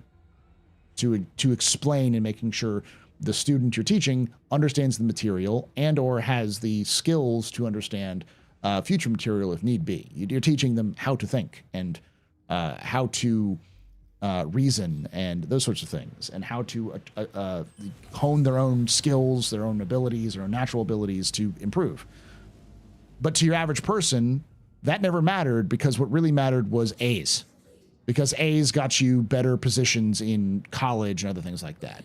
to explain and making sure the student you're teaching understands the material and or has the skills to understand future material if need be. You're teaching them how to think and how to reason and those sorts of things, and how to hone their own skills, their own abilities, their own natural abilities to improve. But to your average person, that never mattered, because what really mattered was A's. Because A's got you better positions in college and other things like that.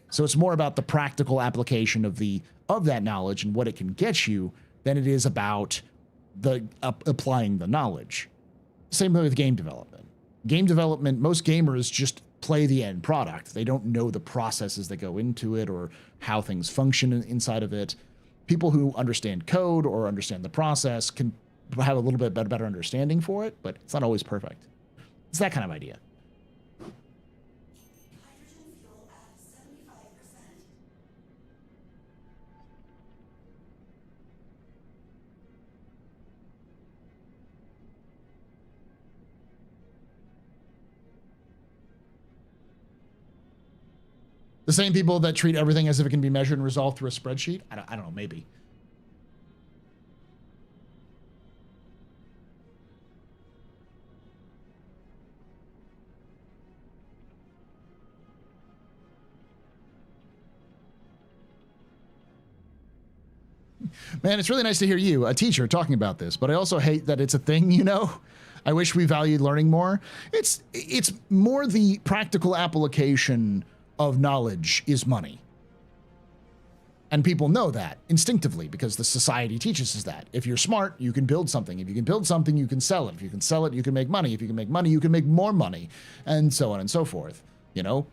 So it's more about the practical application of that knowledge and what it can get you than it is about applying the knowledge. Same way with game development. Game development, most gamers just play the end product. They don't know the processes that go into it or how things function inside of it. People who understand code or understand the process can have a little bit better understanding for it, but it's not always perfect. It's that kind of idea. The same people that treat everything as if it can be measured and resolved through a spreadsheet? I don't know, maybe. Man, it's really nice to hear you, a teacher, talking about this, but I also hate that it's a thing, you know? I wish we valued learning more. It's more the practical application of knowledge is money. And people know that instinctively because the society teaches us that. If you're smart, you can build something. If you can build something, you can sell it. If you can sell it, you can make money. If you can make money, you can make more money, and so on and so forth. You know,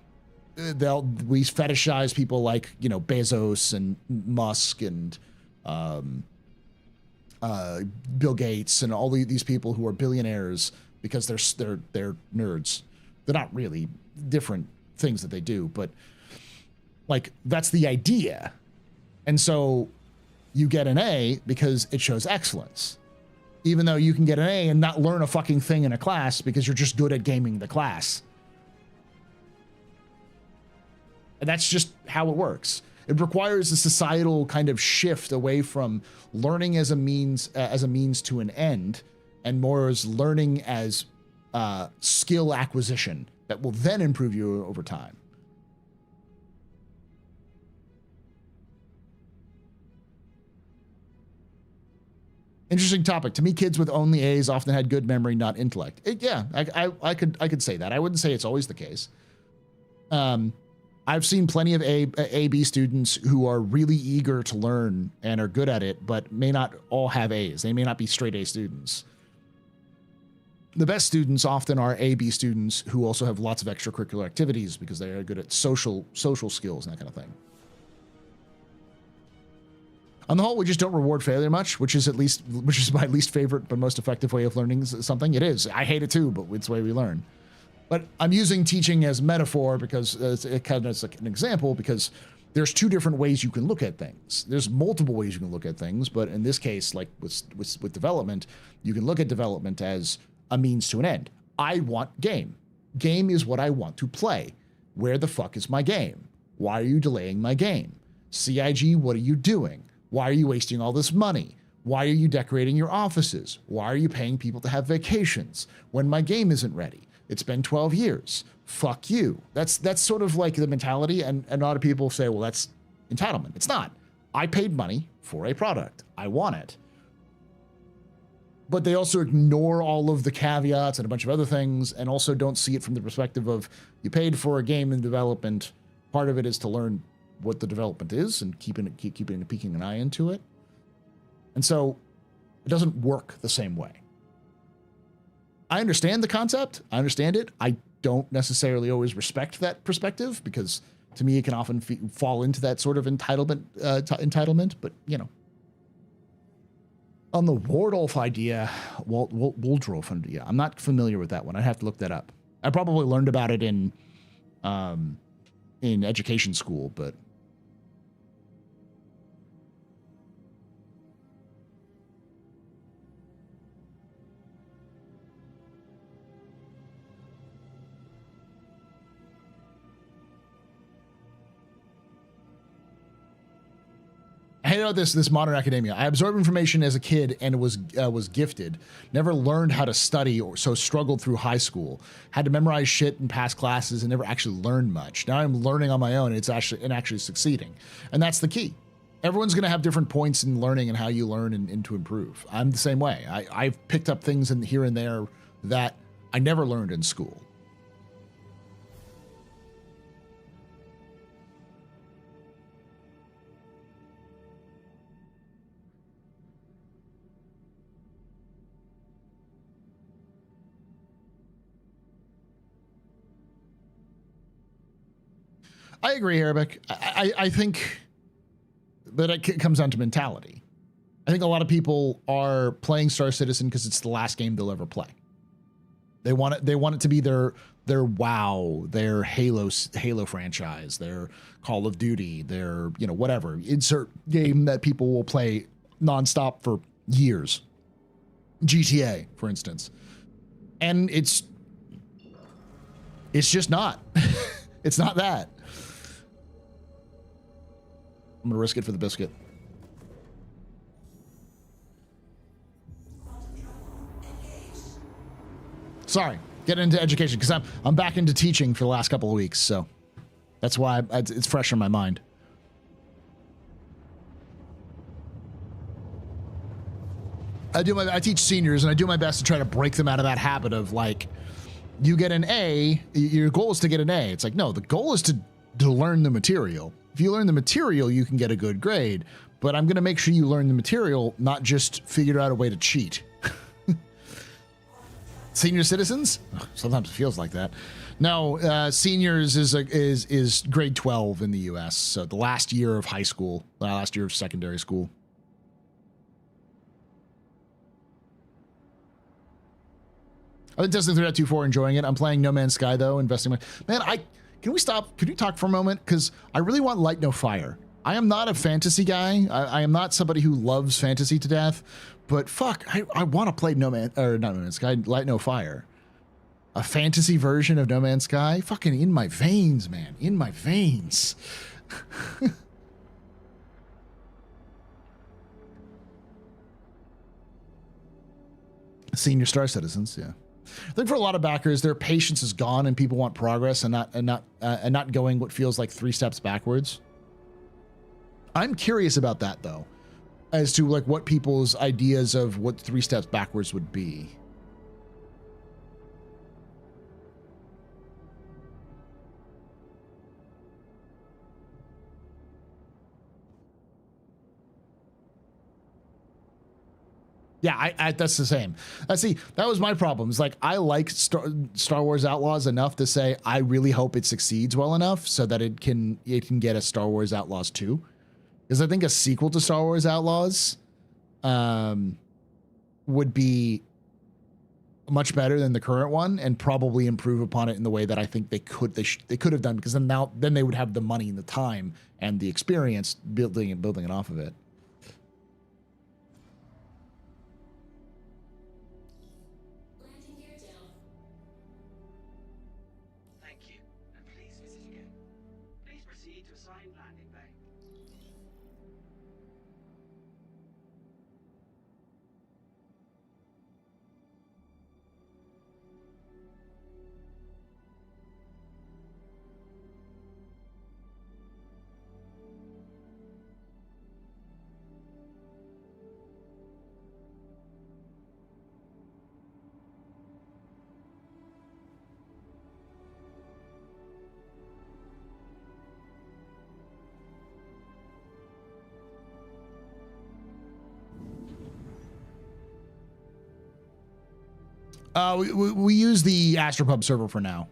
we fetishize people like, you know, Bezos and Musk and Bill Gates and all these people who are billionaires because they're nerds. They're not really different things that they do, but like that's the idea. And so you get an A because it shows excellence, even though you can get an A and not learn a fucking thing in a class because you're just good at gaming the class. And that's just how it works. It requires a societal kind of shift away from learning as a means to an end, and more as learning as skill acquisition that will then improve you over time. Interesting topic. To me, kids with only A's often had good memory, not intellect. I could say that. I wouldn't say it's always the case. I've seen plenty of A/B students who are really eager to learn and are good at it, but may not all have A's. They may not be straight A students. The best students often are A/B students who also have lots of extracurricular activities because they are good at social skills and that kind of thing. On the whole, we just don't reward failure much, which is my least favorite but most effective way of learning something. It is. I hate it too, but it's the way we learn. But I'm using teaching as metaphor because it kind of is like an example, because there's two different ways you can look at things. There's multiple ways you can look at things, but in this case, like with development, you can look at development as a means to an end. I want game. Game is what I want to play. Where the fuck is my game? Why are you delaying my game? CIG, what are you doing? Why are you wasting all this money? Why are you decorating your offices? Why are you paying people to have vacations when my game isn't ready? It's been 12 years. Fuck you. That's sort of like the mentality, and a lot of people say, well, that's entitlement. It's not. I paid money for a product. I want it. But they also ignore all of the caveats and a bunch of other things, and also don't see it from the perspective of, you paid for a game in development. Part of it is to learn what the development is and keeping an eye into it. And so it doesn't work the same way. I understand the concept. I understand it. I don't necessarily always respect that perspective, because to me, it can often fall into that sort of entitlement, but you know. On the Waldorf idea, Waldorf idea, I'm not familiar with that one. I'd have to look that up. I probably learned about it in education school, but I know this modern academia. I absorbed information as a kid and was gifted. Never learned how to study, or so struggled through high school. Had to memorize shit and pass classes and never actually learned much. Now I'm learning on my own. It's actually succeeding, and that's the key. Everyone's going to have different points in learning and how you learn and to improve. I'm the same way. I've picked up things in here and there that I never learned in school. I agree, Arabic. I think that it comes down to mentality. I think a lot of people are playing Star Citizen because it's the last game they'll ever play. They want it to be their WoW, their Halo franchise, their Call of Duty, their, you know, whatever. Insert game that people will play nonstop for years. GTA, for instance. And it's just not. It's not that. I'm gonna risk it for the biscuit. Sorry, getting into education because I'm back into teaching for the last couple of weeks, so that's why it's fresh in my mind. I teach seniors, and I do my best to try to break them out of that habit of, like, you get an A, your goal is to get an A. It's like, no, the goal is to learn the material. If you learn the material, you can get a good grade, but I'm going to make sure you learn the material, not just figure out a way to cheat. Senior citizens? Sometimes it feels like that. No, seniors is grade 12 in the U.S., so the last year of high school, last year of secondary school. I've been testing 3.24, enjoying it. I'm playing No Man's Sky, though, investing my... Man, can we stop? Could we talk for a moment? Because I really want Light No Fire. I am not a fantasy guy. I am not somebody who loves fantasy to death. But fuck, I want to play not No Man's Sky, Light No Fire. A fantasy version of No Man's Sky? Fucking in my veins, man. In my veins. Senior Star Citizens, yeah. I think for a lot of backers, their patience is gone, and people want progress and not going what feels like 3 steps backwards. I'm curious about that, though. as to like what people's ideas of what 3 steps backwards would be. Yeah, I that's the same. See, that was my problem. It's like I like Star Wars Outlaws enough to say I really hope it succeeds well enough so that it can get a Star Wars Outlaws 2. Because I think a sequel to Star Wars Outlaws would be much better than the current one and probably improve upon it in the way that I think they could have done, because then they would have the money and the time and the experience building it off of it. We use the AstroPub server for now.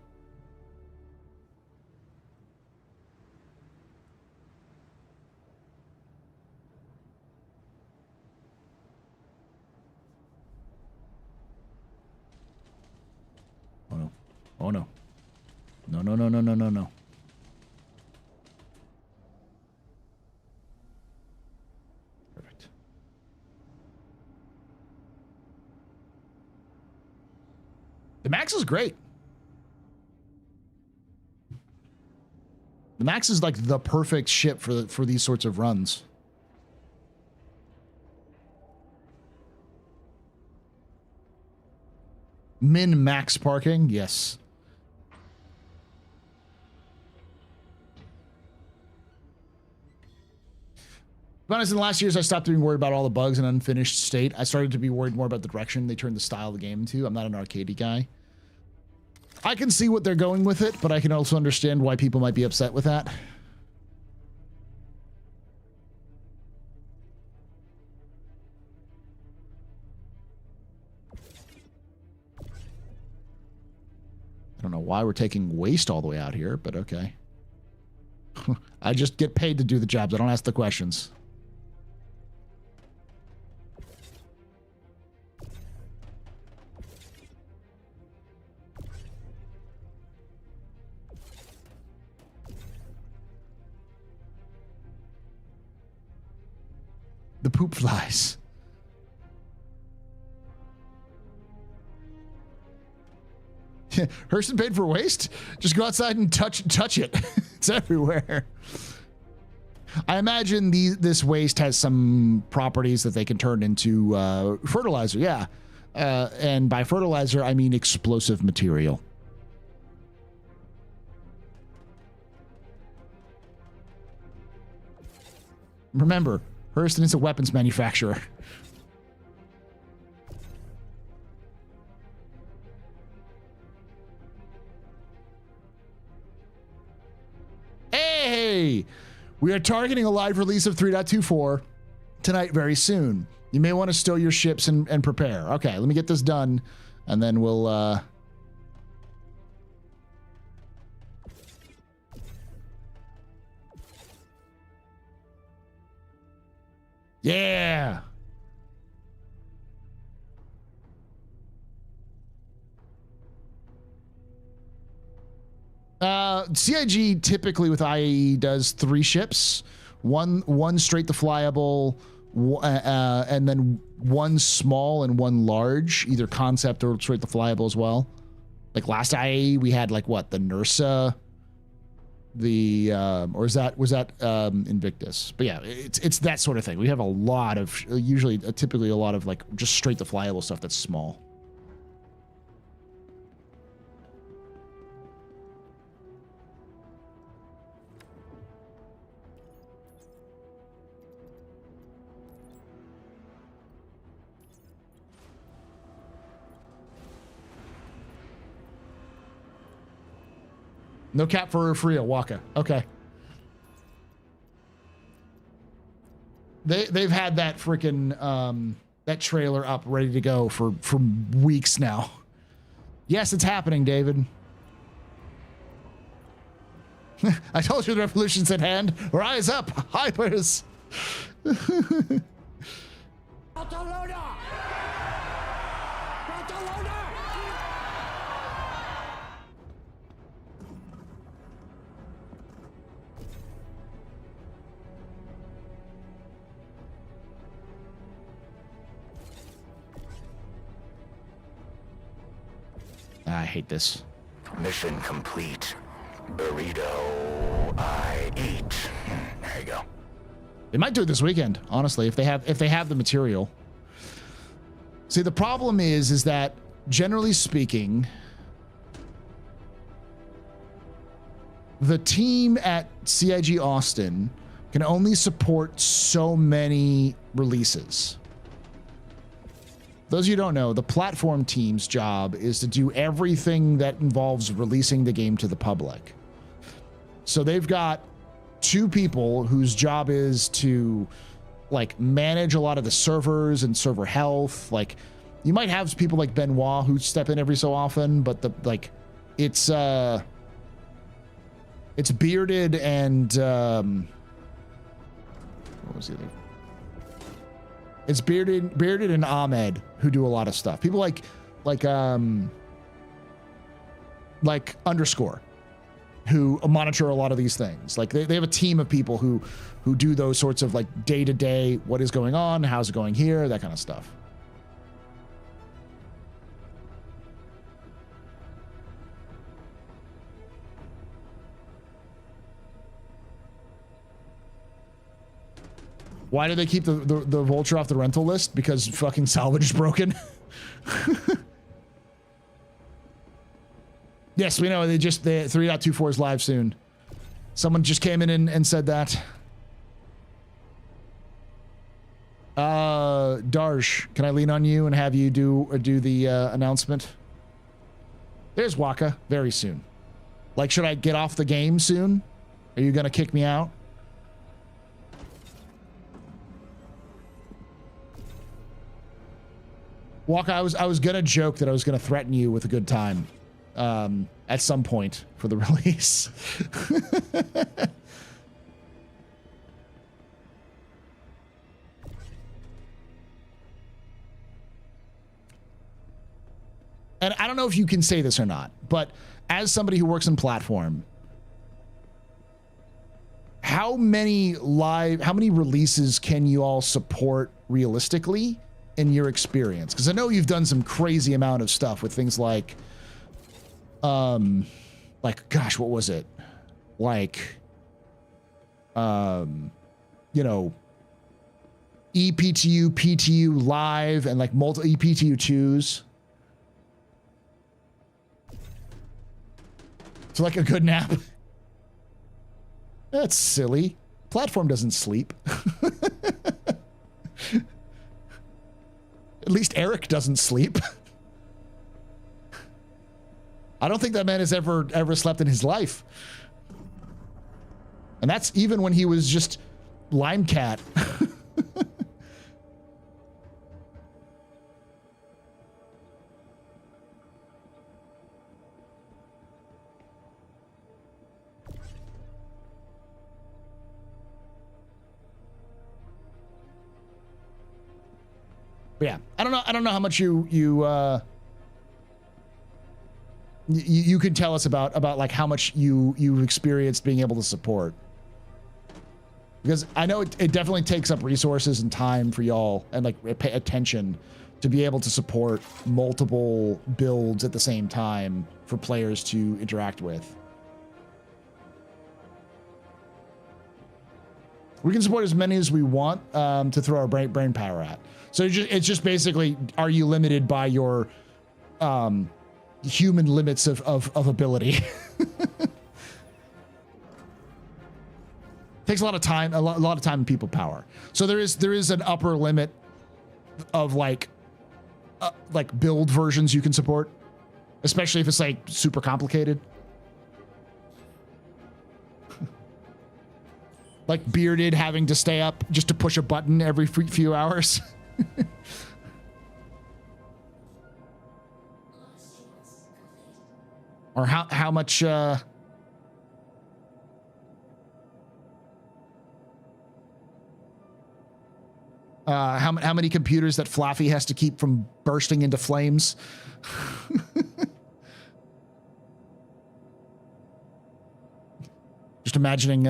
Oh no. Oh no. No, no, no, no, no, no, no. Perfect. The Max is great. The Max is like the perfect ship for these sorts of runs. Min-max parking, yes. To be honest, in the last years, I stopped being worried about all the bugs and unfinished state. I started to be worried more about the direction they turned the style of the game into. I'm not an arcadey guy. I can see what they're going with it, but I can also understand why people might be upset with that. I don't know why we're taking waste all the way out here, but okay. I just get paid to do the jobs. I don't ask the questions. The poop flies. Hurston paid for waste? Just go outside and touch it. It's everywhere. I imagine this waste has some properties that they can turn into fertilizer, yeah. And by fertilizer, I mean explosive material. Remember, Hurston is a weapons manufacturer. Hey! We are targeting a live release of 3.24 tonight very soon. You may want to stow your ships and prepare. Okay, let me get this done, and then we'll... Yeah! CIG typically with IAE does 3 ships, one straight to flyable, and then 1 small and 1 large, either concept or straight to flyable as well. Like last IAE, we had like what, the Nursa, the or was that Invictus? But yeah, it's that sort of thing. We have a lot of typically a lot of like just straight to flyable stuff that's small. No cap for real, Waka. Okay. They've had that freaking that trailer up ready to go for weeks now. Yes, it's happening, David. I told you the revolution's at hand. Rise up, hypers. I hate this. Mission complete. Burrito I eat. There you go. They might do it this weekend, honestly, if they have the material. See, the problem is that generally speaking, the team at CIG Austin can only support so many releases. Those of you who don't know, the platform team's job is to do everything that involves releasing the game to the public. So they've got 2 people whose job is to like manage a lot of the servers and server health. Like you might have people like Benoit who step in every so often, but it's Bearded and what was the other? It's Bearded and Ahmed who do a lot of stuff. People like Underscore, who monitor a lot of these things. Like they have a team of people who do those sorts of like day-to-day, what is going on, how's it going here, that kind of stuff. Why do they keep the Vulture off the rental list? Because fucking salvage is broken. Yes, we know. The 3.24 is live soon. Someone just came in and said that. Darsh, can I lean on you and have you do the announcement? There's Waka. Very soon. Like, should I get off the game soon? Are you gonna kick me out? Waka, I was gonna joke that I was gonna threaten you with a good time at some point for the release. And I don't know if you can say this or not, but as somebody who works in platform, how many releases can you all support realistically in your experience? Because I know you've done some crazy amount of stuff with things like gosh, what was it? Like, you know, ePTU, PTU live, and like multi ePTU 2s. So like a good nap. That's silly. Platform doesn't sleep. At least Eric doesn't sleep. I don't think that man has ever slept in his life. And that's even when he was just Limecat. But yeah, I don't know how much you can tell us about like how much you've experienced being able to support, because I know it definitely takes up resources and time for y'all and like pay attention to be able to support multiple builds at the same time for players to interact with. We can support as many as we want to throw our brain power at. So it's just basically, are you limited by your human limits of ability? Takes a lot of time, a lot of time and people power. So there is an upper limit of like build versions you can support, especially if it's like super complicated. Like bearded, having to stay up just to push a button every few hours. Or how much how many computers that Fluffy has to keep from bursting into flames. Just imagining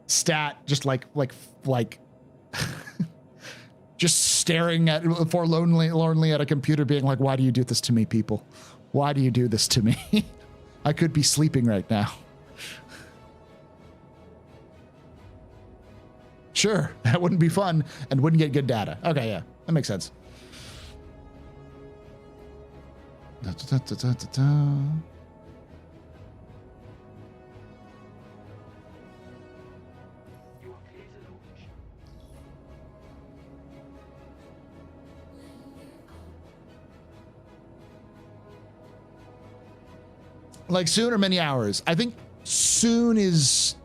Stat just like just staring at lonely at a computer being like, why do you do this to me, people? Why do you do this to me? I could be sleeping right now. Sure, that wouldn't be fun and wouldn't get good data. Okay, yeah, that makes sense. Like soon or many hours? I think soon is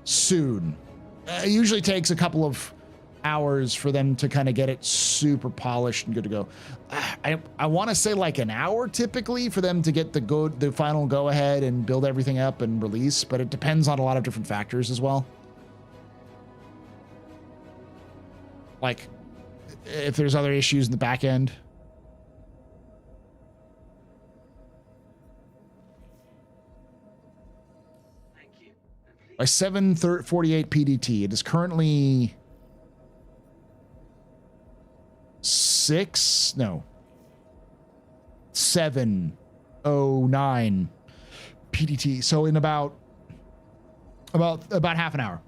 soon. It usually takes a couple of hours for them to kind of get it super polished and good to go. I want to say like an hour typically for them to get the final go ahead and build everything up and release, but it depends on a lot of different factors as well. Like if there's other issues in the back end. By 7:48 PDT, it is currently 7:09 PDT. So in about half an hour.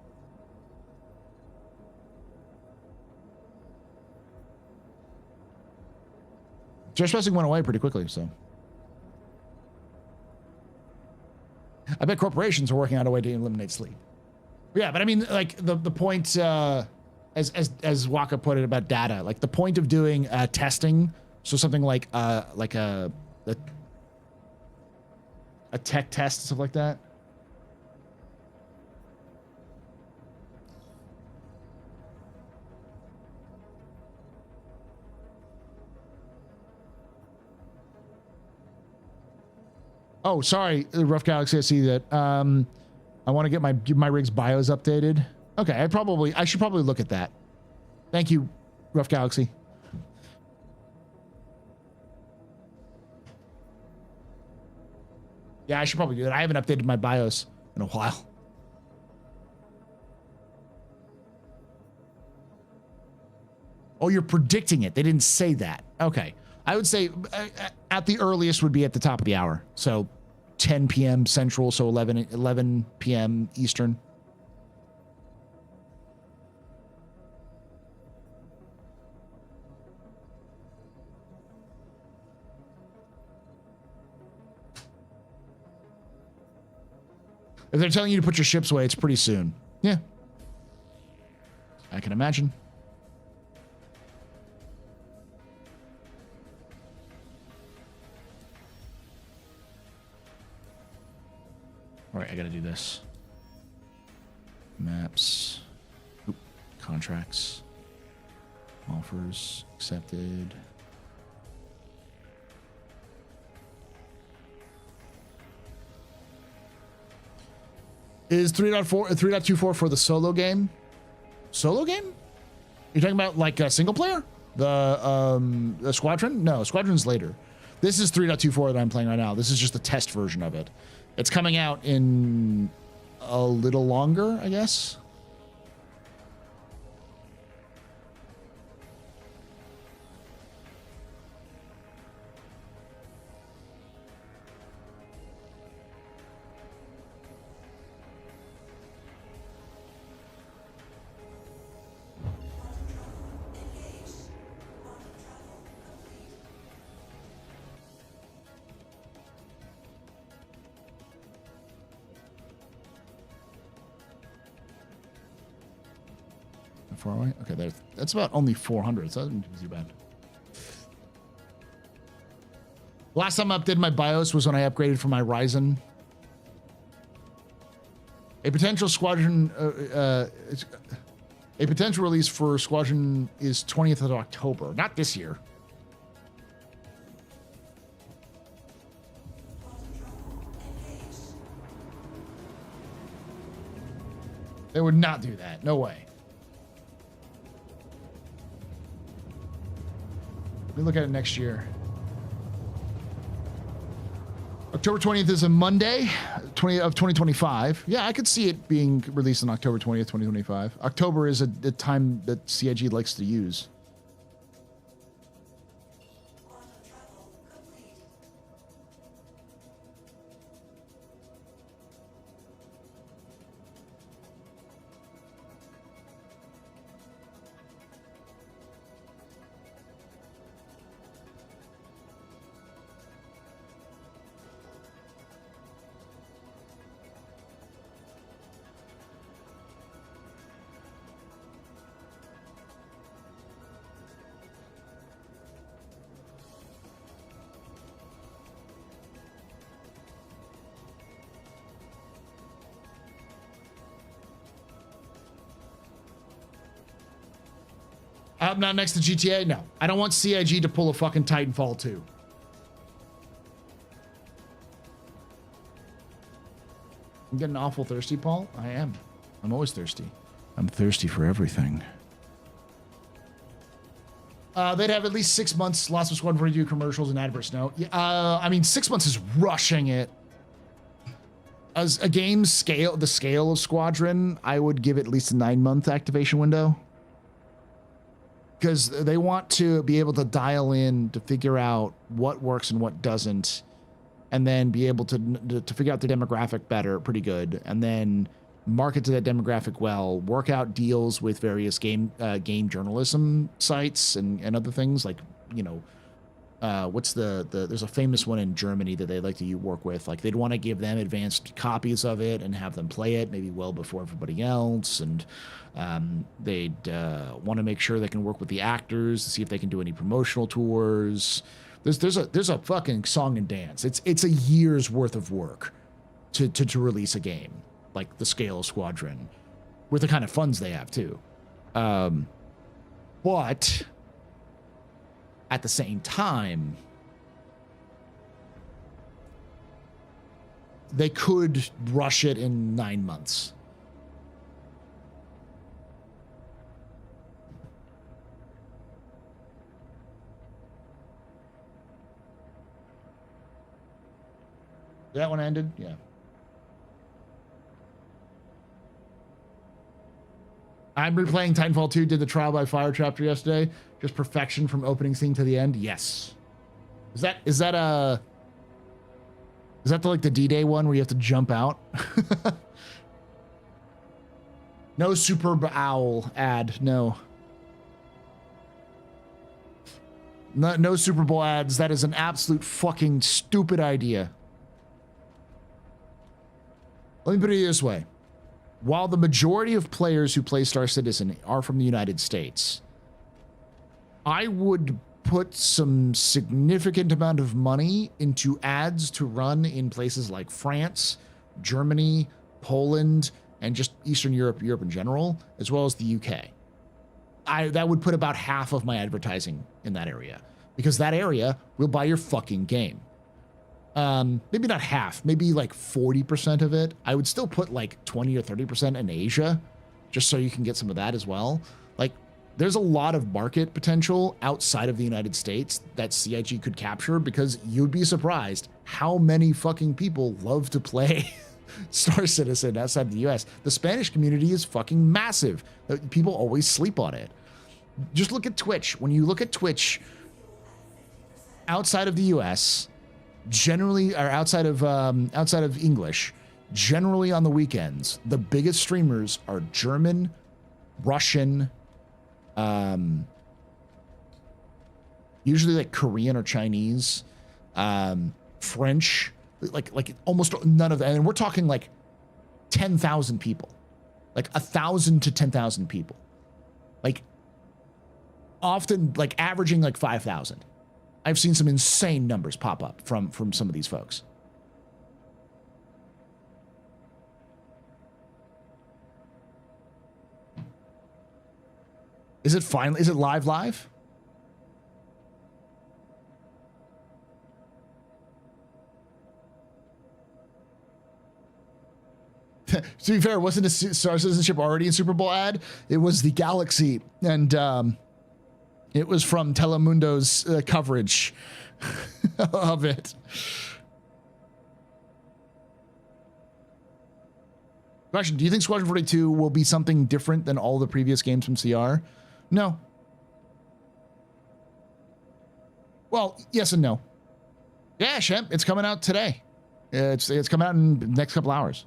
Trespassing went away pretty quickly, so. I bet corporations are working out a way to eliminate sleep. Yeah, but I mean, like the point, as Waka put it about data, like the point of doing testing, so something like a tech test, stuff like that. Oh, sorry, Rough Galaxy. I see that. I want to get my rig's bios updated. Okay, I should probably look at that. Thank you, Rough Galaxy. Yeah, I should probably do that. I haven't updated my bios in a while. Oh, you're predicting it. They didn't say that. Okay. I would say at the earliest would be at the top of the hour. So 10 p.m. Central, so 11 p.m. Eastern. If they're telling you to put your ships away, it's pretty soon. Yeah. I can imagine. All right, I gotta do this. Maps. Oop. Contracts. Offers. Accepted. Is 3.24 for the solo game? Solo game? You're talking about like a single player? The Squadron? No, Squadron's later. This is 3.24 that I'm playing right now. This is just the test version of it. It's coming out in a little longer, I guess. Far away? Okay, that's about only 400, so that doesn't be too bad. Last time I updated my BIOS was when I upgraded from my Ryzen. A potential squadron, a potential release for Squadron is 20th of October, not this year. They would not do that. No way. We look at it next year. October 20th is a Monday, 2025. Yeah, I could see it being released on October 20th, 2025. October is a time that CIG likes to use. I'm not next to GTA? No. I don't want CIG to pull a fucking Titanfall 2. I'm getting awful thirsty, Paul. I am. I'm always thirsty. I'm thirsty for everything. They'd have at least 6 months, lots of Squad 42 commercials and adverts. No. I mean, 6 months is rushing it. As a game's scale, the scale of Squadron, I would give it at least a 9-month activation window. Because they want to be able to dial in to figure out what works and what doesn't, and then be able to figure out the demographic better, pretty good, and then market to that demographic well, work out deals with various game journalism sites and other things like, you know, what's there's a famous one in Germany that they like to work with. Like they'd want to give them advanced copies of it and have them play it maybe well before everybody else. And they'd want to make sure they can work with the actors to see if they can do any promotional tours. There's a fucking song and dance. It's a year's worth of work to release a game like the scale of Squadron with the kind of funds they have too. But at the same time, they could rush it in 9 months. That one ended? Yeah. I'm replaying Titanfall 2, did the Trial by Fire chapter yesterday. Just perfection from opening scene to the end. Yes. Is that the like the D-Day one where you have to jump out? No Super Owl ad. No. No Super Bowl ads. That is an absolute fucking stupid idea. Let me put it this way. While the majority of players who play Star Citizen are from the United States, I would put some significant amount of money into ads to run in places like France, Germany, Poland, and just Eastern Europe in general, as well as the UK. That would put about half of my advertising in that area, because that area will buy your fucking game. Maybe not half, maybe like 40% of it. I would still put like 20 or 30% in Asia, just so you can get some of that as well. Like, there's a lot of market potential outside of the United States that CIG could capture, because you'd be surprised how many fucking people love to play Star Citizen outside the US. The Spanish community is fucking massive. People always sleep on it. Just look at Twitch. When you look at Twitch outside of the US, generally, or outside of English, generally on the weekends, the biggest streamers are German, Russian, usually like Korean or Chinese, French, like almost none of that. And we're talking like 10,000 people, like 1,000 to 10,000 people, like often like averaging like 5,000. I've seen some insane numbers pop up from some of these folks. Is it finally? Is it live? To be fair, wasn't a Star Citizenship already in Super Bowl ad? It was the Galaxy, and it was from Telemundo's coverage of it. Question, do you think Squadron 42 will be something different than all the previous games from CR? No. Well, yes and no. Yeah, Shemp, it's coming out today. It's coming out in the next couple hours.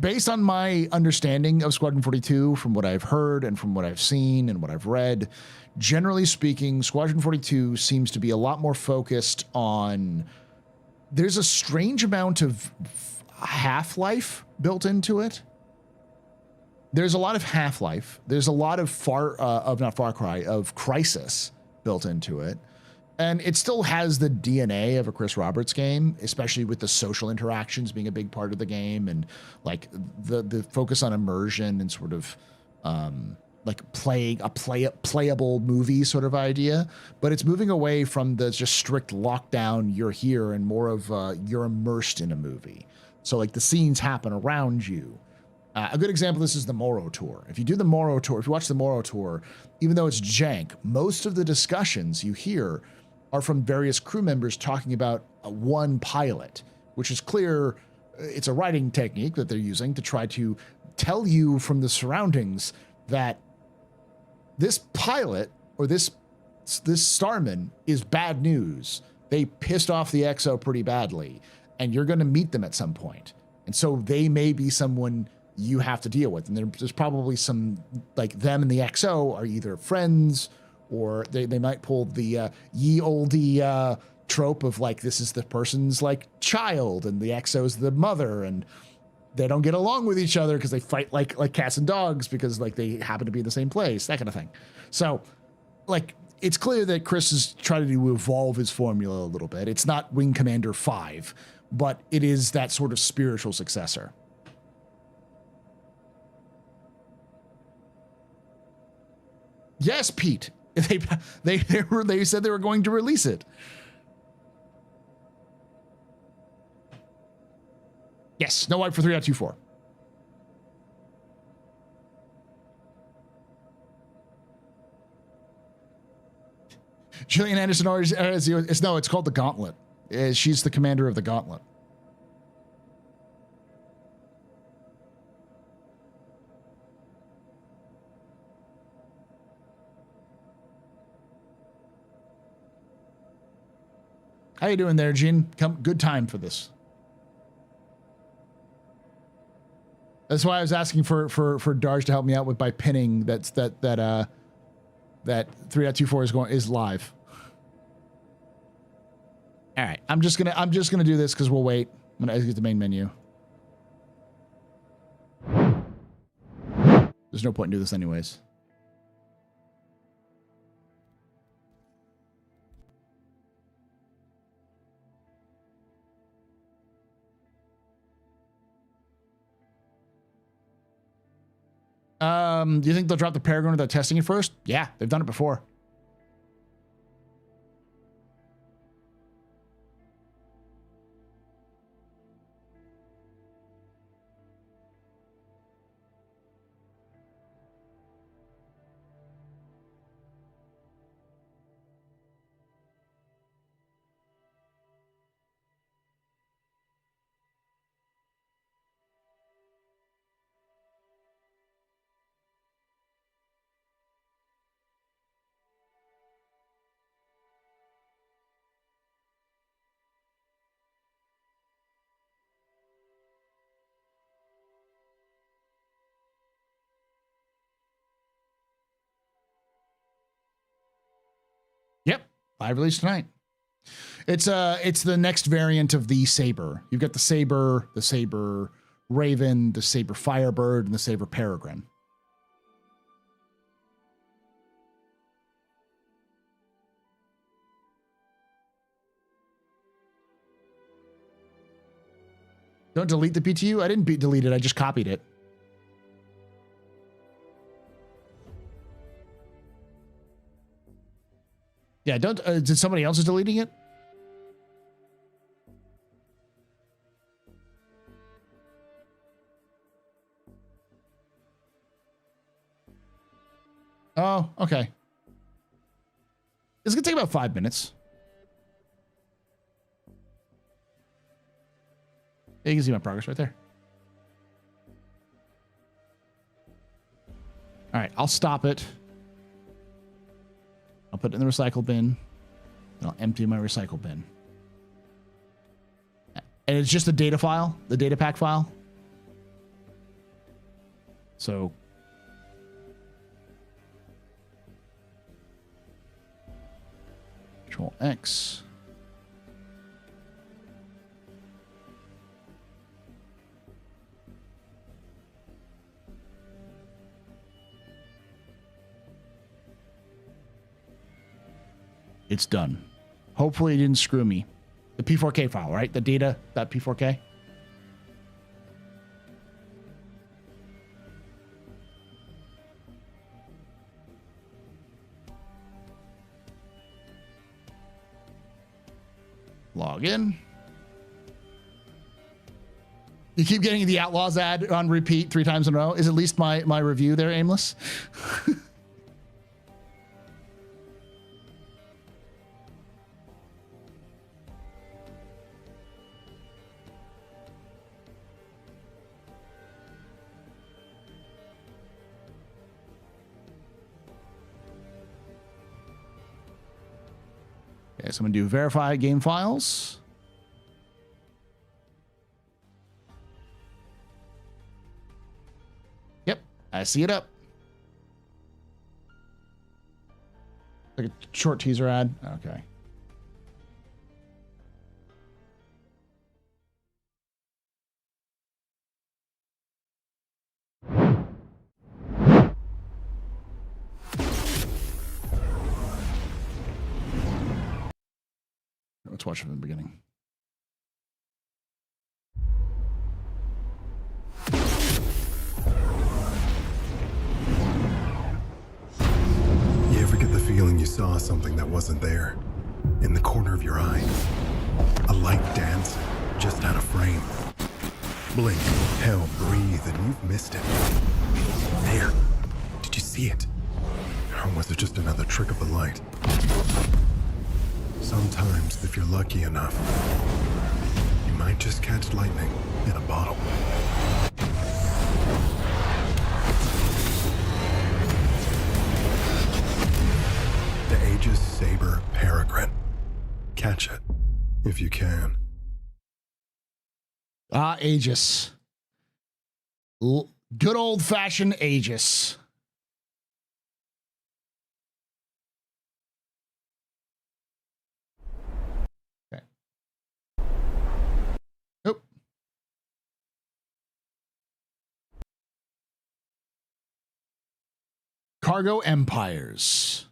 Based on my understanding of Squadron 42, from what I've heard and from what I've seen and what I've read, generally speaking, Squadron 42 seems to be a lot more focused on... There's a strange amount of Half-Life built into it. There's a lot of Half-Life. There's a lot of of Crysis built into it. And it still has the DNA of a Chris Roberts game, especially with the social interactions being a big part of the game, and like the focus on immersion and sort of like playing a playable movie sort of idea. But it's moving away from the just strict lockdown, you're here, and more of you're immersed in a movie. So like the scenes happen around you. A good example of this is the Morrow Tour. If you do the Morrow Tour, if you watch the Morrow Tour, even though it's jank, most of the discussions you hear are from various crew members talking about one pilot, which is clear. It's a writing technique that they're using to try to tell you from the surroundings that this pilot or this starman is bad news. They pissed off the XO pretty badly, and you're going to meet them at some point. And so they may be someone you have to deal with. And there's probably some, like, them and the XO are either friends, or they might pull the ye olde trope of like, this is the person's like child and the XO's the mother, and they don't get along with each other because they fight like cats and dogs because like they happen to be in the same place, that kind of thing. So like, it's clear that Chris is trying to evolve his formula a little bit. It's not Wing Commander 5, but it is that sort of spiritual successor. Yes, Pete. They said they were going to release it. Yes, no wipe for 3.24. Gillian Anderson always no, it's called the Gauntlet. She's the commander of the Gauntlet. How you doing there, Gene? Good time for this. That's why I was asking for Darj to help me out with by pinning that 3.24 is live. All right, I'm just gonna do this because we'll wait. I'm gonna exit the main menu. There's no point in doing this anyways. Do you think they'll drop the Paragon without testing it first? Yeah, they've done it before. Yep, live release tonight. It's the next variant of the Saber. You've got the Saber Raven, the Saber Firebird, and the Saber Peregrine. Don't delete the PTU. I didn't delete it. I just copied it. Yeah, don't. Did somebody else is deleting it? Oh, okay. It's gonna take about 5 minutes. Yeah, you can see my progress right there. All right, I'll stop it. I'll put it in the recycle bin. And I'll empty my recycle bin. And it's just a data file, the data pack file. So Control X. It's done. Hopefully it didn't screw me. The P4K file, right? The data.p4k. Log in. You keep getting the Outlaws ad on repeat 3 times in a row. Is at least my review there aimless? Okay, so I'm going to do verify game files. Yep, I see it up. Like a short teaser ad. Okay. Let's watch it from the beginning. You ever get the feeling you saw something that wasn't there? In the corner of your eye? A light dance just out of frame. Blink, hell, breathe, and you've missed it. There. Did you see it? Or was it just another trick of the light? Sometimes, if you're lucky enough, you might just catch lightning in a bottle. The Aegis Saber Peregrine. Catch it, if you can. Ah, Aegis. Good old-fashioned Aegis. Okay. Nope. Cargo Empires.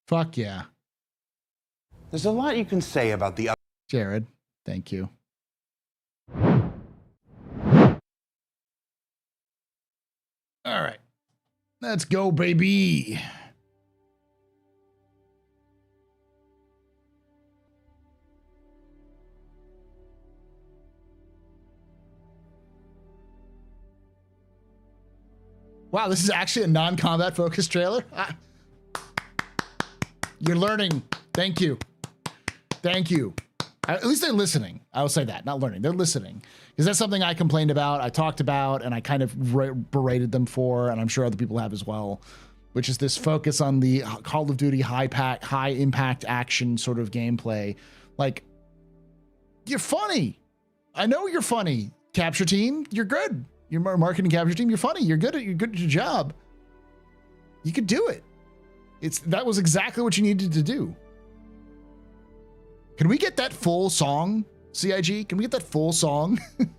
Fuck yeah. There's a lot you can say about the Jared, thank you. All right. Let's go, baby. Wow, this is actually a non-combat focused trailer. You're learning. Thank you. Thank you. At least they're listening. I will say that. Not learning. They're listening. Because that's something I complained about, I talked about, and I kind of berated them for, and I'm sure other people have as well, which is this focus on the Call of Duty high impact action sort of gameplay. Like, you're funny. I know you're funny. Capture team, you're good. You're marketing capture team, you're funny. You're good at your job. You could do it. That was exactly what you needed to do. Can we get that full song, CIG? Can we get that full song? I'm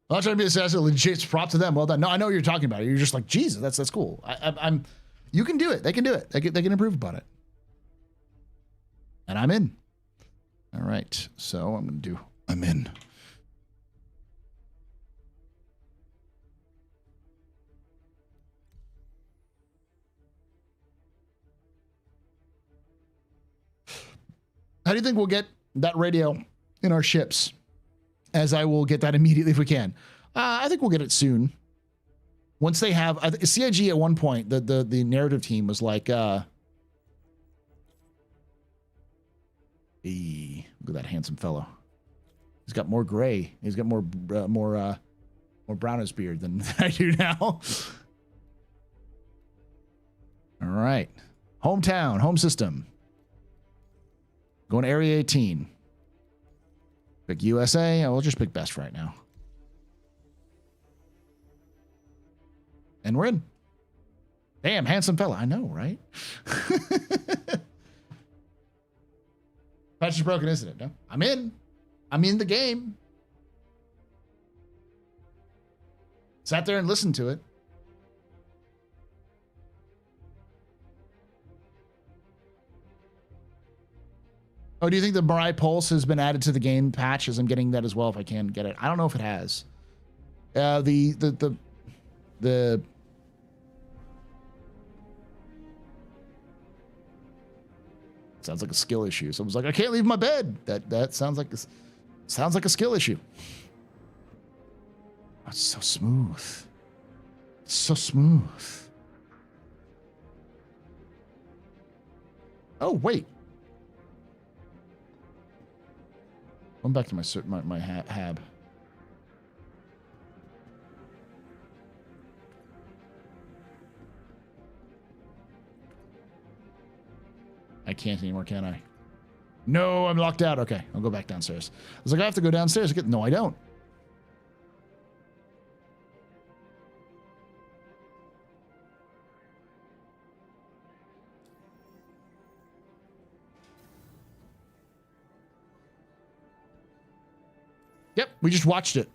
not trying to be a legit prop to them. Well done. No, I know what you're talking about. You're just like, Jesus, that's cool. You can do it. They can do it. They can improve upon it. And I'm in. All right. So I'm in. How do you think we'll get that radio in our ships? As I will get that immediately if we can. I think we'll get it soon. Once they have CIG at one point, the narrative team was like, hey, look at that handsome fellow. He's got more gray. He's got more brown as beard than I do now. All right. Hometown, home system. Going to Area 18. Pick USA. We'll just pick best right now. And we're in. Damn, handsome fella. I know, right? Patch is broken, isn't it? No, I'm in. I'm in the game. Sat there and listened to it. Oh, do you think the Mirai Pulse has been added to the game patch? As I'm getting that as well, if I can get it. I don't know if it has. The sounds like a skill issue. Someone's like, I can't leave my bed. That sounds like a skill issue. Oh, it's so smooth. It's so smooth. Oh wait. Going back to my hab. I can't anymore, can I? No, I'm locked out. Okay, I'll go back downstairs. I was like, I have to go downstairs. No, I don't. Yep, we just watched it.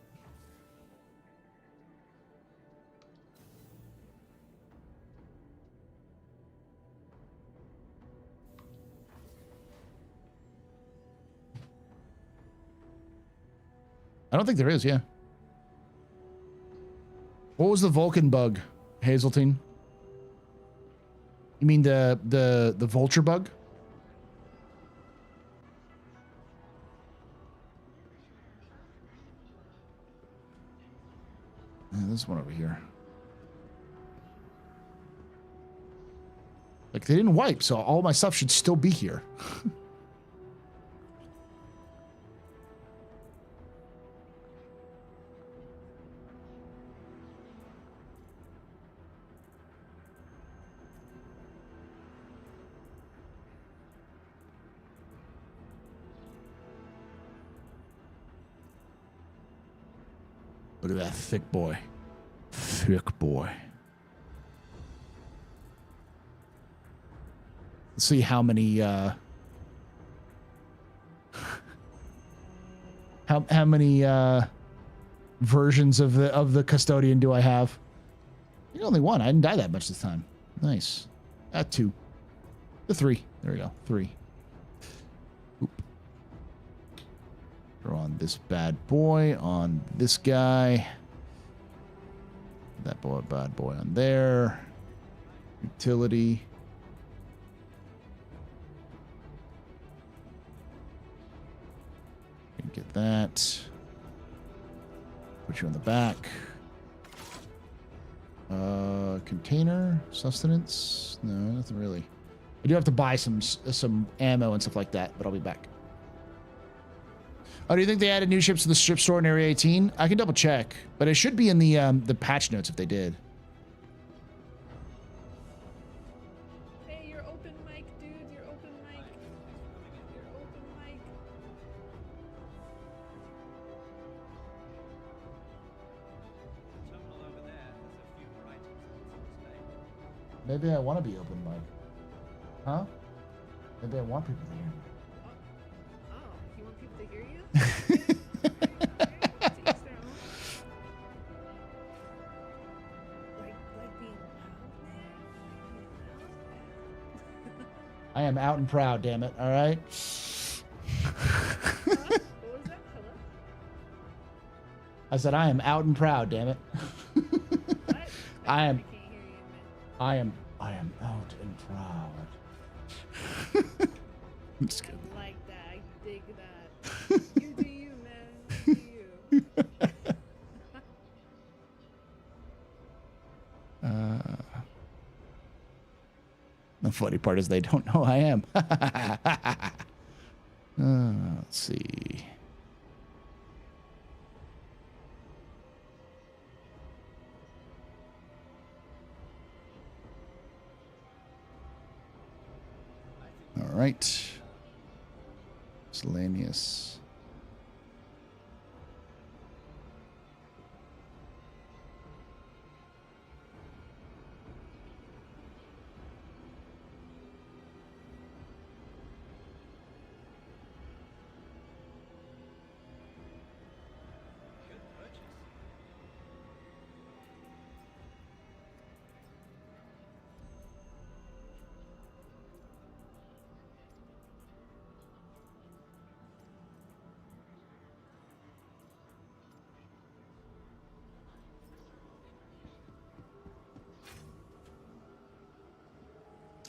I don't think there is, yeah. What was the Vulcan bug, Hazeltine? You mean the vulture bug? This one over here. Like, they didn't wipe, so all my stuff should still be here. Look at that thick boy. Thick boy. Let's see how many how many versions of the custodian do I have? You only one. I didn't die that much this time. Nice. 2. The 3. There we go. 3. Oop. Throw on this bad boy on this guy. That boy, bad boy on there. Utility. Get that. Put you on the back. Container, sustenance. No, nothing really. I do have to buy some ammo and stuff like that, but I'll be back. Oh, do you think they added new ships to the ship store in Area 18? I can double check, but it should be in the patch notes if they did. Hey, you're open mic, dude. You're open mic. You're open mic. Maybe I want to be open mic. Huh? Maybe I want people to hear me. Oh, you want people to hear you? Like being loud, man? I am out and proud, damn it. All right. What was that? Hello? I said I am out and proud, damn it. I am out and proud. I'm just kidding. I like that. I dig that. You do you, man. You do you. The funny part is they don't know I am. Let's see. All right. Miscellaneous.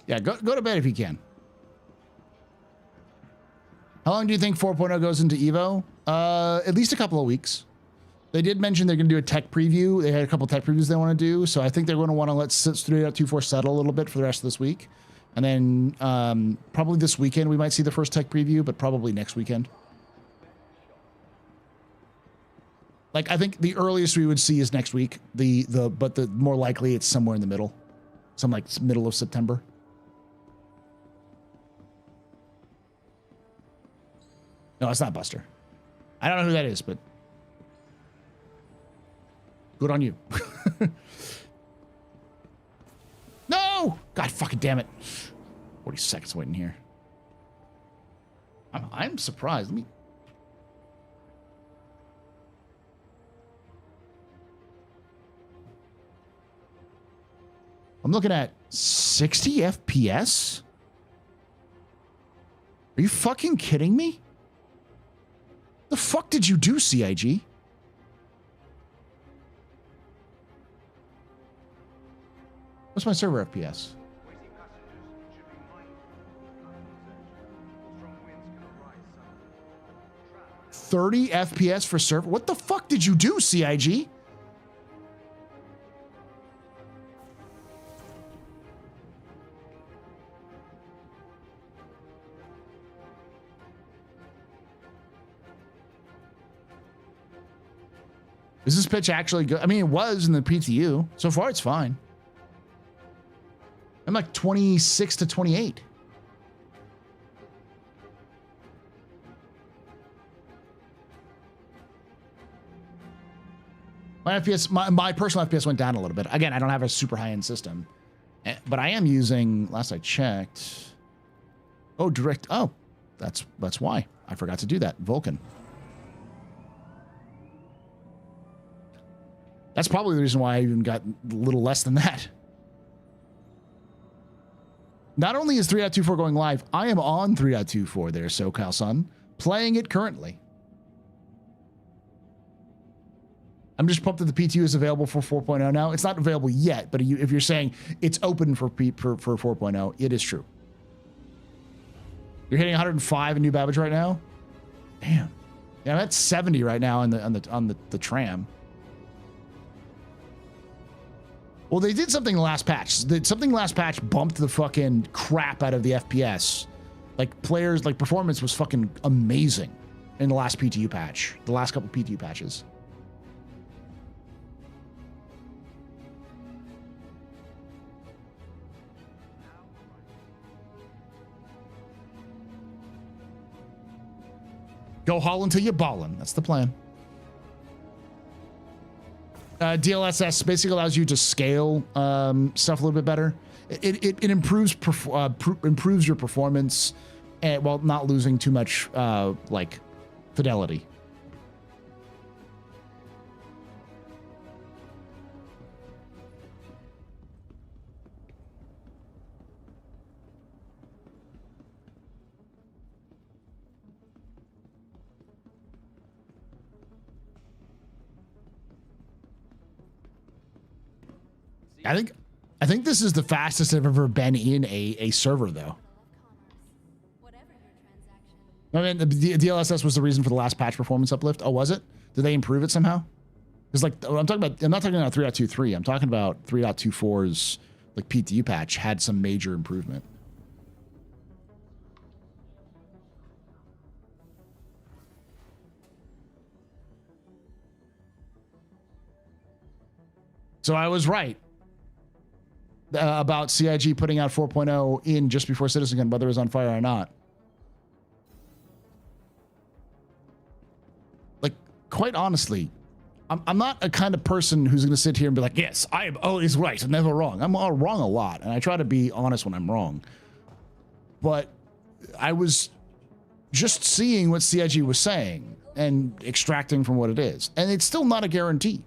Yeah, go to bed if you can. How long do you think 4.0 goes into Evo? At least a couple of weeks. They did mention they're going to do a tech preview. They had a couple tech previews they want to do, so I think they're going to want to let 3.24 settle a little bit for the rest of this week. And then probably this weekend we might see the first tech preview, but probably next weekend. Like, I think the earliest we would see is next week. But the more likely it's somewhere in the middle. Some like middle of September. No, it's not Buster. I don't know who that is, but good on you. No! God fucking damn it. 40 seconds waiting here. I'm surprised. Let me... I'm looking at 60 FPS? Are you fucking kidding me? The fuck did you do, CIG? What's my server FPS? 30 FPS for server? What the fuck did you do, CIG? Is this pitch actually good? I mean, it was in the PTU. So far, it's fine. I'm like 26 to 28. My FPS, my personal FPS went down a little bit. Again, I don't have a super high-end system, but I am using, last I checked, direct. Oh, that's why. I forgot to do that. Vulkan. That's probably the reason why I even got a little less than that. Not only is 3.24 going live, I am on 3.24 there, SoCal Sun, playing it currently. I'm just pumped that the PTU is available for 4.0 now. It's not available yet, but if you're saying it's open for 4.0, it is true. You're hitting 105 in New Babbage right now? Damn. Yeah, I'm at 70 right now on the tram. Well, they did something in the last patch. Something last patch bumped the fucking crap out of the FPS. Like players, like performance was fucking amazing in the last PTU patch. The last couple PTU patches. Go haul until you're ballin'. That's the plan. DLSS basically allows you to scale stuff a little bit better. It improves improves your performance, while not losing too much like fidelity. I think this is the fastest I've ever been in a server, though. I mean, the DLSS was the reason for the last patch performance uplift. Oh, was it? Did they improve it somehow? Because like I'm not talking about 3.23. I'm talking about 3.24's like PTU patch had some major improvement. So I was right about CIG putting out 4.0 in just before CitizenCon, whether it was on fire or not. Like, quite honestly, I'm not a kind of person who's going to sit here and be like, yes, I am always right and never wrong. I'm all wrong a lot, and I try to be honest when I'm wrong. But I was just seeing what CIG was saying and extracting from what it is. And it's still not a guarantee.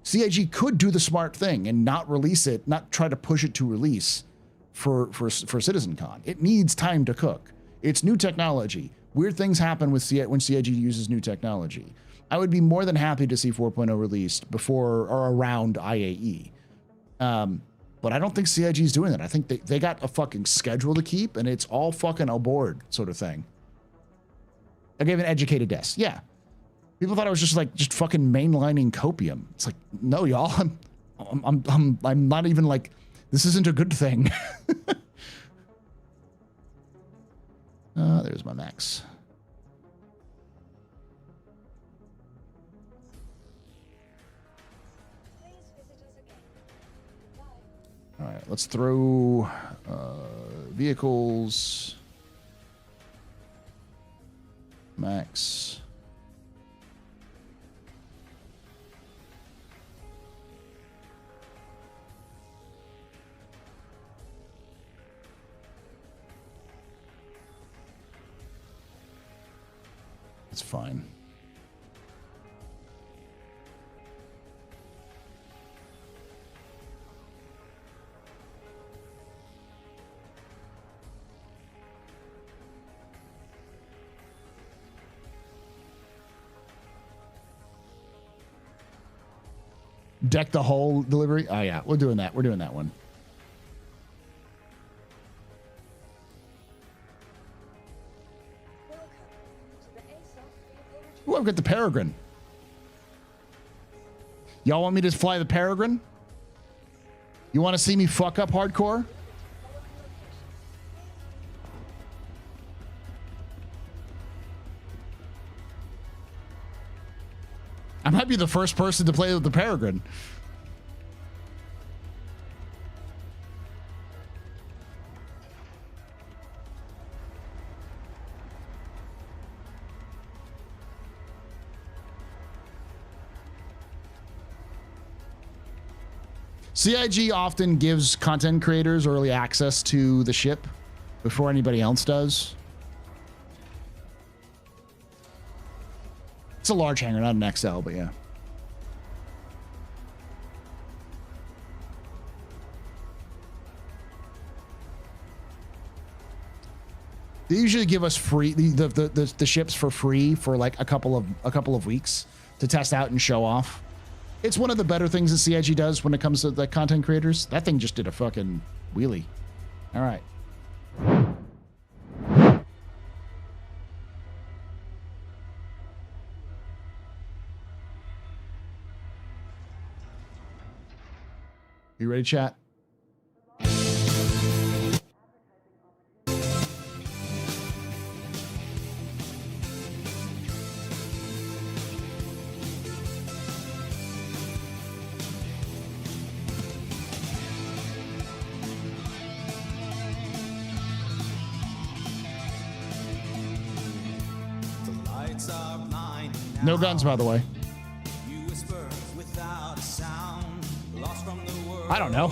CIG could do the smart thing and not release it, not try to push it to release for CitizenCon. It needs time to cook. It's new technology. Weird things happen with when CIG uses new technology. I would be more than happy to see 4.0 released before or around IAE. But I don't think CIG is doing that. I think they got a fucking schedule to keep, and it's all fucking aboard sort of thing. I gave an educated guess. Yeah. People thought I was just fucking mainlining copium. It's like, no, y'all. I'm not even like, this isn't a good thing. There's my max. All right, let's throw vehicles. Max. It's fine. Deck the whole delivery? Oh yeah, we're doing that. We're doing that one. Ooh, I've got the Peregrine. Y'all want me to fly the Peregrine? You want to see me fuck up hardcore? I might be the first person to play with the Peregrine. CIG often gives content creators early access to the ship before anybody else does. It's a large hangar, not an XL, but yeah. They usually give us free the ships for free for like a couple of weeks to test out and show off. It's one of the better things that CIG does when it comes to the content creators. That thing just did a fucking wheelie. All right. You ready, chat? No guns, by the way. I don't know.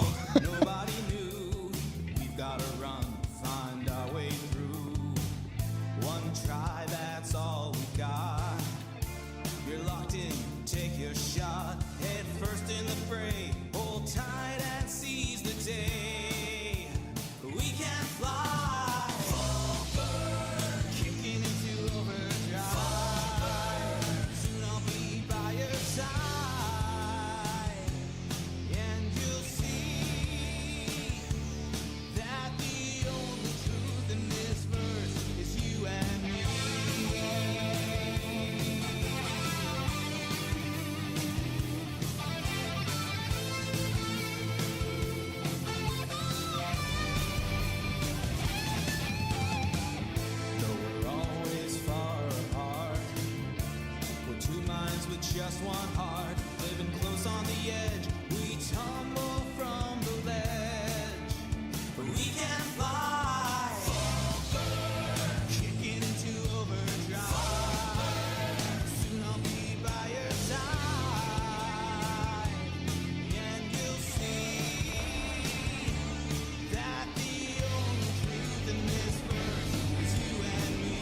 Just one heart, living close on the edge. We tumble from the ledge, but we can fly. Kicking into overdrive. Soon I'll be by your side, and you'll see that the only truth in this verse is you and me.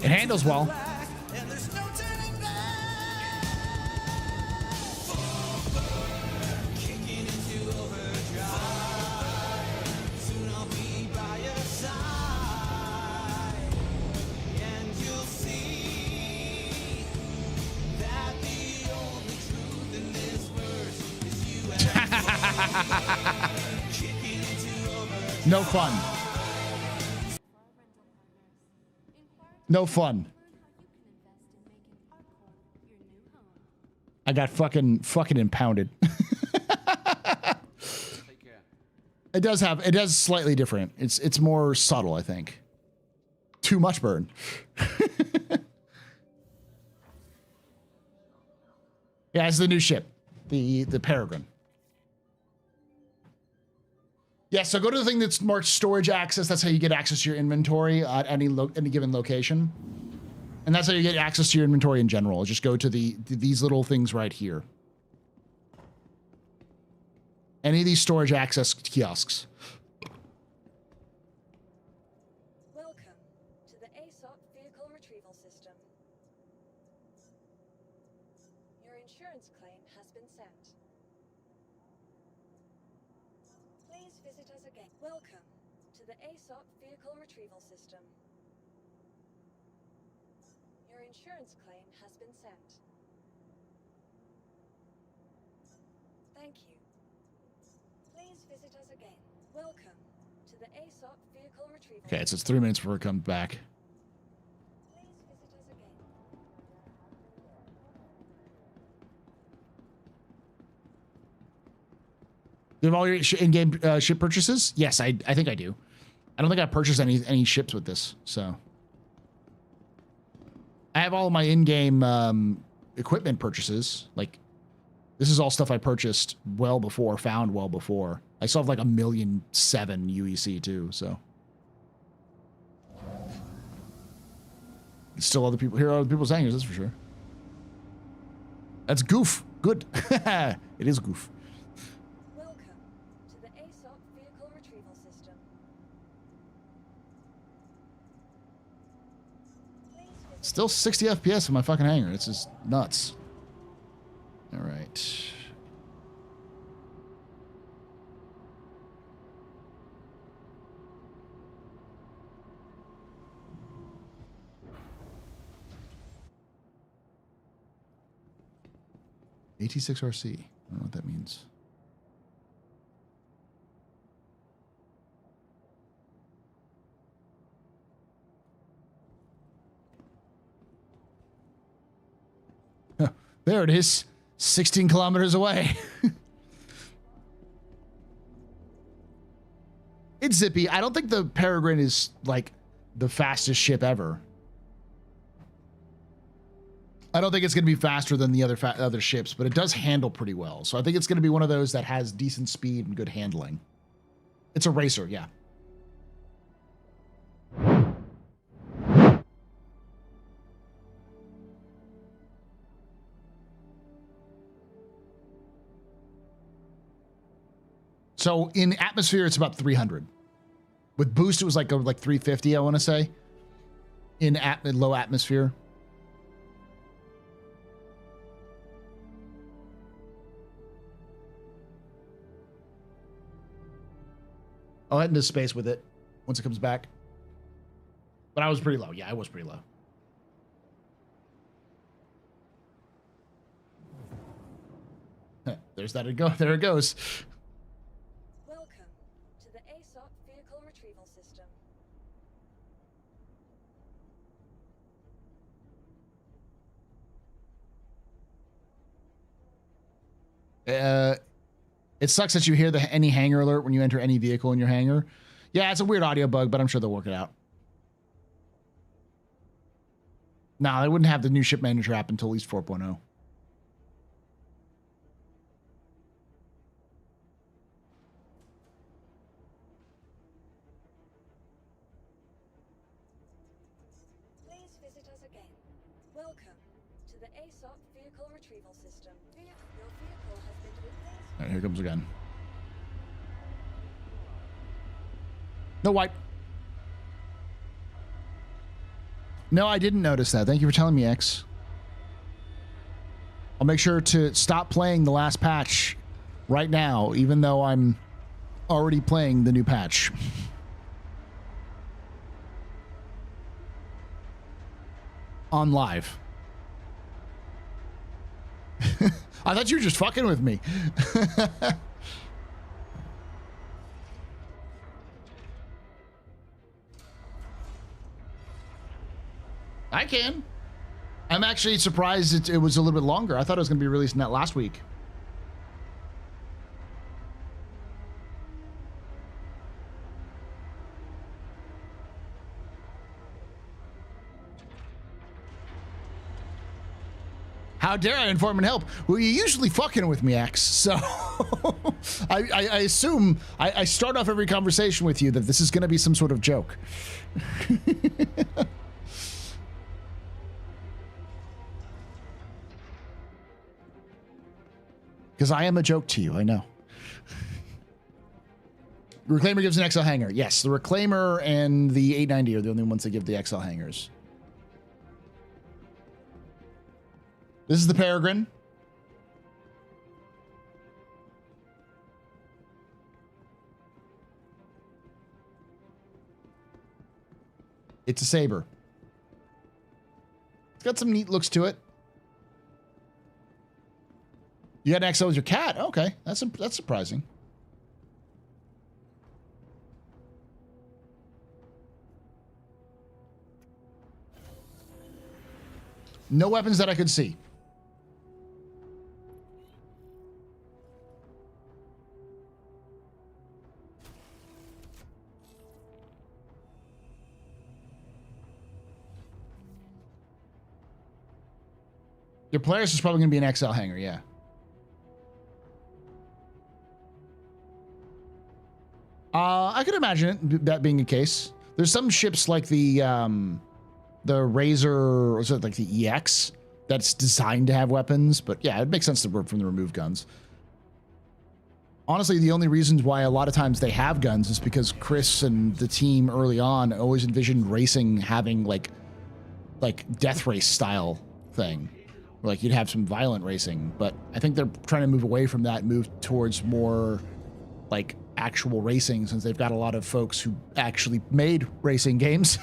It handles well. No fun. No fun. I got fucking impounded. It does slightly different. It's more subtle, I think. Too much burn. Yeah, it's the new ship. The Peregrine. Yeah, so go to the thing that's marked storage access. That's how you get access to your inventory at any given location. And that's how you get access to your inventory in general. Just go to these little things right here. Any of these storage access kiosks. Welcome to the ASOP vehicle retrieval system. Your insurance claim has been sent. Please visit us again. Welcome to the ASOP vehicle retrieval system. Your insurance claim has been sent. Thank you. Please visit us again. Welcome to the ASOP vehicle retrieval. Okay, so it's 3 minutes before it comes back. Please visit us again. You have all your in-game ship purchases? Yes, I think I do. I don't think I purchased any ships with this, so. I have all of my in-game equipment purchases. Like, this is all stuff I purchased well before, found well before. I still have like 1,000,007 UEC too, so. Still other people, here are other people's hangers, that's for sure. That's goof. Good. It is goof. Welcome to the ASOP vehicle retrieval system. Still 60 FPS in my fucking hangar. It's just nuts. All right. AT6RC. I don't know what that means. There it is. 16 kilometers away. It's zippy. I don't think the Peregrine is like the fastest ship ever. I don't think it's going to be faster than the other ships, but it does handle pretty well. So I think it's going to be one of those that has decent speed and good handling. It's a racer, yeah. So in atmosphere, it's about 300. With boost, it was like 350, I want to say. In low atmosphere. I'll head into space with it once it comes back. But I was pretty low. Yeah, I was pretty low. There's that. There it goes. Welcome to the ASOP vehicle retrieval system. It sucks that you hear any hangar alert when you enter any vehicle in your hangar. Yeah, it's a weird audio bug, but I'm sure they'll work it out. No, they wouldn't have the new ship manager app until at least 4.0. Please visit us again. Welcome to the ASOP vehicle retrieval system. Your vehicle has been replaced. All right, here it comes again. No wipe. No, I didn't notice that. Thank you for telling me, X. I'll make sure to stop playing the last patch right now, even though I'm already playing the new patch. On live. I thought you were just fucking with me. I can. I'm actually surprised it was a little bit longer. I thought it was going to be released in that last week. How dare I inform and help? Well, you're usually fucking with me, X. So I assume I start off every conversation with you that this is going to be some sort of joke. Because I am a joke to you, I know. Reclaimer gives an XL hanger. Yes, the Reclaimer and the 890 are the only ones that give the XL hangers. This is the Peregrine. It's a Saber. It's got some neat looks to it. You got an XL with your cat? Okay, that's surprising. No weapons that I could see. Your Polaris is probably going to be an XL hangar, yeah. I could imagine that being the case. There's some ships like the Razor, or is it like the EX, that's designed to have weapons, but yeah, it makes sense to work from the removed guns. Honestly, the only reasons why a lot of times they have guns is because Chris and the team early on always envisioned racing having like death race style thing. Like you'd have some violent racing, but I think they're trying to move away from that and move towards more like actual racing, since they've got a lot of folks who actually made racing games.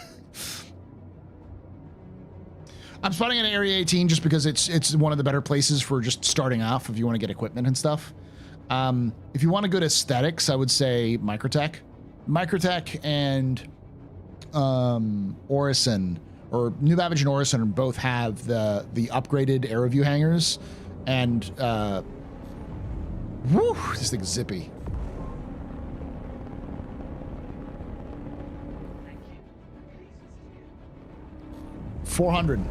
I'm spotting in Area 18 just because it's one of the better places for just starting off if you want to get equipment and stuff. If you want a good aesthetics, I would say Microtech. Microtech and Orison, or New Babbage and Orison, both have the upgraded AeroView hangars, and whew, this thing's zippy. $400.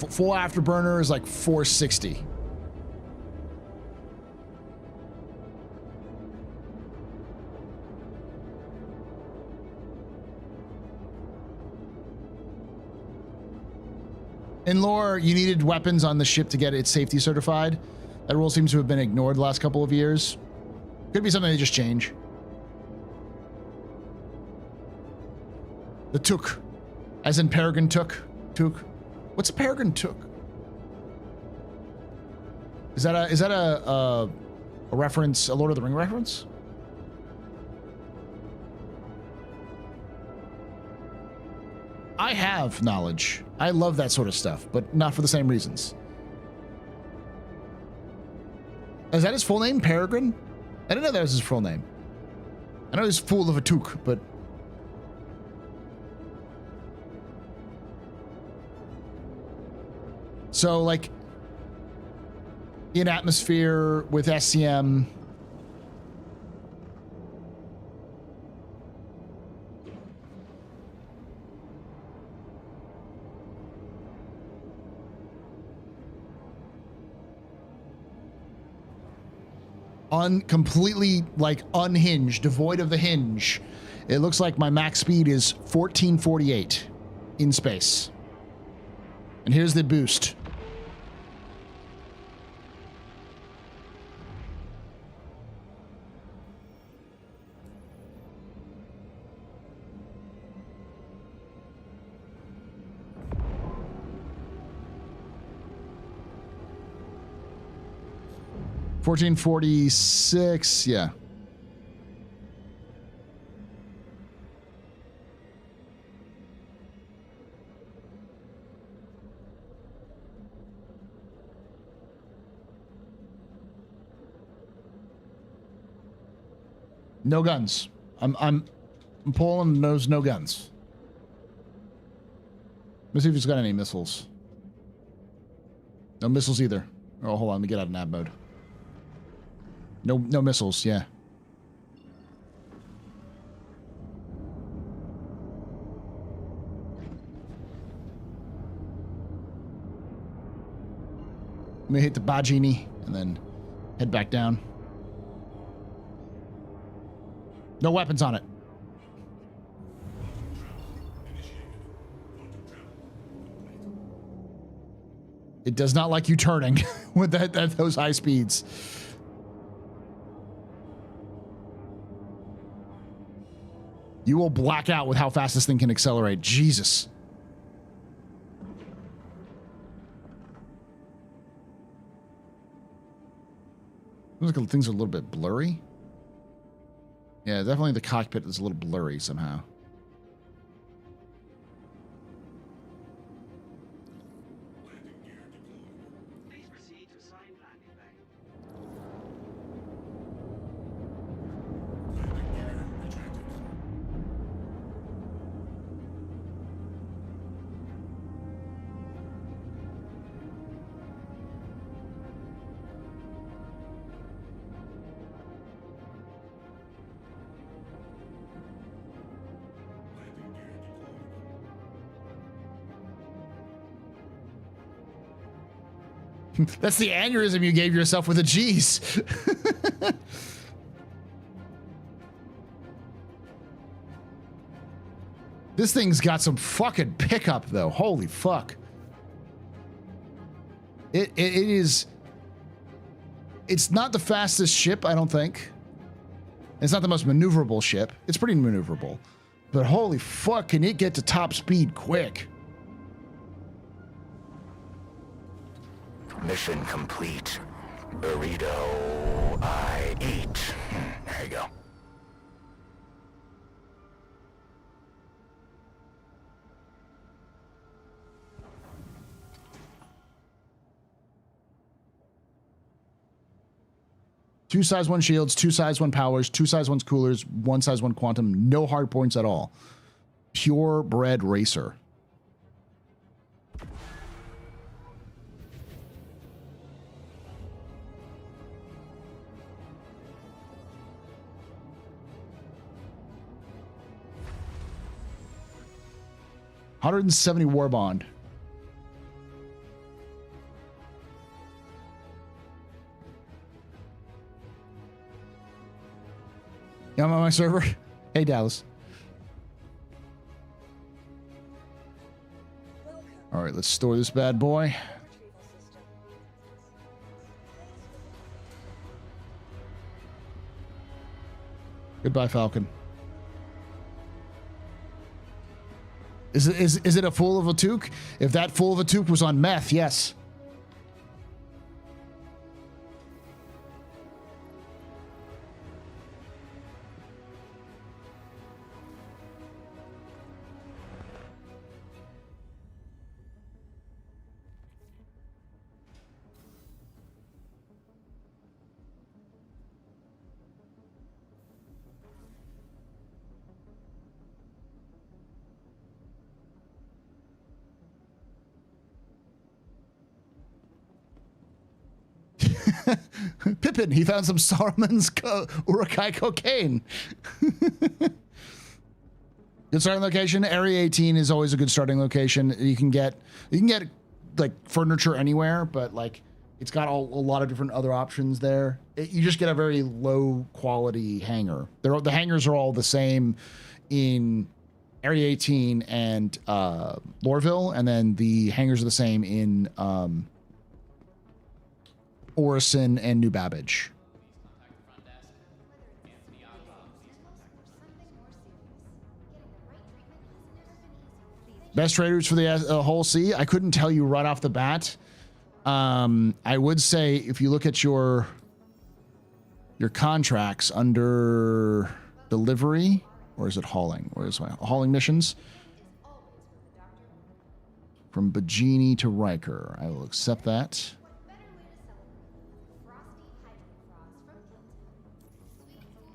Full afterburner is like $460. In lore, you needed weapons on the ship to get it safety certified. That rule seems to have been ignored the last couple of years. Could be something they just change. The Took, as in Peregrine Took. What's a Peregrine Took? Is that a reference, a Lord of the Ring reference? I have knowledge. I love that sort of stuff, but not for the same reasons. Is that his full name, Peregrine? I didn't know that was his full name. I know he's full of a took, but... So, like, in atmosphere with SCM... completely like unhinged, devoid of the hinge. It looks like my max speed is 1448 in space. And here's the boost. $1446, yeah. No guns. I'm pulling those no guns. Let's see if he's got any missiles. No missiles either. Oh, hold on, let me get out of nav mode. No missiles, yeah. Let me hit the Bajini and then head back down. No weapons on it. It does not like you turning with those high speeds. You will black out with how fast this thing can accelerate. Jesus. Looks like things are a little bit blurry. Yeah, definitely the cockpit is a little blurry somehow. That's the aneurysm you gave yourself with the G's. This thing's got some fucking pickup, though. Holy fuck. It is... It's not the fastest ship, I don't think. It's not the most maneuverable ship. It's pretty maneuverable. But holy fuck, can it get to top speed quick? Mission complete. Burrito I eat. There you go. Two size 1 shields, 2 size 1 powers, 2 size 1 coolers, 1 size 1 quantum, no hard points at all. Purebred racer. $170 war bond. Yeah, I'm on my server. Hey, Dallas. All right, let's store this bad boy. Goodbye, Falcon. Is it a fool of a toque? If that fool of a toque was on meth, yes. Pippin, he found some Saruman's Urukai cocaine. Good starting location. Area 18 is always a good starting location. You can get like furniture anywhere, but like it's got a lot of different other options there. You just get a very low quality hangar. The hangars are all the same in Area 18 and Lorville, and then the hangars are the same in Orison and New Babbage. Best trade routes for the whole sea? I couldn't tell you right off the bat. I would say if you look at your contracts under delivery, or is it hauling? Where is my hauling missions? From Bajini to Riker. I will accept that.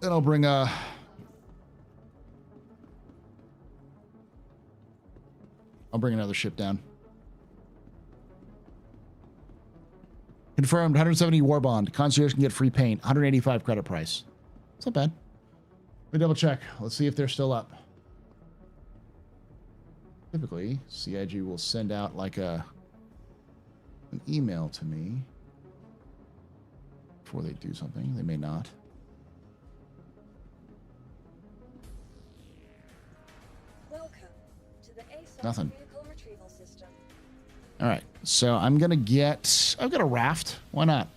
Then I'll bring another ship down. Confirmed, 170 war bond. Concierge can get free paint. 185 credit price. It's not bad. Let me double check. Let's see if they're still up. Typically, CIG will send out like an email to me before they do something. They may not. Nothing. All right, so I'm gonna get. I've got a raft. Why not?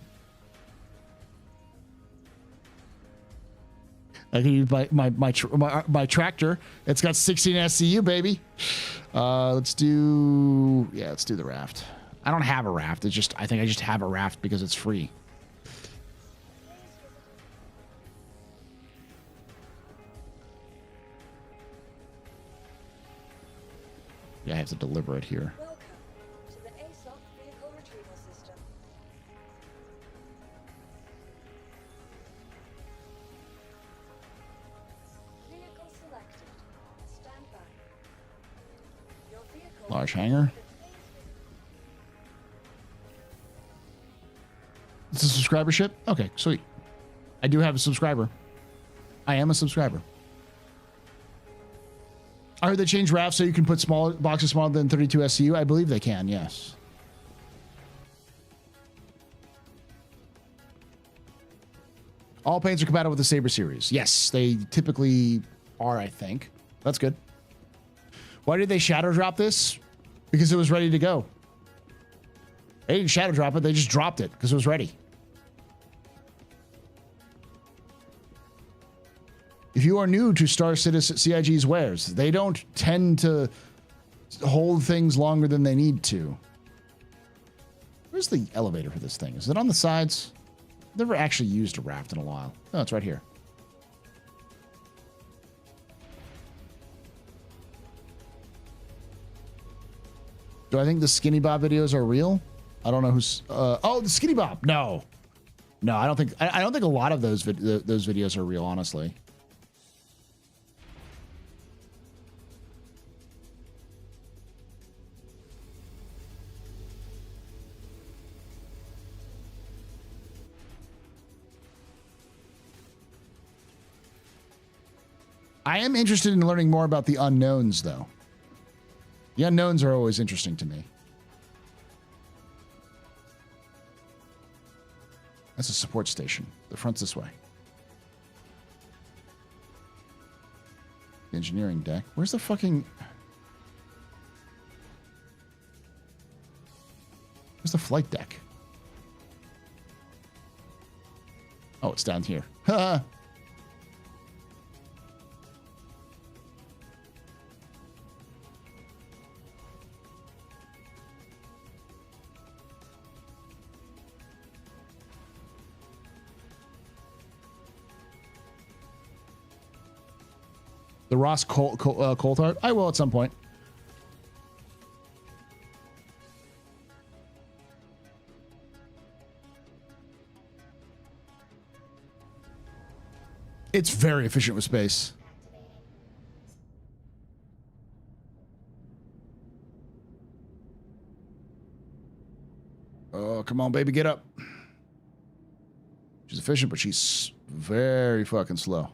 I can use my tractor. It's got 16 SCU, baby. Let's do the raft. I don't have a raft. It's just I think I just have a raft because it's free. Yeah, I have to deliver it here. Welcome to the ASOP vehicle retrieval system. Vehicle selected. Stand by. Your vehicle. Large hangar. It's a subscriber ship? Okay, sweet. I do have a subscriber. I am a subscriber. I heard they changed rafts so you can put small boxes smaller than 32 SCU. I believe they can, yes. All paints are compatible with the Saber series. Yes, they typically are, I think. That's good. Why did they shadow drop this? Because it was ready to go. They didn't shadow drop it, they just dropped it because it was ready. If you are new to Star Citizen CIG's wares, they don't tend to hold things longer than they need to. Where's the elevator for this thing? Is it on the sides? Never actually used a raft in a while. Oh, it's right here. Do I think the Skinny Bob videos are real? I don't know who's. Oh, the Skinny Bob. No, I don't think. I don't think a lot of those videos are real. Honestly. I am interested in learning more about the unknowns, though. The unknowns are always interesting to me. That's a support station. The front's this way. The engineering deck. Where's the fucking... Where's the flight deck? Oh, it's down here. Ha! The Ross Coulthard? I will at some point. It's very efficient with space. Oh, come on, baby, get up. She's efficient, but she's very fucking slow.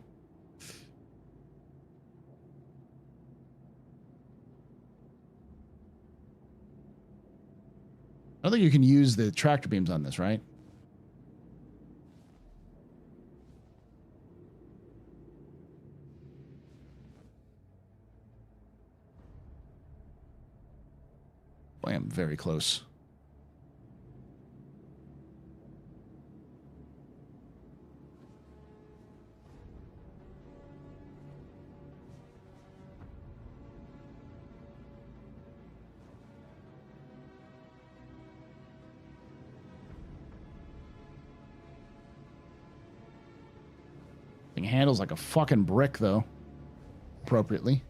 I don't think you can use the tractor beams on this, right? I am very close. Thing handles like a fucking brick, though. Appropriately.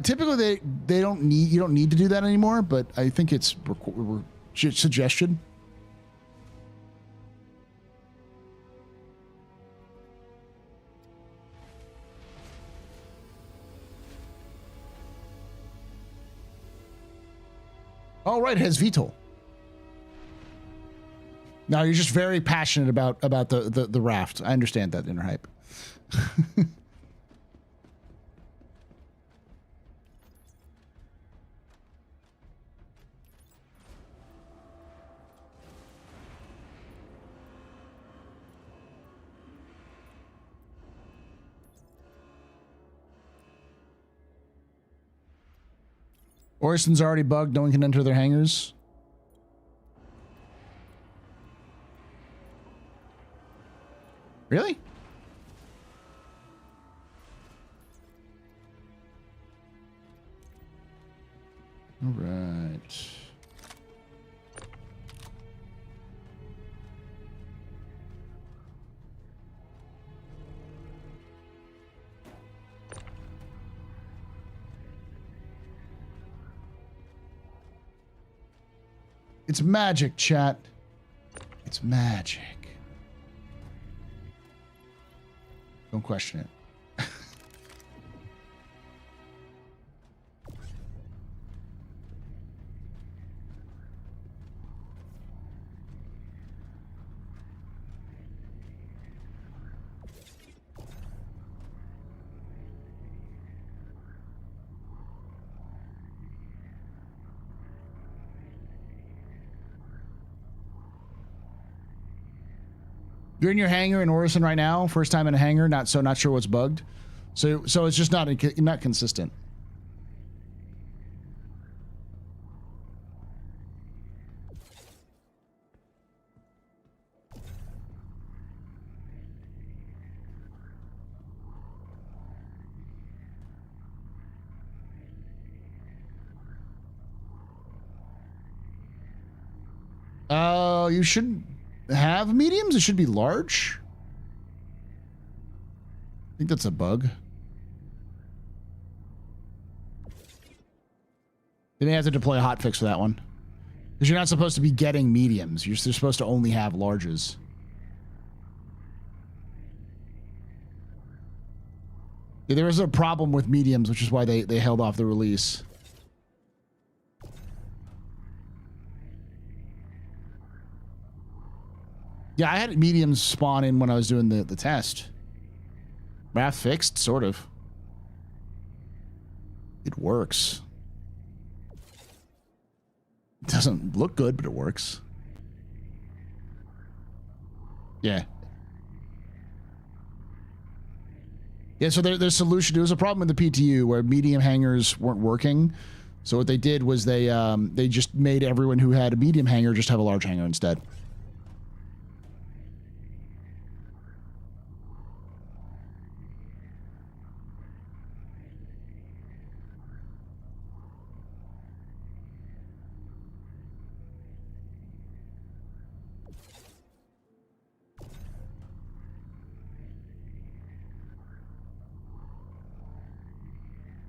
Typically they don't need, you don't need to do that anymore, but I think it's suggestion. Oh, right, it has VTOL. Now you're just very passionate about the raft. I understand that inner hype. Orison's already bugged. No one can enter their hangars. Really? All right. It's magic, chat. It's magic. Don't question it. You're in your hangar in Orison right now. First time in a hangar, not sure what's bugged. So it's just not consistent. You shouldn't have mediums. It should be large. I think that's a bug. They may have to deploy a hotfix for that one. Because you're not supposed to be getting mediums. You're supposed to only have larges. Yeah, there was a problem with mediums, which is why they held off the release. Yeah, I had mediums spawn in when I was doing the test. Math fixed, sort of. It works. It doesn't look good, but it works. Yeah. Yeah, so their solution, there was a problem with the PTU where medium hangars weren't working. So what they did was they just made everyone who had a medium hangar just have a large hangar instead.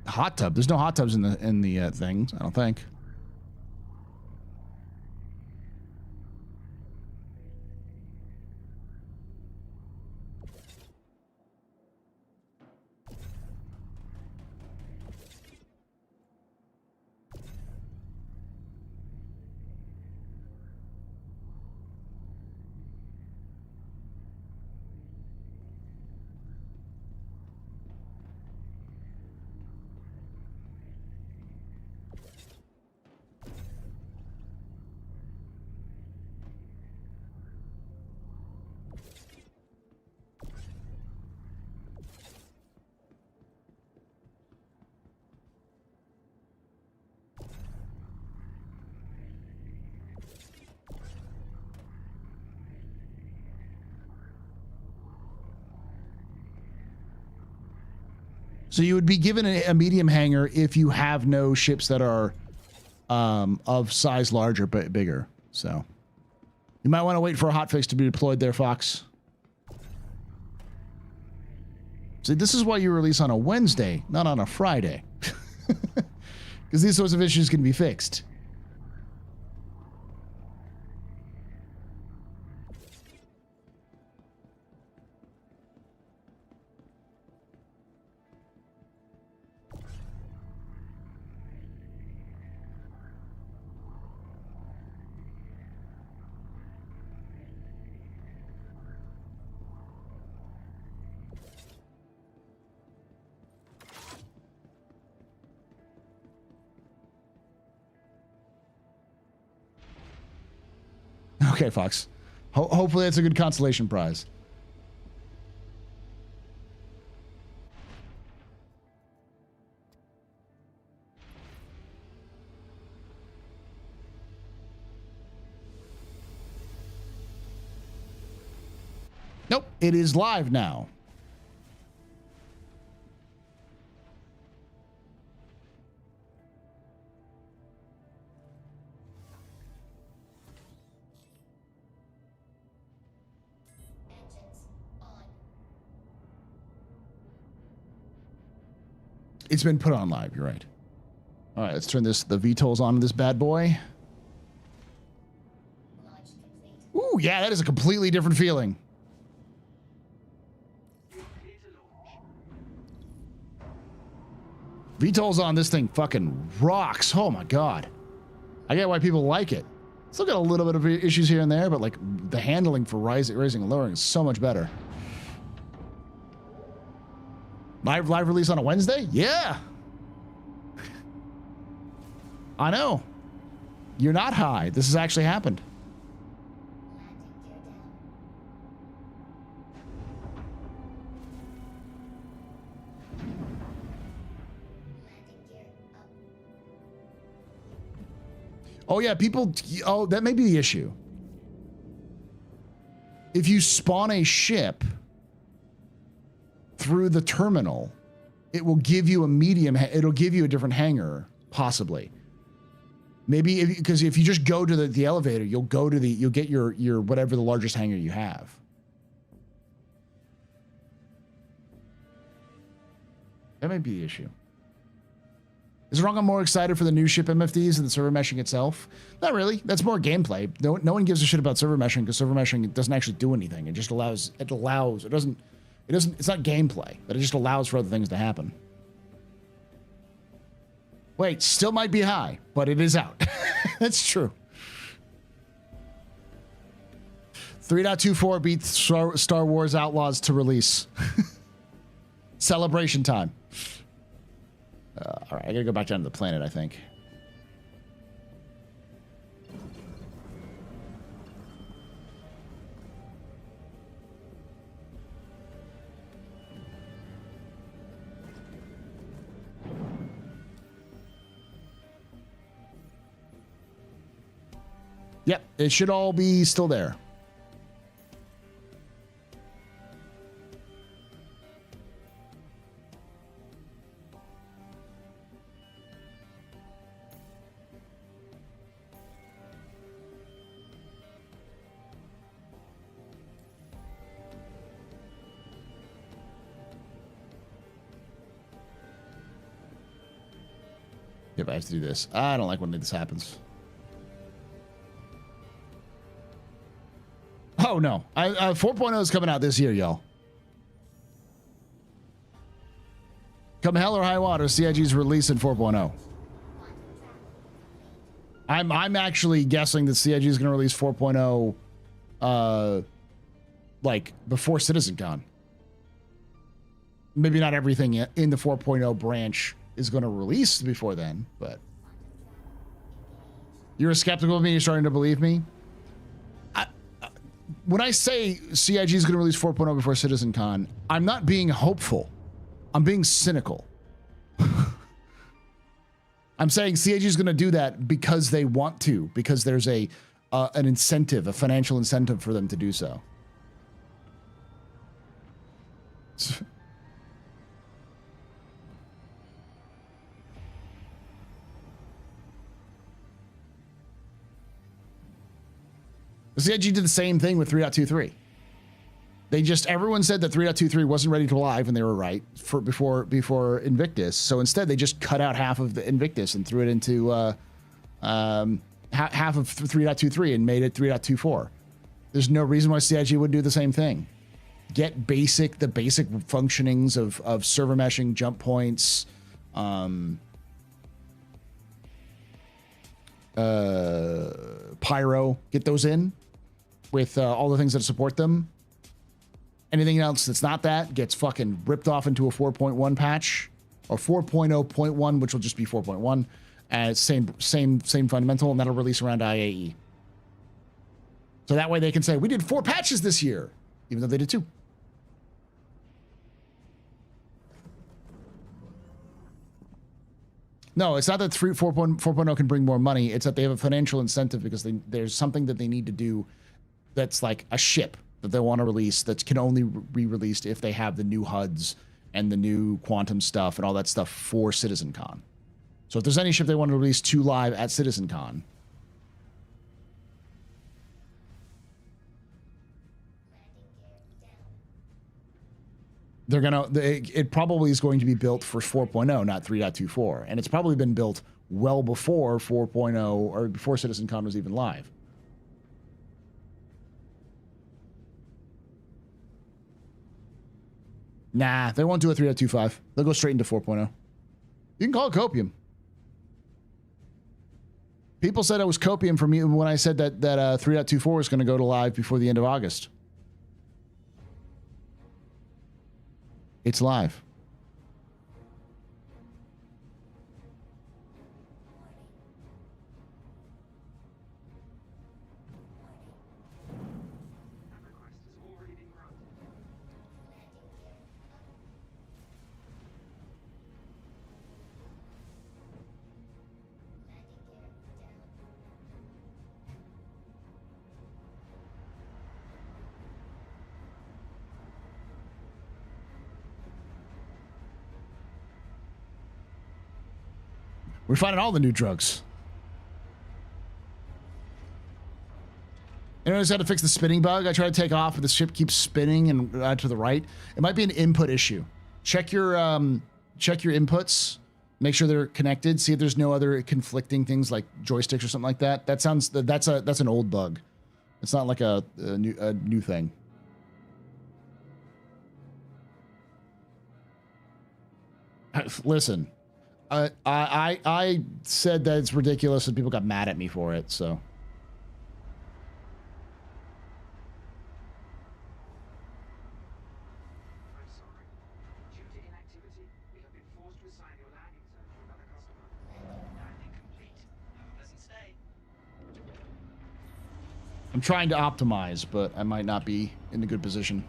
Hot tub. There's no hot tubs in the things, I don't think. So you would be given a medium hangar if you have no ships that are of size larger but bigger. So you might want to wait for a hotfix to be deployed there, Fox. See, this is why you release on a Wednesday, not on a Friday. Because these sorts of issues can be fixed. Okay, Fox. Hopefully that's a good consolation prize. Nope, it is live now. It's been put on live, you're right. All right, let's turn the VTOLs on this bad boy. Ooh, yeah, that is a completely different feeling. VTOLs on this thing fucking rocks. Oh my god. I get why people like it. Still got a little bit of issues here and there, but like the handling for raising and lowering is so much better. Live release on a Wednesday? Yeah. I know. You're not high. This has actually happened. Oh yeah, people. Oh, that may be the issue. If you spawn a ship through the terminal, it will give you a medium. It'll give you a different hangar, possibly. Maybe because if you just go to the elevator, you'll get your whatever the largest hangar you have. That might be the issue. Is it wrong I'm more excited for the new ship MFDs and the server meshing itself? Not really. That's more gameplay. No one gives a shit about server meshing because server meshing doesn't actually do anything. It just allows, it's not gameplay, but it just allows for other things to happen. Wait, still might be high, but it is out. That's true. 3.24 beats Star Wars Outlaws to release. Celebration time. All right, I gotta go back down to the planet, I think. Yep, it should all be still there. Yep, I have to do this. I don't like when this happens. Oh, no. 4.0 is coming out this year, y'all. Come hell or high water, CIG's releasing 4.0. I'm actually guessing that CIG is going to release 4.0 like before CitizenCon. Maybe not everything in the 4.0 branch is going to release before then, but you're skeptical of me. You're starting to believe me. When I say CIG is going to release 4.0 before CitizenCon, I'm not being hopeful. I'm being cynical. I'm saying CIG is going to do that because they want to, because there's an incentive, a financial incentive for them to do so. CIG did the same thing with 3.23. Everyone said that 3.23 wasn't ready to live, and they were right before Invictus. So instead, they just cut out half of the Invictus and threw it into half of 3.23 and made it 3.24. There's no reason why CIG would do the same thing. Get the basic functionings of server meshing, jump points, Pyro. Get those in with all the things that support them. Anything else that's not that gets fucking ripped off into a 4.1 patch or 4.0.1, which will just be 4.1. Same fundamental, and that'll release around IAE. So that way they can say, we did 4 patches this year, even though they did 2. No, it's not that 4.0 can bring more money. It's that they have a financial incentive because there's something that they need to do that's like a ship that they want to release that can only be released if they have the new HUDs and the new quantum stuff and all that stuff for CitizenCon. So if there's any ship they want to release to live at CitizenCon, it probably is going to be built for 4.0, not 3.24. And it's probably been built well before 4.0 or before CitizenCon was even live. Nah, they won't do a 3.25. They'll go straight into 4.0. You can call it copium. People said it was copium for me when I said that 3.24 is going to go to live before the end of August. It's live. We're finding all the new drugs. I noticed how to fix the spinning bug. I try to take off, but the ship keeps spinning and to the right. It might be an input issue. Check your inputs. Make sure they're connected. See if there's no other conflicting things like joysticks or something like that. That's an old bug. It's not like a new thing. Listen, I said that it's ridiculous and people got mad at me for it. So. I'm trying to optimize, but I might not be in a good position.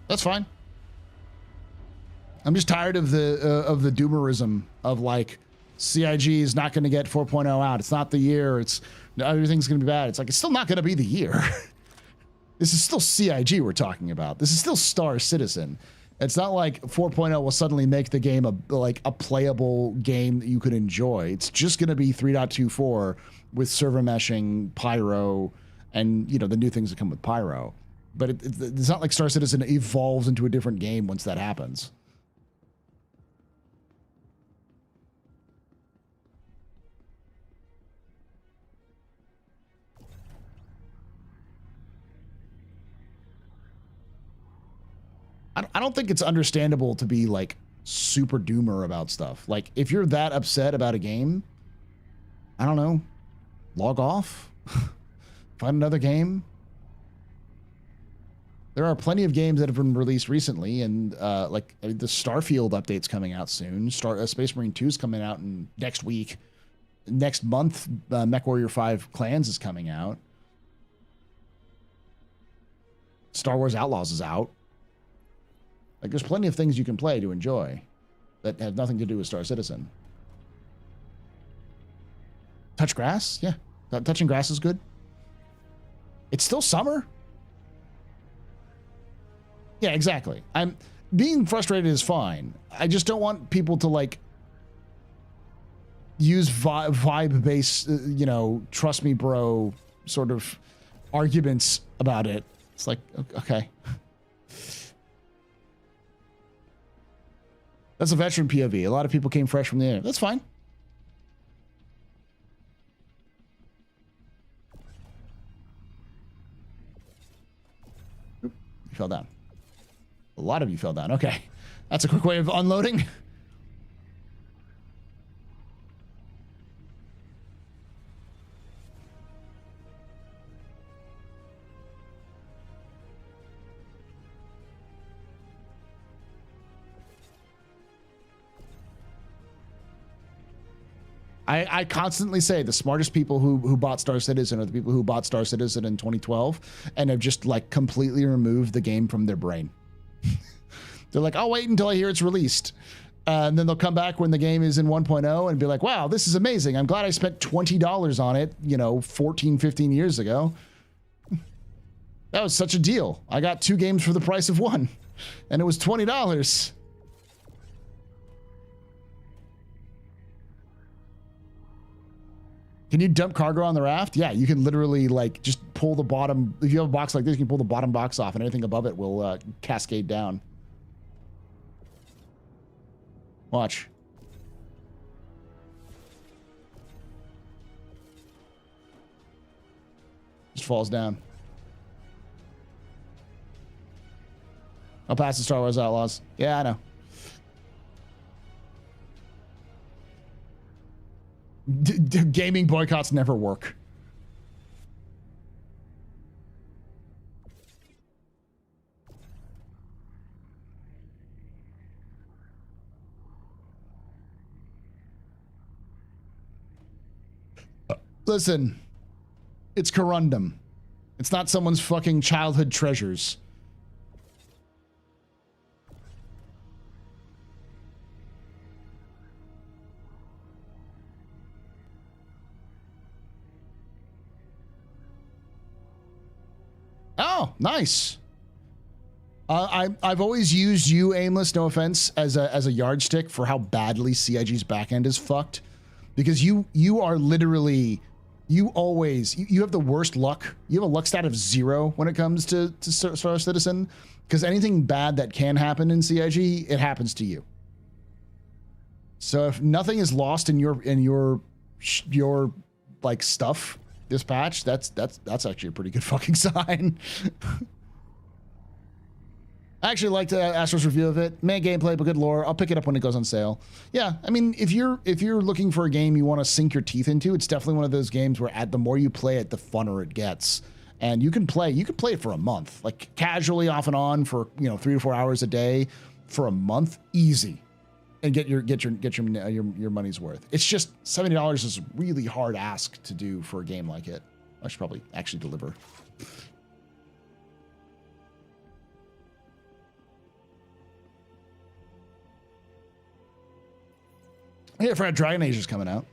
That's fine. I'm just tired of the doomerism of like CIG is not going to get 4.0 out. It's not the year. It's everything's going to be bad. It's like it's still not going to be the year. This is still CIG we're talking about. This is still Star Citizen. It's not like 4.0 will suddenly make the game a playable game that you could enjoy. It's just going to be 3.24 with server meshing, Pyro, and the new things that come with Pyro. But it's not like Star Citizen evolves into a different game once that happens. I don't think it's understandable to be like super doomer about stuff. Like if you're that upset about a game, I don't know, log off, find another game. There are plenty of games that have been released recently, and like the Starfield update's coming out soon. Space Marine 2 is coming out next week. Next month, MechWarrior 5 Clans is coming out. Star Wars Outlaws is out. Like, there's plenty of things you can play to enjoy that have nothing to do with Star Citizen. Touch grass? Yeah. Touching grass is good. It's still summer. Yeah, exactly. Being frustrated is fine. I just don't want people to, like, use vibe-based, trust me, bro, sort of arguments about it. It's like, okay. That's a veteran POV. A lot of people came fresh from the air. That's fine. Oop, you fell down. A lot of you fell down. Okay. That's a quick way of unloading. I constantly say the smartest people who bought Star Citizen are the people who bought Star Citizen in 2012 and have just like completely removed the game from their brain. They're like, I'll wait until I hear it's released. And then they'll come back when the game is in 1.0 and be like, wow, this is amazing. I'm glad I spent $20 on it, 14, 15 years ago. That was such a deal. I got 2 games for the price of 1 and it was $20. Can you dump cargo on the raft? Yeah, you can literally like just pull the bottom. If you have a box like this, you can pull the bottom box off and anything above it will cascade down. Watch. Just falls down. I'll pass the Star Wars Outlaws. Yeah, I know. Gaming boycotts never work. Listen, it's corundum. It's not someone's fucking childhood treasures. Oh, Oh, nice. I've always used you, Aimless, no offense, as a yardstick for how badly CIG's backend is fucked, because you are literally, you have the worst luck. You have a luck stat of 0 when it comes to Star Citizen, because anything bad that can happen in CIG, it happens to you. So if nothing is lost in your like stuff this patch, that's actually a pretty good fucking sign. I actually liked Astro's review of it. Man, gameplay, but good lore. I'll pick it up when it goes on sale. Yeah, I mean, if you're looking for a game you want to sink your teeth into, it's definitely one of those games where the more you play it, the funner it gets. And you can play it for a month, like casually off and on for 3 to 4 hours a day for a month, easy, and get your money's worth. It's just $70 is a really hard ask to do for a game like it. I should probably actually deliver. Yeah, for Dragon Age is coming out.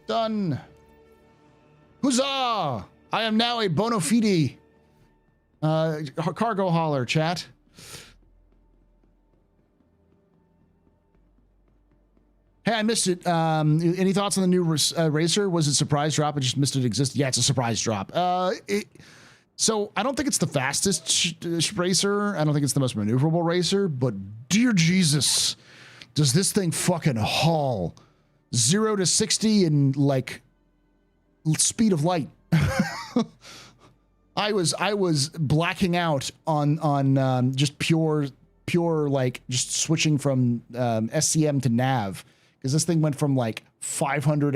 Done. Huzzah! I am now a bona fide cargo hauler, chat. Hey, I missed it. Any thoughts on the new racer? Was it a surprise drop? I just missed it exist. Yeah, it's a surprise drop. So I don't think it's the fastest racer. I don't think it's the most maneuverable racer, but dear Jesus, does this thing fucking haul 0 to 60 in like speed of light. I was blacking out on just pure like just switching from SCM to nav, because this thing went from like 500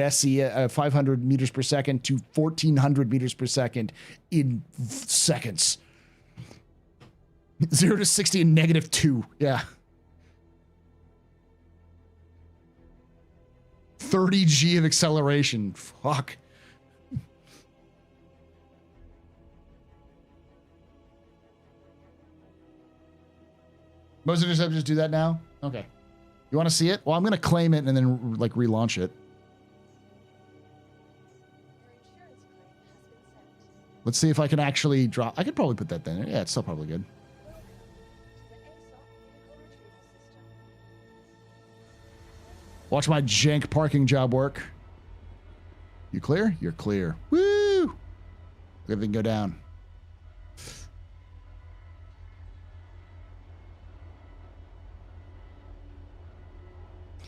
meters per second to 1400 meters per second in seconds. 0 to 60 in -2. Yeah. 30 G of acceleration. Fuck. Most interceptors do that now? Okay. You want to see it? Well, I'm going to claim it and then like relaunch it. Let's see if I can actually drop. I could probably put that there. Yeah, it's still probably good. Watch my jank parking job work. You clear? You're clear. Woo! Everything go down.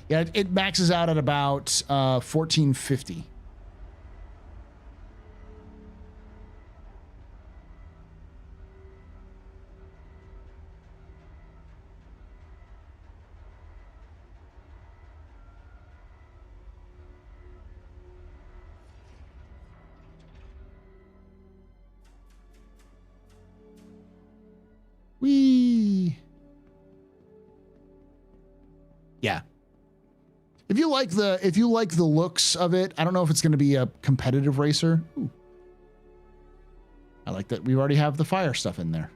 Yeah, it maxes out at about 1450. Whee! Yeah. If you like the looks of it, I don't know if it's going to be a competitive racer. Ooh. I like that we already have the fire stuff in there.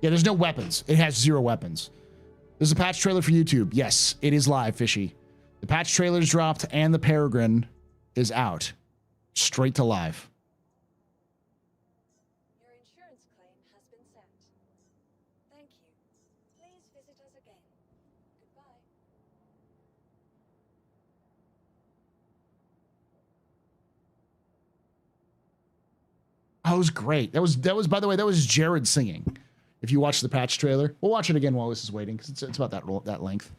Yeah, there's no weapons. It has 0 weapons. There's a patch trailer for YouTube. Yes, it is live, Fishy. The patch trailer's dropped and the Peregrine is out. Straight to live. Oh, it was great. That was by the way, that was Jared singing. If you watch the patch trailer, we'll watch it again while this is waiting, because it's about that length.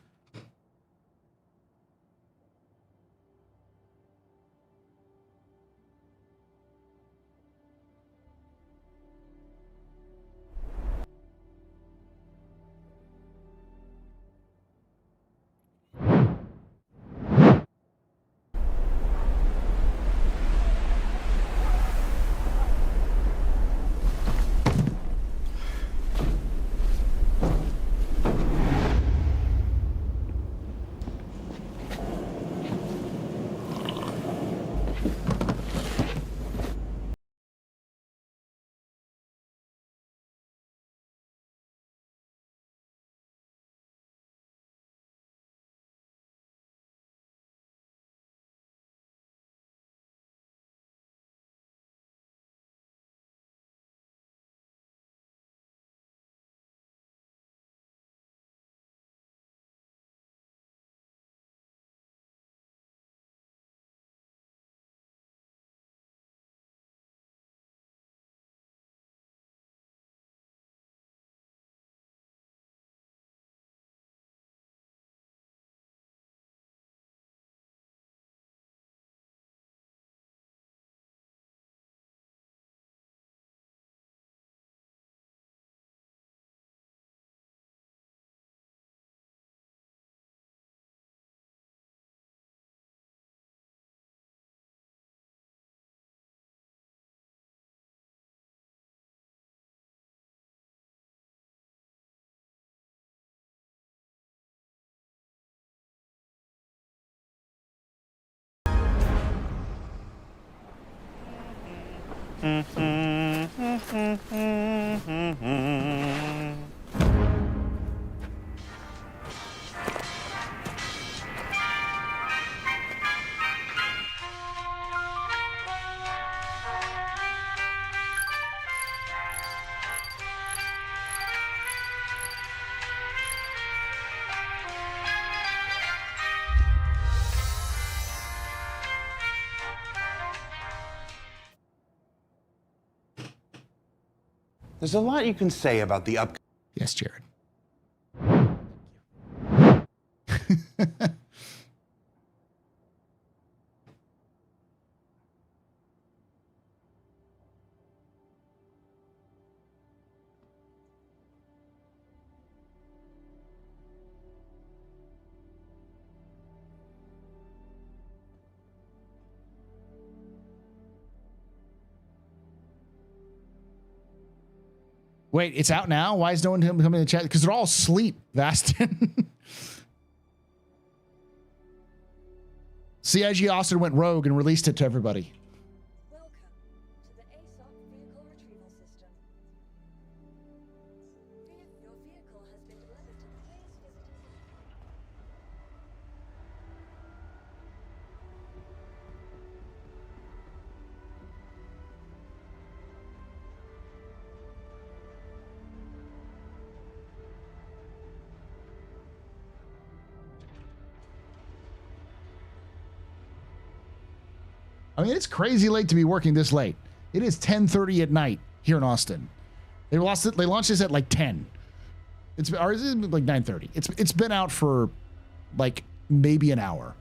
There's a lot you can say about the up. Yes, Jared. Wait, it's out now? Why is no one coming in the chat? Because they're all asleep, Vastin. CIG Austin went rogue and released it to everybody. Welcome to the ASOP vehicle retrieval system. Your vehicle has been delivered to the place visitors. I mean, it's crazy late to be working this late. It is 10:30 at night here in Austin. They launched this at like 10. Or is it like 9:30? It's been out for like maybe an hour.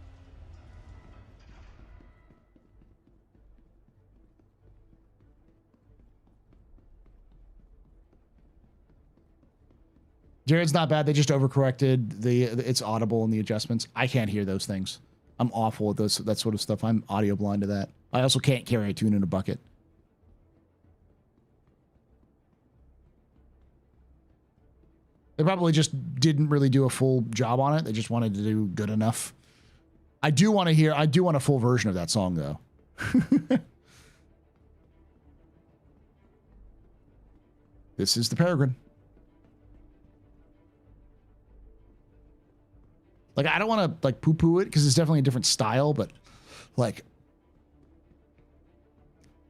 Jared's not bad. They just overcorrected it's audible in the adjustments. I can't hear those things. I'm awful at that sort of stuff. I'm audio blind to that. I also can't carry a tune in a bucket. They probably just didn't really do a full job on it. They just wanted to do good enough. I do want a full version of that song though. This is the Peregrine. Like, I don't want to like poo-poo it because it's definitely a different style, but like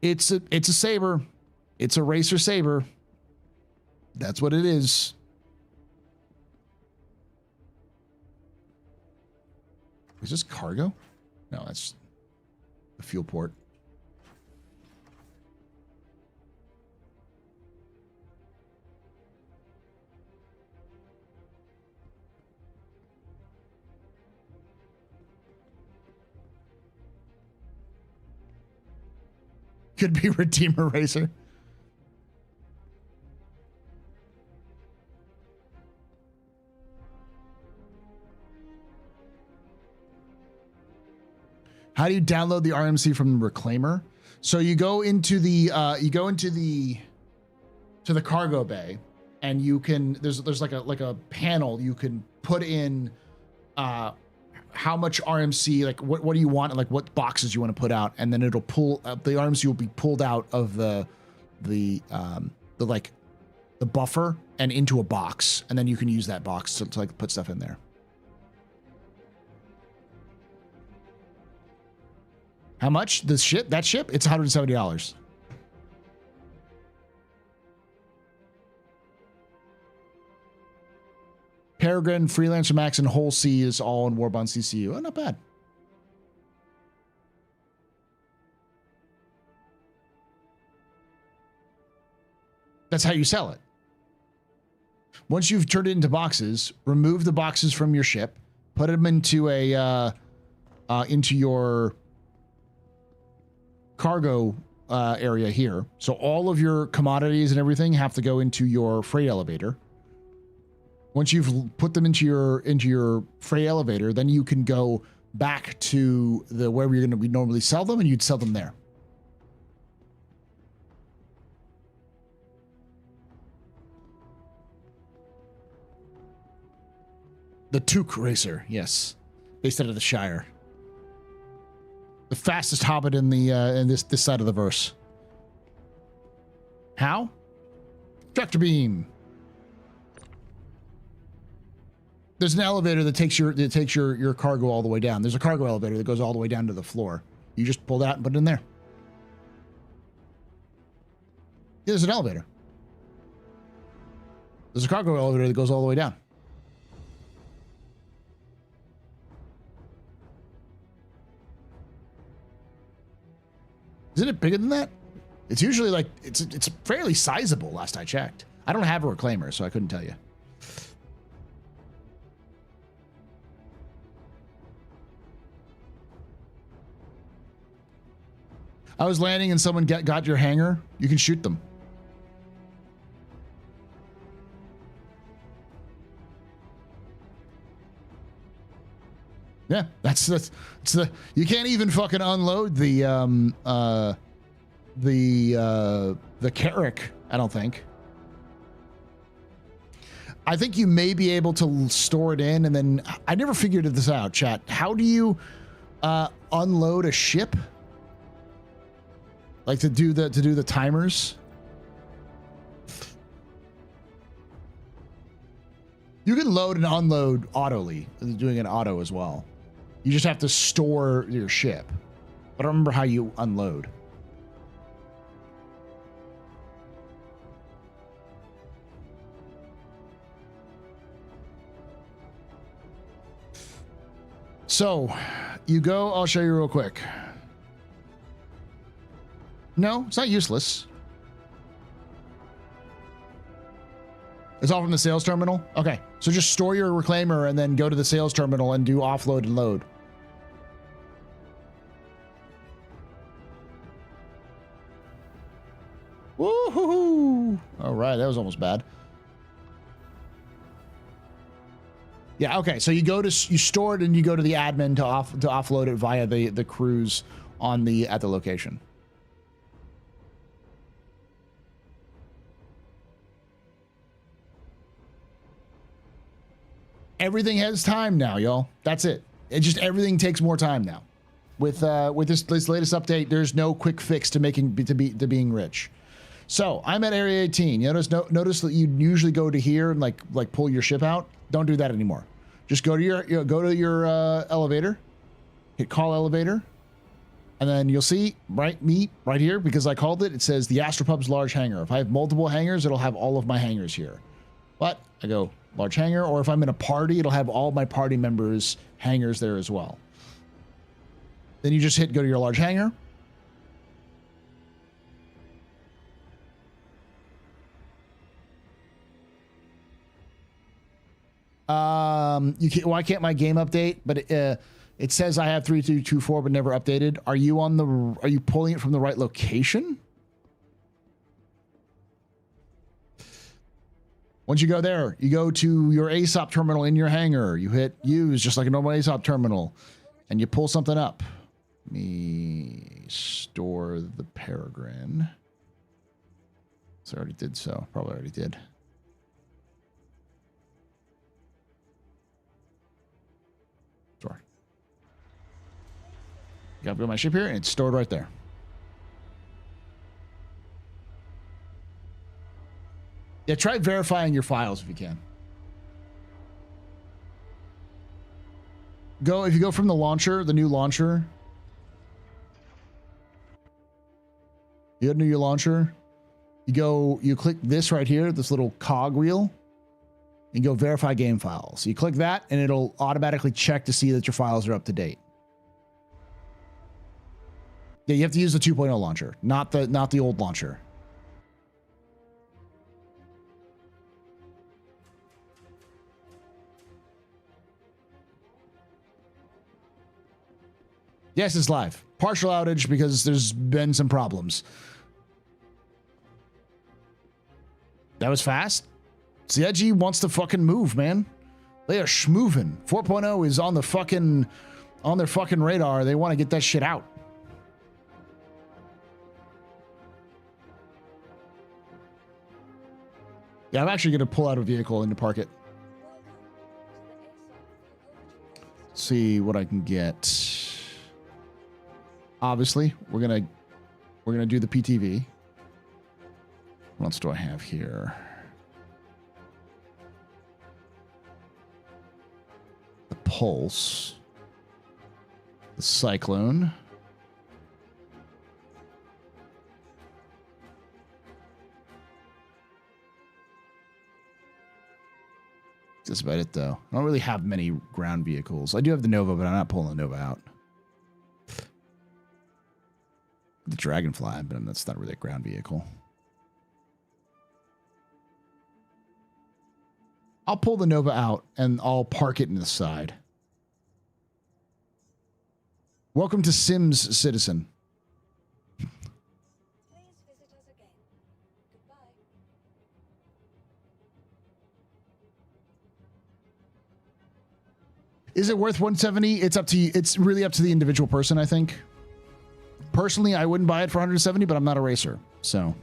it's a saber. It's a racer saber. That's what it is. Is this cargo? No, that's the fuel port. Could be Redeemer Racer. How do you download the RMC from the reclaimer? So you go into the to the cargo bay, and you can there's like a panel you can put in how much RMC, like what do you want, like what boxes you want to put out, and then it'll pull the RMC will be pulled out of the buffer and into a box, and then you can use that box to like put stuff in there. How much? That ship? It's $170. Peregrine, Freelancer Max, and Whole Sea is all in Warbond CCU. Oh, not bad. That's how you sell it. Once you've turned it into boxes, remove the boxes from your ship, put them into into your cargo area here. So all of your commodities and everything have to go into your freight elevator. Once you've put them into your freight elevator, then you can go back to wherever you're going to normally sell them, and you'd sell them there. The Took Racer, yes, based out of the Shire. The fastest hobbit in the in this side of the verse. How? Tractor beam. There's an elevator that takes your cargo all the way down. There's a cargo elevator that goes all the way down to the floor. You just pull that out and put it in there. Yeah, there's an elevator. There's a cargo elevator that goes all the way down. Isn't it bigger than that? It's usually like, it's fairly sizable last I checked. I don't have a reclaimer, so I couldn't tell you. I was landing and someone got your hangar. You can shoot them. Yeah, that's the you can't even fucking unload the Carrack, I don't think. I think you may be able to store it in, and then I never figured this out, chat. How do you unload a ship? Like to do the timers? You can load and unload autoly, doing an auto as well. You just have to store your ship. I don't remember how you unload. So, you go, I'll show you real quick. No, it's not useless. It's all from the sales terminal? Okay, so just store your reclaimer and then go to the sales terminal and do offload and load. Woohoo! All right, that was almost bad. Yeah, okay, so you store it and you go to the admin to offload it via the crews on at the location. Everything has time now, y'all. That's it. Everything takes more time now. With this latest update, there's no quick fix to being rich. So I'm at Area 18. Notice that you usually go to here and like pull your ship out. Don't do that anymore. Just go to your elevator, hit call elevator, and then you'll see right here, because I called it. It says the TheAstroPub's large hangar. If I have multiple hangars, it'll have all of my hangars here. But I go large hangar, or if I'm in a party, it'll have all my party members' hangars there as well. Then you just go to your large hangar. Why can't my game update? But it says I have 3224, but never updated. Are you pulling it from the right location? Once you go there, you go to your ASOP terminal in your hangar. You hit use just like a normal ASOP terminal, and you pull something up. Let me store the Peregrine. So I already did so. Probably already did. Store. Got my ship here, and it's stored right there. Yeah, try verifying your files if you can. If you go from the launcher, the new launcher. You go to your launcher. You click this right here, this little cog wheel, and go verify game files. So you click that, and it'll automatically check to see that your files are up to date. Yeah, you have to use the 2.0 launcher, not the old launcher. Yes, it's live. Partial outage because there's been some problems. That was fast. CIG wants to fucking move, man. They are schmoving. 4.0 is on their fucking radar. They want to get that shit out. Yeah, I'm actually going to pull out a vehicle and park it. See what I can get. Obviously, we're gonna do the PTV. What else do I have here? The Pulse. The Cyclone. That's about it, though. I don't really have many ground vehicles. I do have the Nova, but I'm not pulling the Nova out. The Dragonfly, but that's not really a ground vehicle. I'll pull the Nova out, and I'll park it in the side. Welcome to Sims, Citizen. Is it worth 170? It's up to you. It's really up to the individual person, I think. Personally, I wouldn't buy it for 170, but I'm not a racer, so.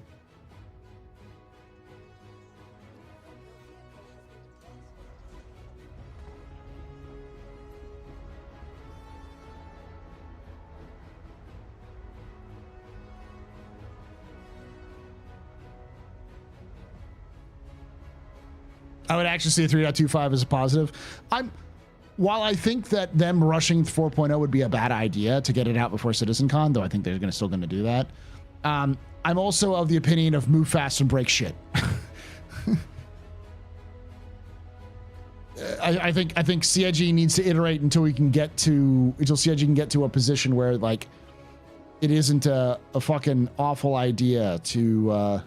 I would actually see a 3.25 as a positive. While I think that them rushing 4.0 would be a bad idea to get it out before CitizenCon, though I think they're still going to do that. I'm also of the opinion of move fast and break shit. I think CIG needs to iterate until CIG can get to a position where like it isn't a fucking awful idea to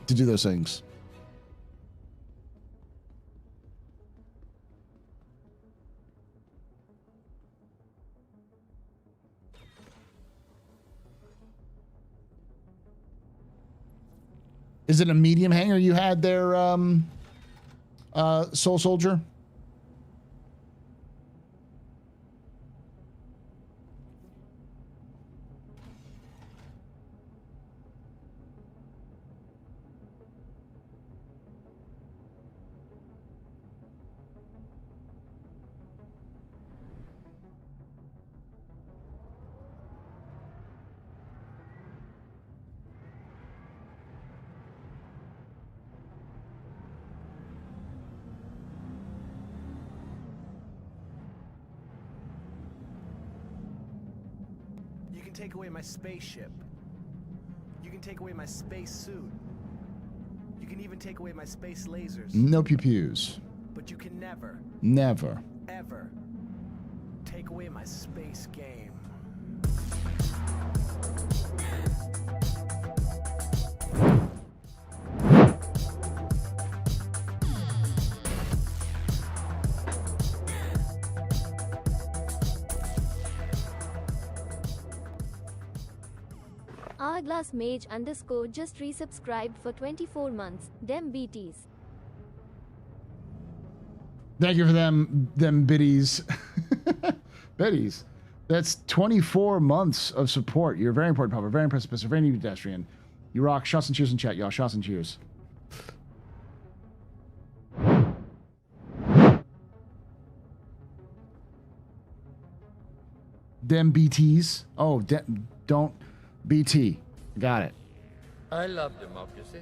do those things. Is it a medium hangar you had there, Soul Soldier? Take away my spaceship. You can take away my space suit. You can even take away my space lasers. No pew-pews. But you can never, ever take away my space game. Hourglass Mage _ just resubscribed for 24 months. Dem BTs. Thank you for them biddies. Biddies. That's 24 months of support. You're a very important public, very impressive, a very new pedestrian. You rock. Shots and cheers in chat, y'all. Shots and cheers. Them BTs. Oh, don't BT. Got it. I love democracy.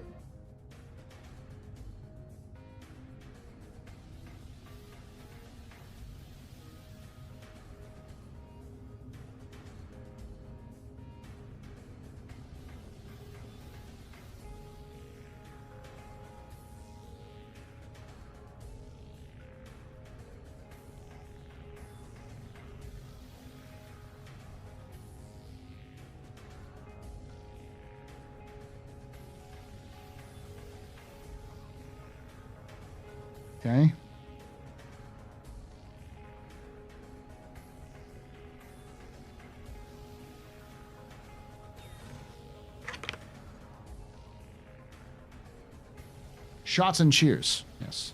Okay. Shots and cheers. Yes.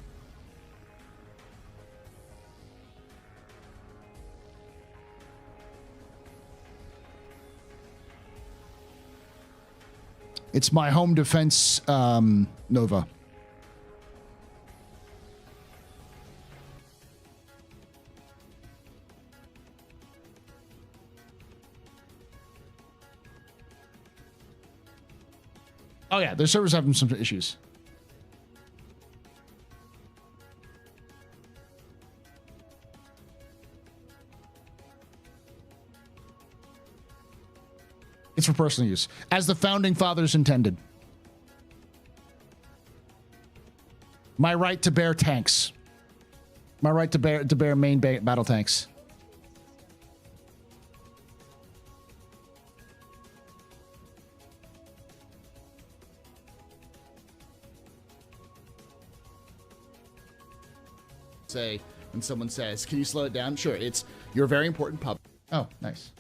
It's my home defense Nova. Oh yeah, their servers having some issues. It's for personal use, as the founding fathers intended. My right to bear tanks. My right to bear main battle tanks. Say when someone says, "Can you slow it down?" Sure, it's you're a very important pub. Oh, nice.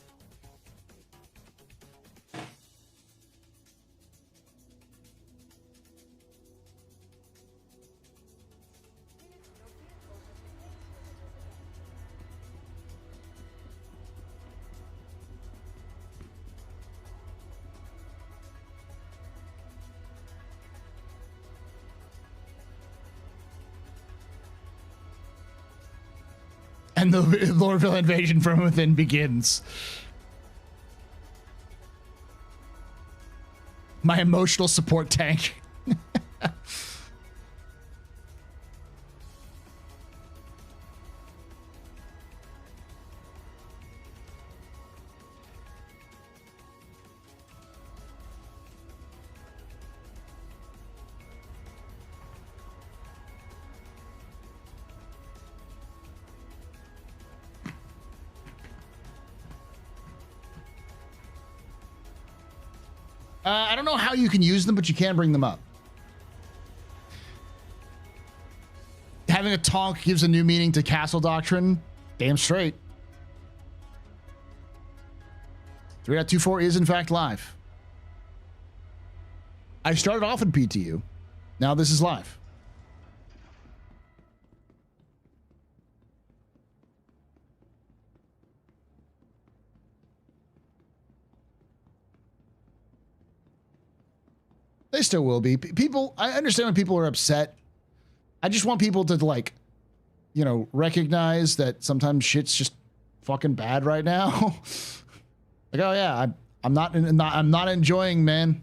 And the Lordville invasion from within begins. My emotional support tank. I don't know how you can use them, but you can bring them up. Having a tonk gives a new meaning to castle doctrine. Damn straight. 3.24 is in fact live. I started off in PTU. Now this is live. They still will be. People, I understand when people are upset. I just want people to, like, you know, recognize that sometimes shit's just fucking bad right now. Like, oh yeah, I'm not enjoying, man.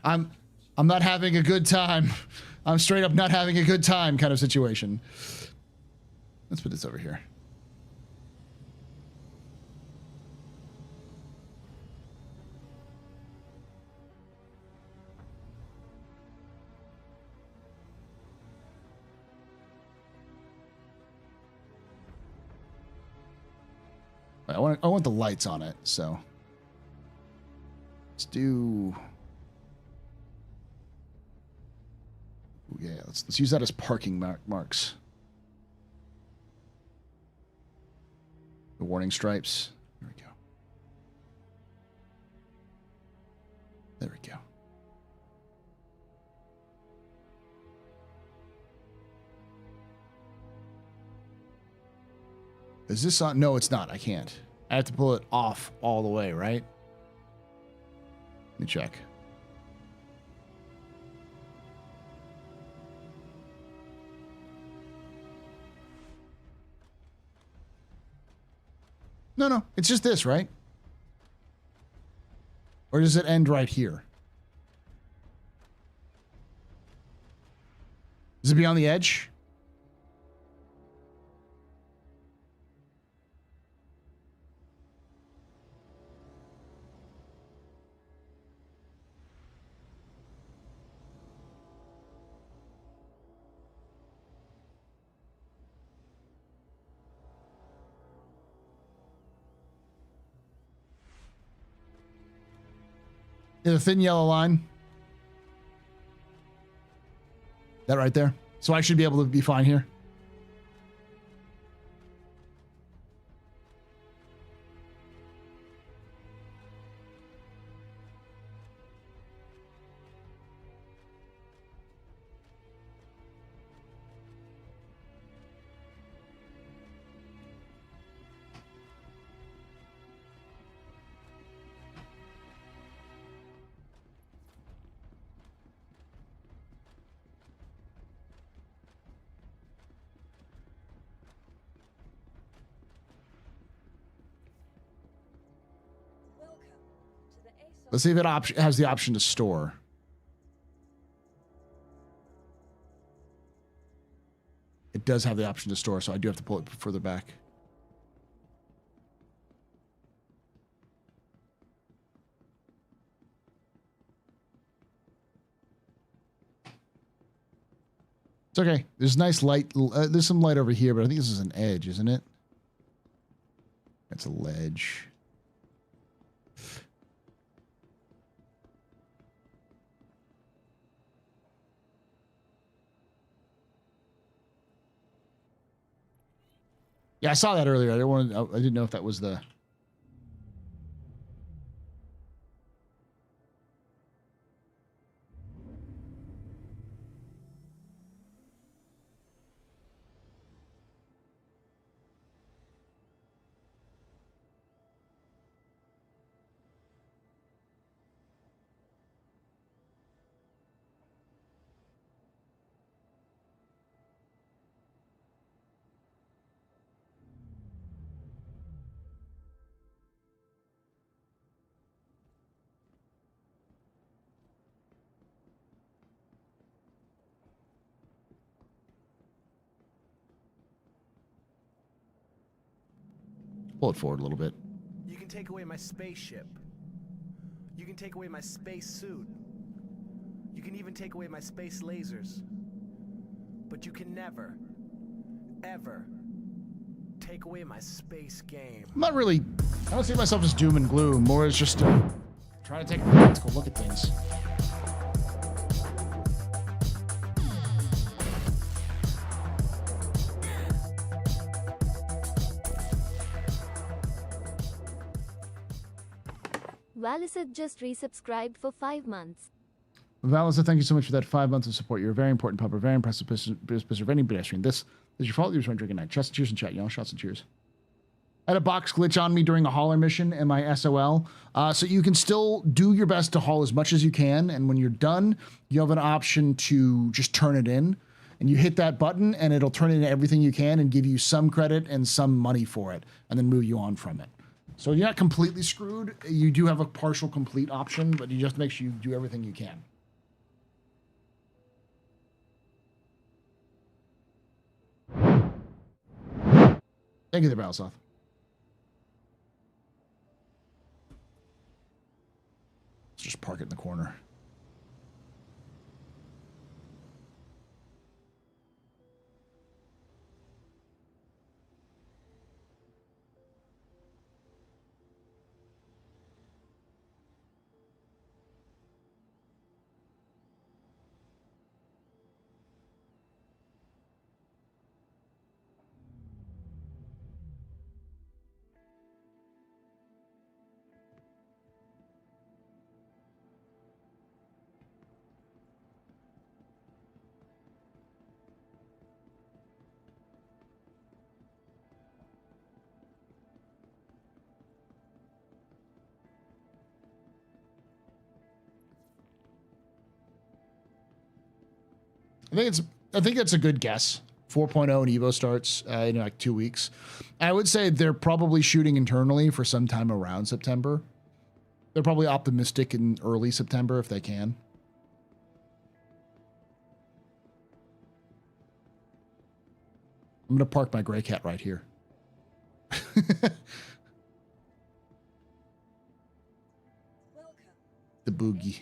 I'm not having a good time. I'm straight up not having a good time kind of situation. Let's put this over here. I want the lights on it, so let's do. Yeah, let's use that as parking marks. The warning stripes. There we go. There we go. Is this on? No, it's not. I can't. I have to pull it off all the way, right? Let me check. No. It's just this, right? Or does it end right here? Does it be on the edge? The thin yellow line. That right there. So I should be able to be fine here. Let's see if it has the option to store. it does have the option to store, so I do have to pull it further back. It's okay. There's nice light. There's some light over here, but I think this is an edge, isn't it? That's a ledge. Yeah, I saw that earlier. I didn't know if that was the... Pull it forward a little bit. You can take away my spaceship. You can take away my space suit. You can even take away my space lasers. But you can never, ever take away my space game. I'm not really... I don't see myself as doom and gloom. More as just trying to take a practical look at things. Valicid just resubscribed for 5 months. Valicid, thank you so much for that 5 months of support. You're a very important pub, a very impressive preserving pedestrian. This is your fault. You just want to drink at night. Shots and cheers in chat, y'all. Shots and cheers. I had a box glitch on me during a hauler mission in my SOL. So you can still do your best to haul as much as you can. And when you're done, you have an option to just turn it in. And you hit that button and it'll turn in everything you can and give you some credit and some money for it. And then move you on from it. So you're not completely screwed. You do have a partial complete option, but you just make sure you do everything you can. Thank you there, Balisoth. Let's just park it in the corner. I think that's a good guess. 4.0 and Evo starts in like 2 weeks. I would say they're probably shooting internally for some time around September. They're probably optimistic in early September if they can. I'm going to park my gray cat right here. The boogie.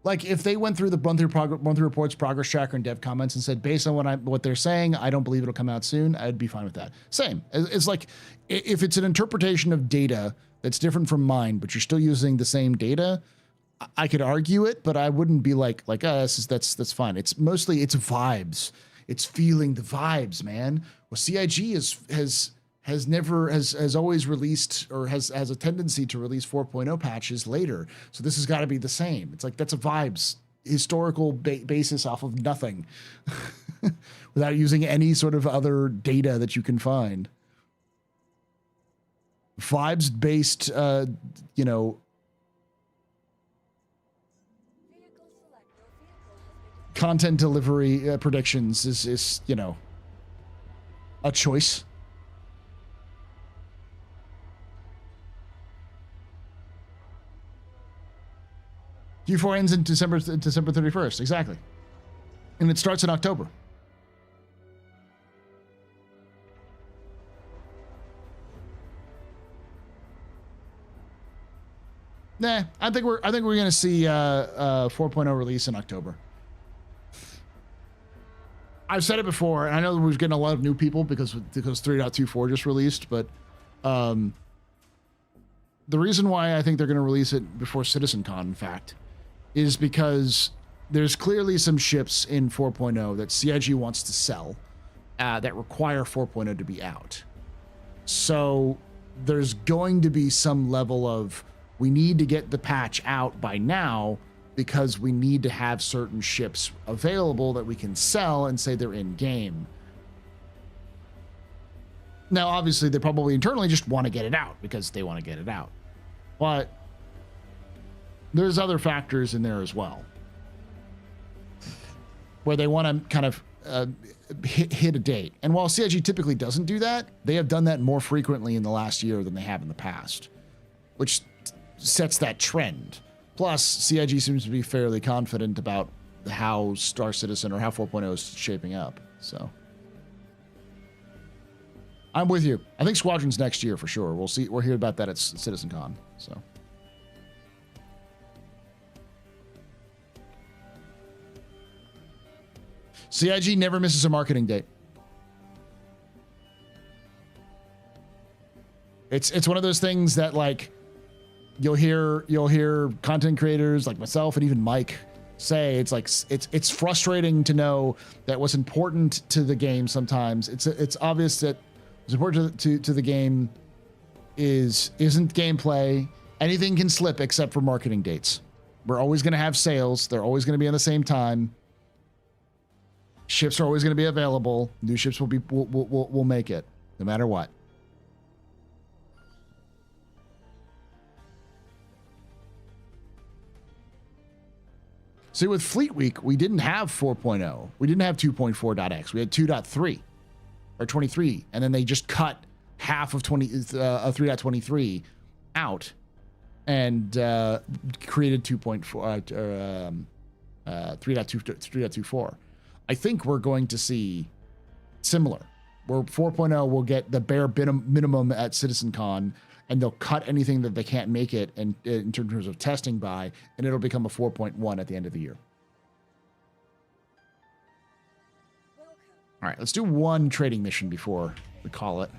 Like if they went through the run through reports, progress tracker, and dev comments and said, based on what they're saying, I don't believe it'll come out soon, I'd be fine with that. Same. It's like if it's an interpretation of data that's different from mine, but you're still using the same data, I could argue it, but I wouldn't be like that's fine. It's mostly it's vibes. It's feeling the vibes, man. Well, CIG has always released or has a tendency to release 4.0 patches later. So this has got to be the same. It's like that's a vibes historical basis off of nothing without using any sort of other data that you can find. Vibes based, content delivery predictions is a choice. Q4 ends in December 31st, exactly. And it starts in October. Nah, I think we're gonna see 4.0 release in October. I've said it before, and I know we're getting a lot of new people because 3.24 just released, but the reason why I think they're gonna release it before CitizenCon, in fact, is because there's clearly some ships in 4.0 that CIG wants to sell that require 4.0 to be out. So there's going to be some level of, we need to get the patch out by now because we need to have certain ships available that we can sell and say they're in game. Now, obviously, they probably internally just want to get it out because they want to get it out. But there's other factors in there as well, where they want to kind of hit a date. And while CIG typically doesn't do that, they have done that more frequently in the last year than they have in the past, which sets that trend. Plus, CIG seems to be fairly confident about how Star Citizen or how 4.0 is shaping up. So I'm with you. I think Squadron's next year for sure. We'll see. We'll hear about that at CitizenCon. So. CIG never misses a marketing date. It's one of those things that, like, you'll hear content creators like myself and even Mike say, it's frustrating to know that what's important to the game sometimes, it's obvious that what's important to the game isn't gameplay. Anything can slip except for marketing dates. We're always going to have sales. They're always going to be at the same time. Ships are always going to be available. New ships will make it no matter what. See, with Fleet Week, we didn't have 4.0. We didn't have 2.4.x. We had 2.3 or 23, and then they just cut half of 3.23 out and created 3.24. I think we're going to see similar, where 4.0 will get the bare minimum at CitizenCon, and they'll cut anything that they can't make it in terms of testing by, and it'll become a 4.1 at the end of the year. All right, let's do one trading mission before we call it.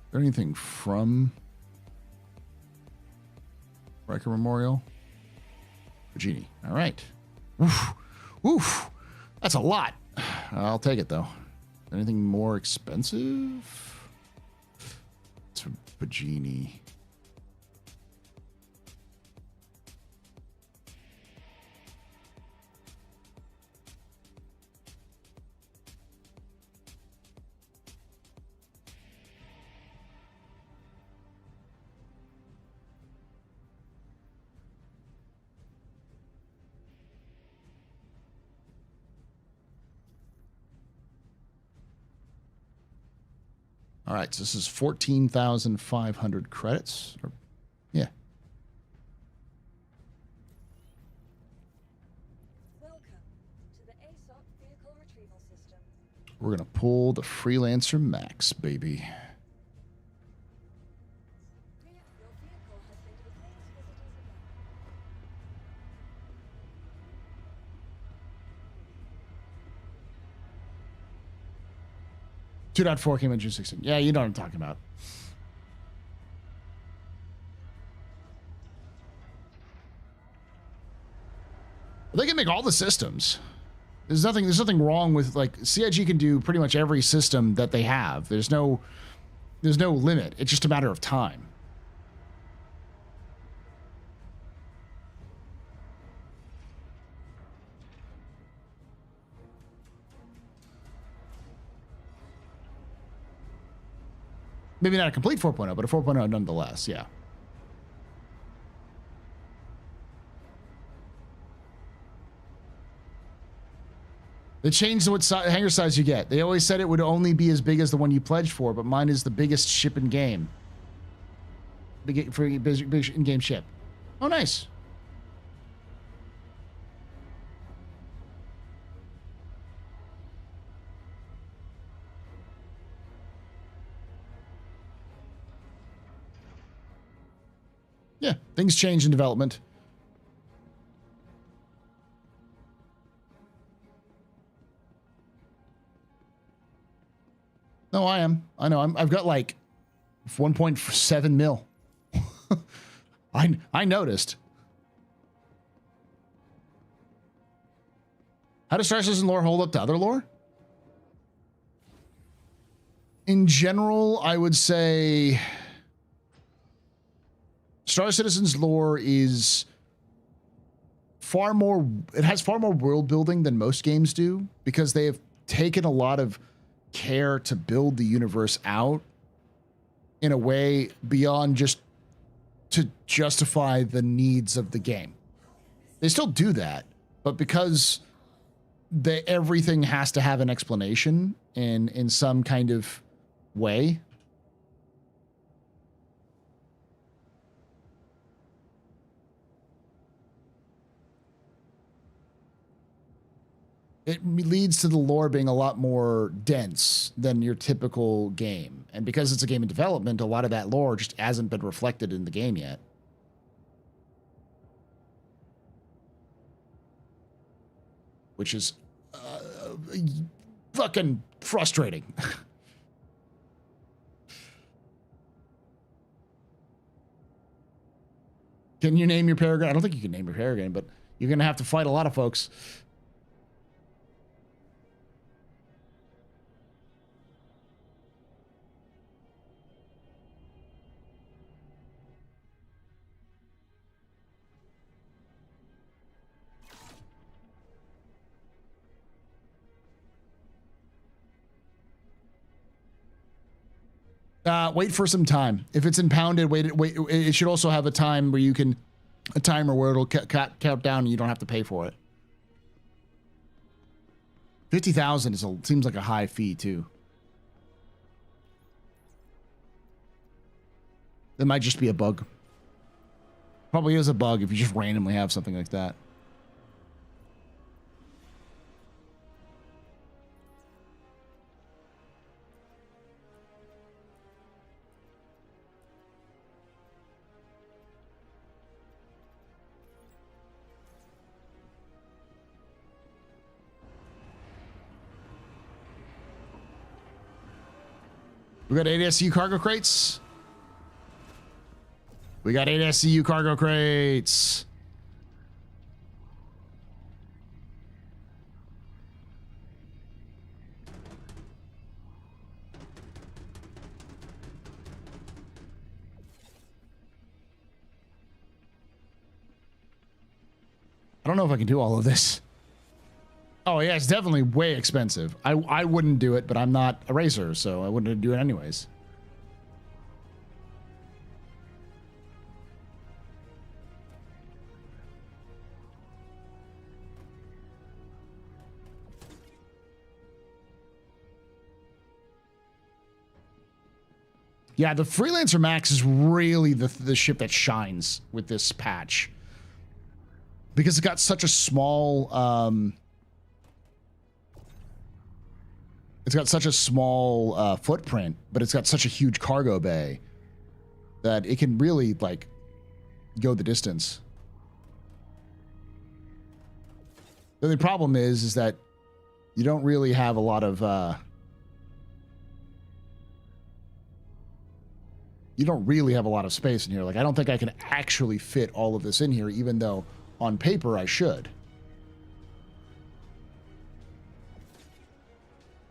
Is there anything from Riker Memorial? Virginia. All right. Oof. Oof. That's a lot. I'll take it, though. Anything more expensive? It's from Virginia. All right, so this is 14,500 credits. Yeah. Welcome to the ASOP vehicle retrieval system. We're going to pull the Freelancer Max, baby. Two point four came in June 16. Yeah, you know what I'm talking about. They can make all the systems. There's nothing wrong with, like, CIG can do pretty much every system that they have. There's no limit. It's just a matter of time. Maybe not a complete 4.0, but a 4.0 nonetheless, yeah. They changed what hangar size you get. They always said it would only be as big as the one you pledged for, but mine is the biggest ship in game. Big in-game ship. Oh, nice. Yeah, things change in development. No, I am. I know. I've got like 1.7 mil. I noticed. How does Star Citizen lore hold up to other lore? In general, I would say Star Citizen's lore is far more, it has far more world building than most games do because they have taken a lot of care to build the universe out in a way beyond just to justify the needs of the game. They still do that, but because everything has to have an explanation in some kind of way. It leads to the lore being a lot more dense than your typical game. And because it's a game in development, a lot of that lore just hasn't been reflected in the game yet. Which is fucking frustrating. Can you name your Peregrine? I don't think you can name your Peregrine, but you're going to have to fight a lot of folks. Wait for some time. If it's impounded, wait. It should also have a time where you can, a timer where it'll count down and you don't have to pay for it. 50,000 seems like a high fee too. It might just be a bug. Probably is a bug if you just randomly have something like that. We got 8 SCU cargo crates. We got 8 SCU cargo crates. I don't know if I can do all of this. Oh yeah, it's definitely way expensive. I wouldn't do it, but I'm not a racer, so I wouldn't do it anyways. Yeah, the Freelancer Max is really the ship that shines with this patch. Because it's got such a small footprint, but it's got such a huge cargo bay that it can really like go the distance. The only problem is that you don't really have a lot of space in here. Like, I don't think I can actually fit all of this in here, even though on paper I should.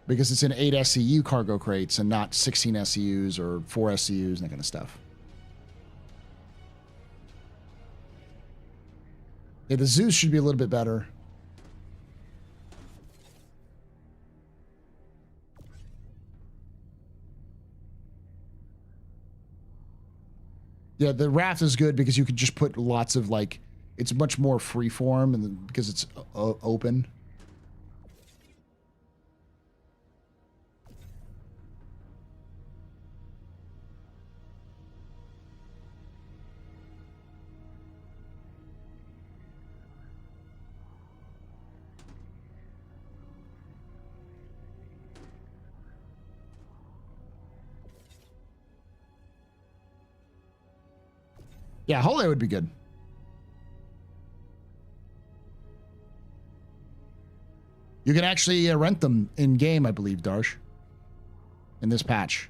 Because it's in 8 SCU cargo crates and not 16 SCUs or 4 SCUs and that kind of stuff. Yeah, the Zeus should be a little bit better. Yeah, the Wrath is good because you can just put lots of, like, it's much more freeform and because it's open. Yeah, Hole would be good. You can actually rent them in game, I believe, Darsh. In this patch.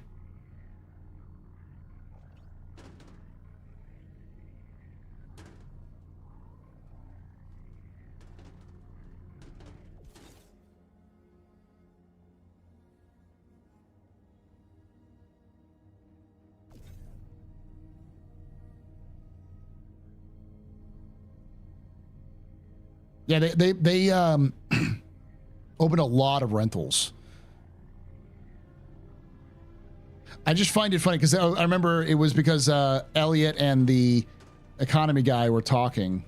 Yeah, they open a lot of rentals. I just find it funny because I remember it was because Elliot and the economy guy were talking.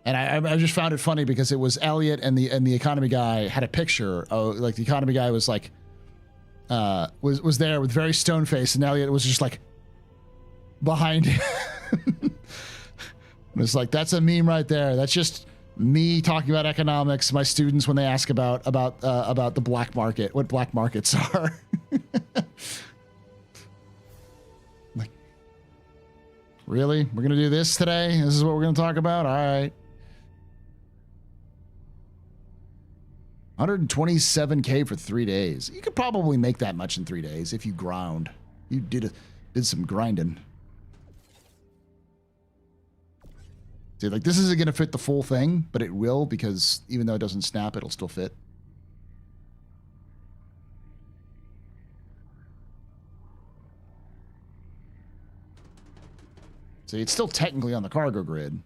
And I just found it funny because it was Elliot and the economy guy had a picture of, like, the economy guy was like was there with very stone face, and Elliot was just like behind him. It's like, that's a meme right there. That's just me talking about economics. My students, when they ask about the black market, what black markets are. Like, really? We're gonna do this today? This is what we're gonna talk about? All right. 127K for 3 days. You could probably make that much in 3 days if you ground. You did some grinding. See, like, this isn't going to fit the full thing, but it will, because even though it doesn't snap, it'll still fit. See, it's still technically on the cargo grid.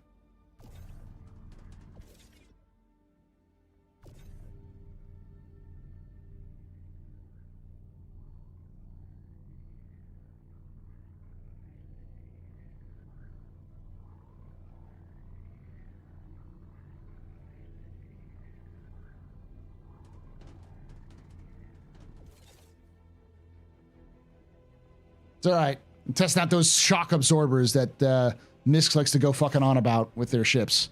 It's all right. I'm testing out those shock absorbers that Misk likes to go fucking on about with their ships.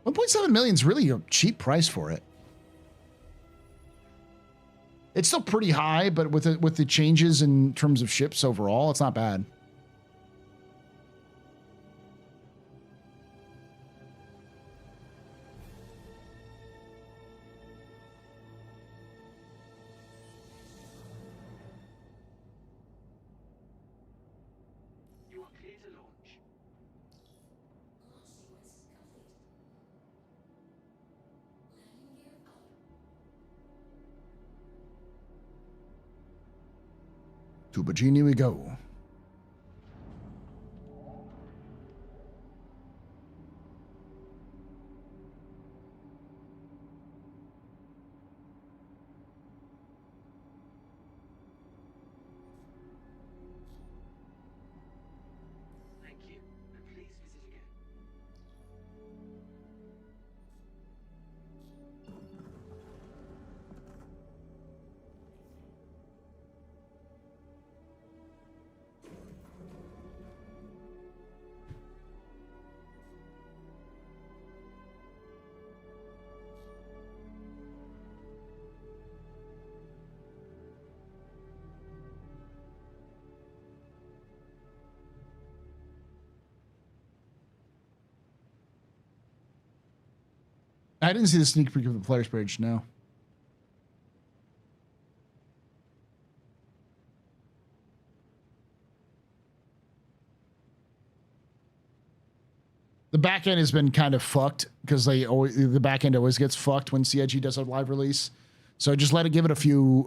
1.7 million is really a cheap price for it. It's still pretty high, but with the changes in terms of ships overall, it's not bad. To Bajini we go. Thank you, and please visit again. I didn't see the sneak peek of the player's page, no. The back end has been kind of fucked because the back end always gets fucked when CIG does a live release. So just let it give it a few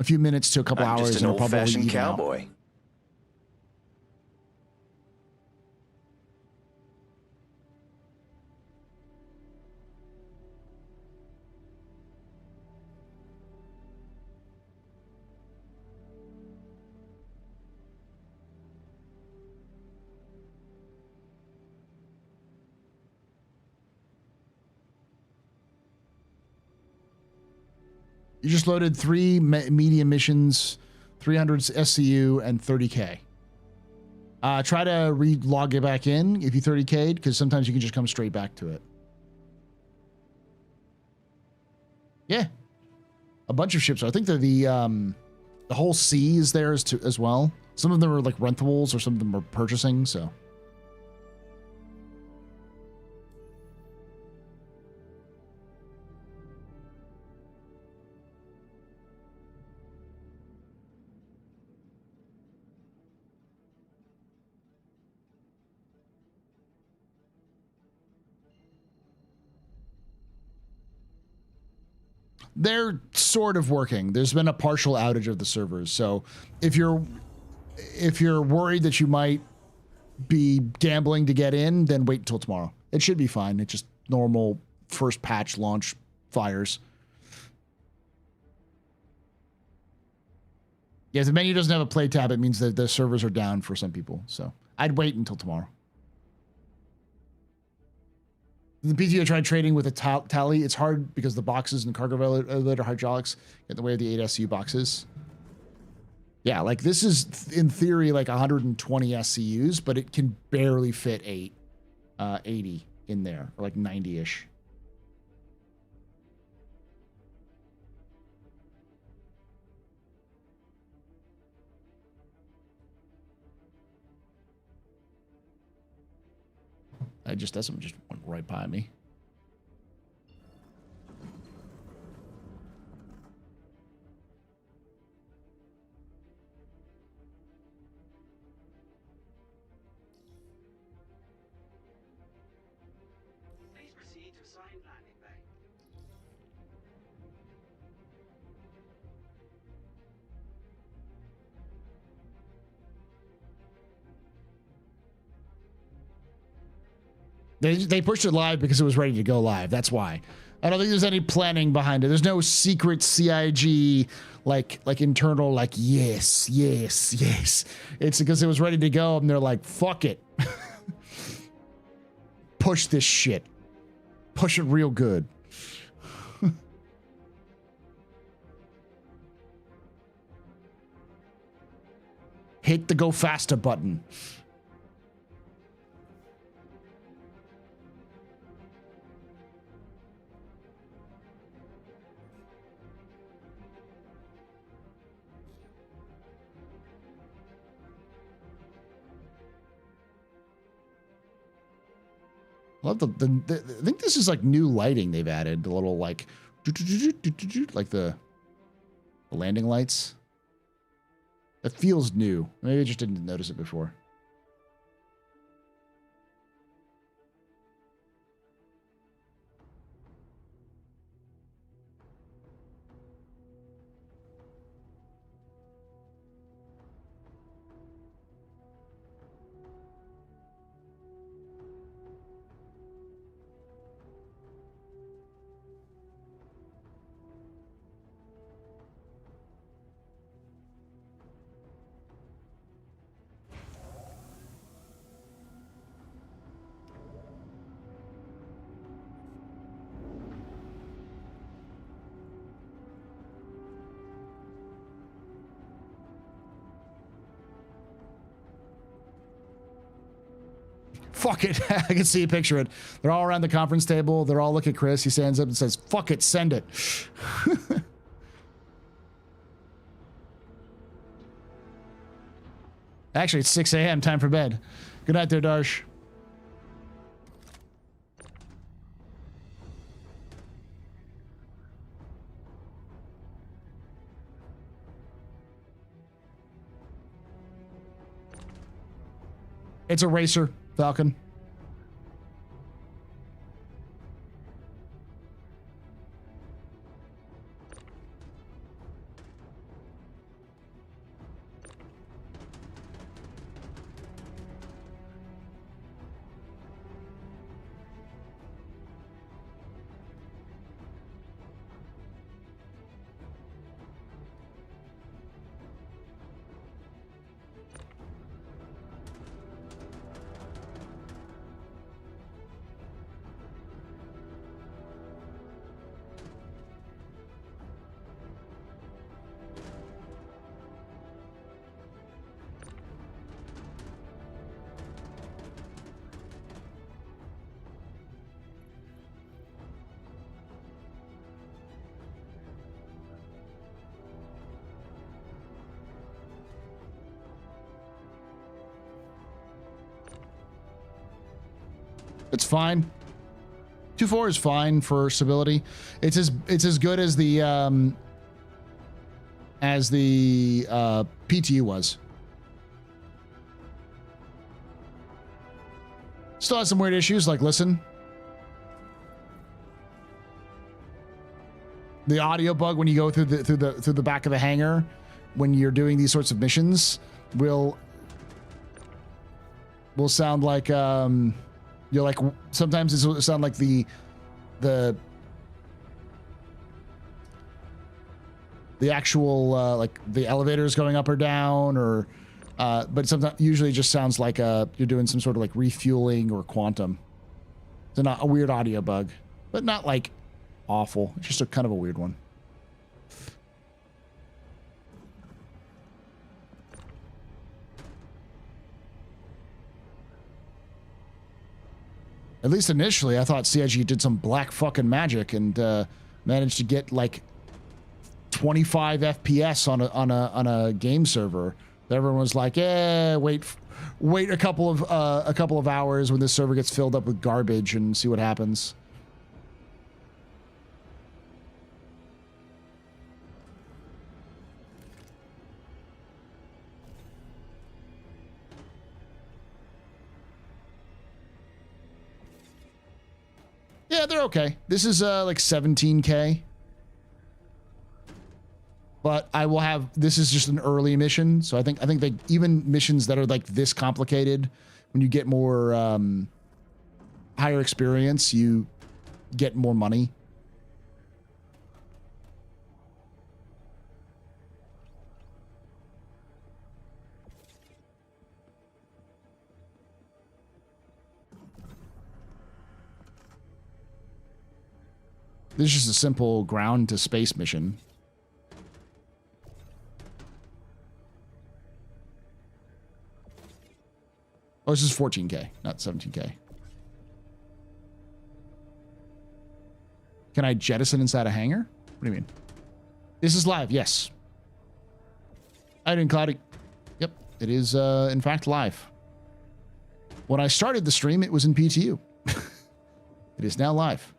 minutes to a couple hours. Just an old-fashioned cowboy. You just loaded 3 medium missions, 300 SCU, and 30K. Try to log it back in if you 30K'd, because sometimes you can just come straight back to it. Yeah. A bunch of ships. I think they're the The whole sea is there as well. Some of them are like rentables, or some of them are purchasing. So. They're sort of working. There's been a partial outage of the servers. So if you're worried that you might be gambling to get in, then wait until tomorrow. It should be fine. It's just normal first patch launch fires. Yeah, if the menu doesn't have a play tab, it means that the servers are down for some people. So I'd wait until tomorrow. The PTO tried trading with a tally. It's hard because the boxes and cargo elevator hydraulics get in the way of the 8 SCU boxes. Yeah, like this is in theory like 120 SCUs, but it can barely fit 80 in there, or like 90-ish. That someone just went right by me. Please proceed to assigned landing bay. They pushed it live because it was ready to go live. That's why. I don't think there's any planning behind it. There's no secret CIG like internal like yes. It's because it was ready to go and they're like, fuck it. Push this shit. Push it real good. Hit the go faster button. I love I think this is like new lighting they've added. The little like the landing lights. It feels new. Maybe I just didn't notice it before. Fuck it. I can see a picture of it. They're all around the conference table. They're all look at Chris. He stands up and says, fuck it, send it. Actually, it's 6 a.m. Time for bed. Good night there, Darsh. It's a racer, Falcon. It's fine. 2.4 is fine for stability. It's as good as the PTU was. Still has some weird issues, like listen. The audio bug when you go through the back of the hangar when you're doing these sorts of missions will sound like you're like, sometimes it will sound like the actual like the elevators going up or down, or but sometimes usually it just sounds like you're doing some sort of like refueling or quantum. It's not a weird audio bug, but not like awful. It's just a kind of a weird one. At least initially, I thought CIG did some black fucking magic and managed to get like 25 FPS on a game server. Everyone was like, "Yeah, wait a couple of hours when this server gets filled up with garbage and see what happens." Yeah, they're okay. This is like 17K. But I will have, this is just an early mission, so I think they, even missions that are like this complicated, when you get more higher experience, you get more money. This is just a simple ground to space mission. Oh, this is 14K, not 17K. Can I jettison inside a hangar? What do you mean? This is live, yes. I didn't cloudy. Yep, it is in fact live. When I started the stream, it was in PTU. It is now live.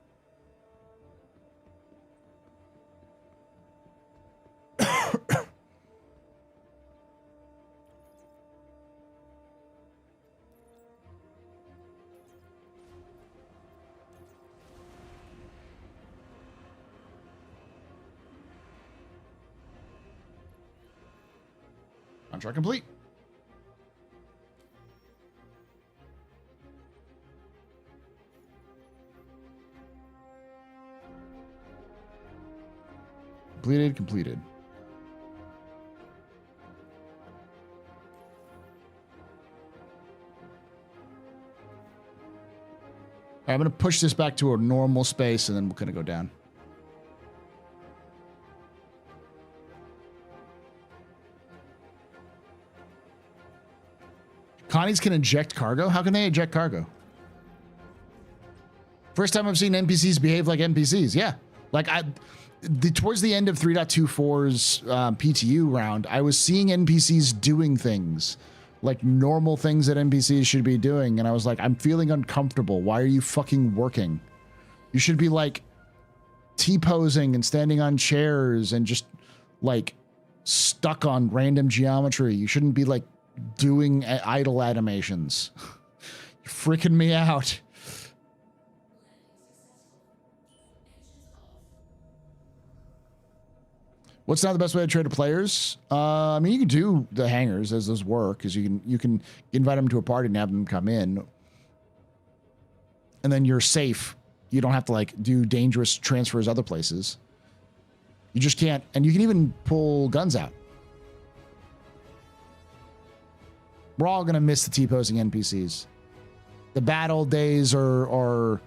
Contract complete. Completed. All right, I'm going to push this back to a normal space and then we're going to go down. Connies can eject cargo? How can they eject cargo? First time I've seen NPCs behave like NPCs. Yeah. Like towards the end of 3.24's PTU round, I was seeing NPCs doing things like normal things that NPCs should be doing. And I was like, I'm feeling uncomfortable. Why are you fucking working? You should be like T-posing and standing on chairs and just like stuck on random geometry. You shouldn't be like doing idle animations. You're freaking me out. What's not the best way to trade to players? I mean, you can do the hangars as those work, because you can invite them to a party and have them come in, and then you're safe. You don't have to like do dangerous transfers other places. You just can't, and you can even pull guns out. We're all gonna miss the T-posing NPCs. The bad old days are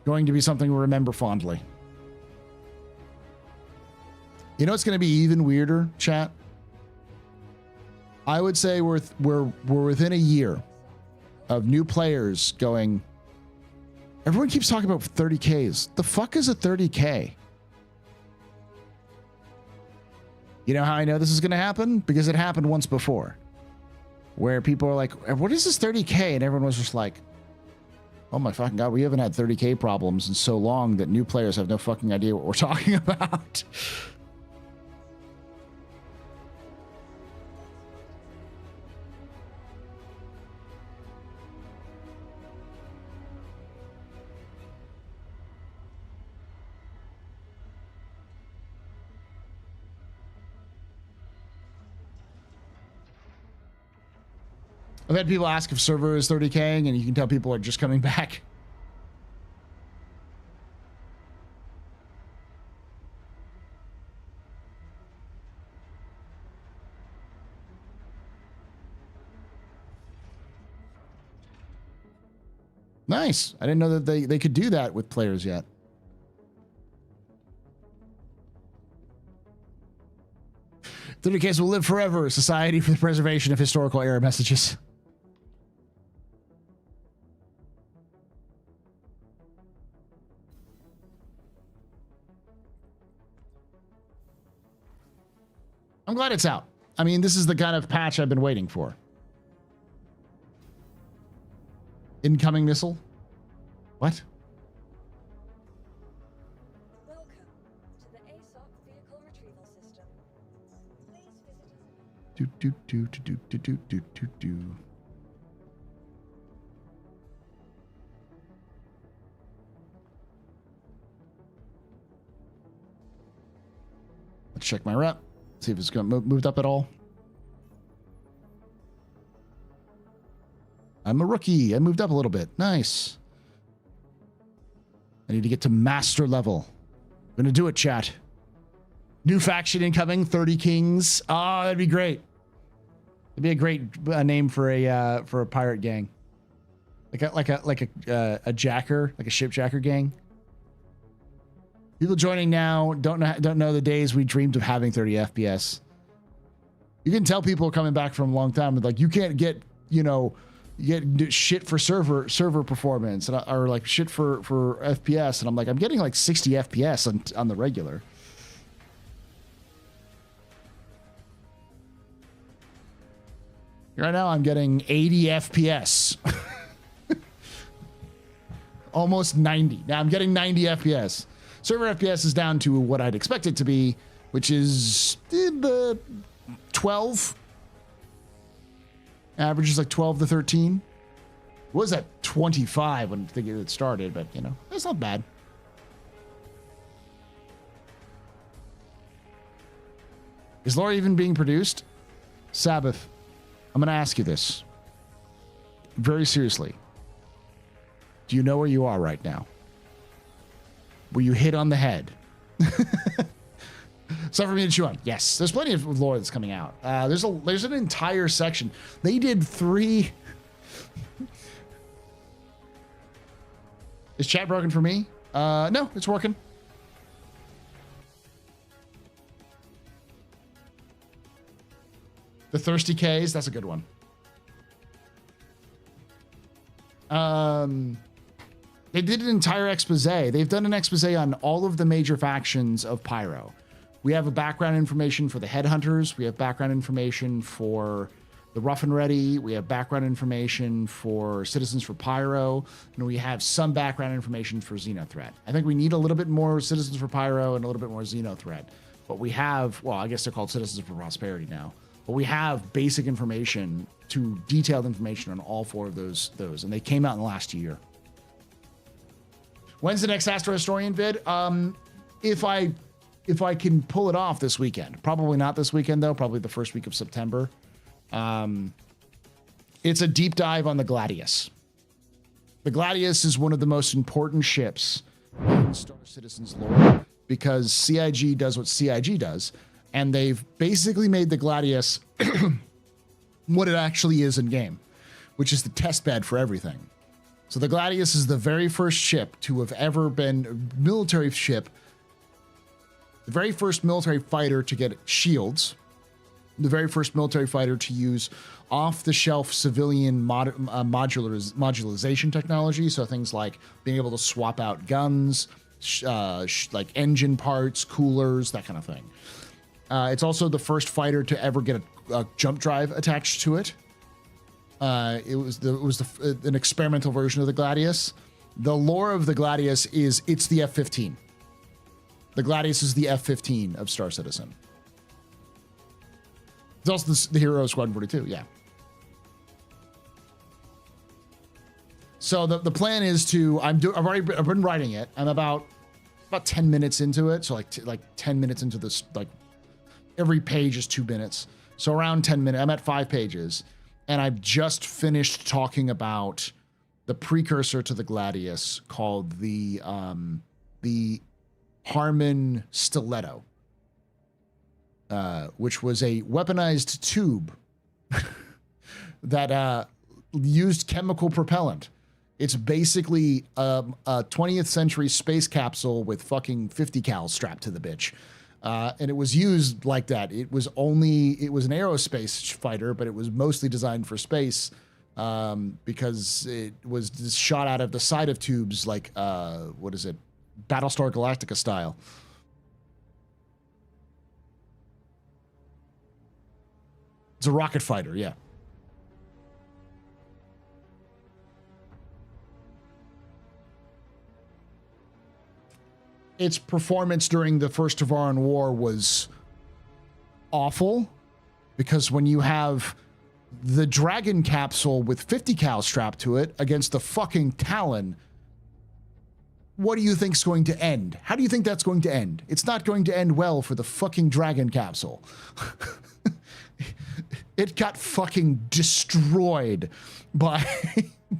going to be something we remember fondly. You know what's going to be even weirder, chat? I would say we're within a year of new players going. Everyone keeps talking about 30Ks. The fuck is a 30K? You know how I know this is going to happen? Because it happened once before, where people are like, "What is this 30K?" And everyone was just like, Oh my fucking god, we haven't had 30k problems in so long that new players have no fucking idea what we're talking about. I've had people ask if server is 30K, and you can tell people are just coming back. Nice. I didn't know that they could do that with players yet. "30Ks will live forever. Society for the Preservation of Historical Error Messages." I'm glad it's out. I mean, this is the kind of patch I've been waiting for. Incoming missile? What? Welcome to the ASOP vehicle retrieval system. Please visit us. Do. Let's check my rep. See if it's got moved up at all. I'm a rookie. I moved up a little bit. Nice. I need to get to master level. I'm gonna do it, chat. New faction incoming, 30 Kings. Oh, that'd be great. It'd be a great name for a pirate gang. Like a jacker, like a shipjacker gang. People joining now don't know the days we dreamed of having 30 FPS. You can tell people coming back from a long time, like, you can't get, get shit for server performance, or like shit for FPS, and I'm like, I'm getting like 60 FPS on the regular. Right now I'm getting 80 FPS. Almost 90. Now I'm getting 90 FPS. Server FPS is down to what I'd expect it to be, which is 12. Average is like 12 to 13. It was at 25 when it started, but that's not bad. Is lore even being produced? Sabbath, I'm going to ask you this very seriously. Do you know where you are right now? Were you hit on the head? Stuff for me to chew on. Yes, there's plenty of lore that's coming out. There's an entire section. They did 3. Is chat broken for me? No, it's working. The Thirsty K's, that's a good one. They did an entire expose. They've done an expose on all of the major factions of Pyro. We have a background information for the Headhunters. We have background information for the Rough and Ready. We have background information for Citizens for Pyro. And we have some background information for Xenothreat. I think we need a little bit more Citizens for Pyro and a little bit more Xenothreat. But we have, well, I guess they're called Citizens for Prosperity now. But we have basic information to detailed information on all 4 of those. And they came out in the last year. When's the next Astro Historian vid? If I can pull it off this weekend. Probably not this weekend, though. Probably the first week of September. It's a deep dive on the Gladius. The Gladius is one of the most important ships in Star Citizen's lore because CIG does what CIG does, and they've basically made the Gladius what it actually is in game, which is the test bed for everything. So the Gladius is the very first ship to have ever been military ship, the very first military fighter to get shields, the very first military fighter to use off-the-shelf civilian modularization technology. So things like being able to swap out guns, like engine parts, coolers, that kind of thing. It's also the first fighter to ever get a jump drive attached to it. It was an experimental version of the Gladius. The lore of the Gladius is it's the F-15. The Gladius is the F-15 of Star Citizen. It's also the hero of Squadron 42, yeah. So the plan is to I've been writing it. I'm about 10 minutes into it. So like 10 minutes into this, like every page is 2 minutes. So around 10 minutes, I'm at 5 pages, and I've just finished talking about the precursor to the Gladius called the Harmon Stiletto, which was a weaponized tube that used chemical propellant. It's basically a 20th century space capsule with fucking 50 cal strapped to the bitch. And it was used like that. It was an aerospace fighter, but it was mostly designed for space because it was shot out of the side of tubes like, what is it? Battlestar Galactica style. It's a rocket fighter, yeah. Its performance during the First Tavaran War was awful because when you have the Dragon capsule with 50 cal strapped to it against the fucking Talon, what do you think's going to end? How do you think that's going to end? It's not going to end well for the fucking Dragon capsule. It got fucking destroyed by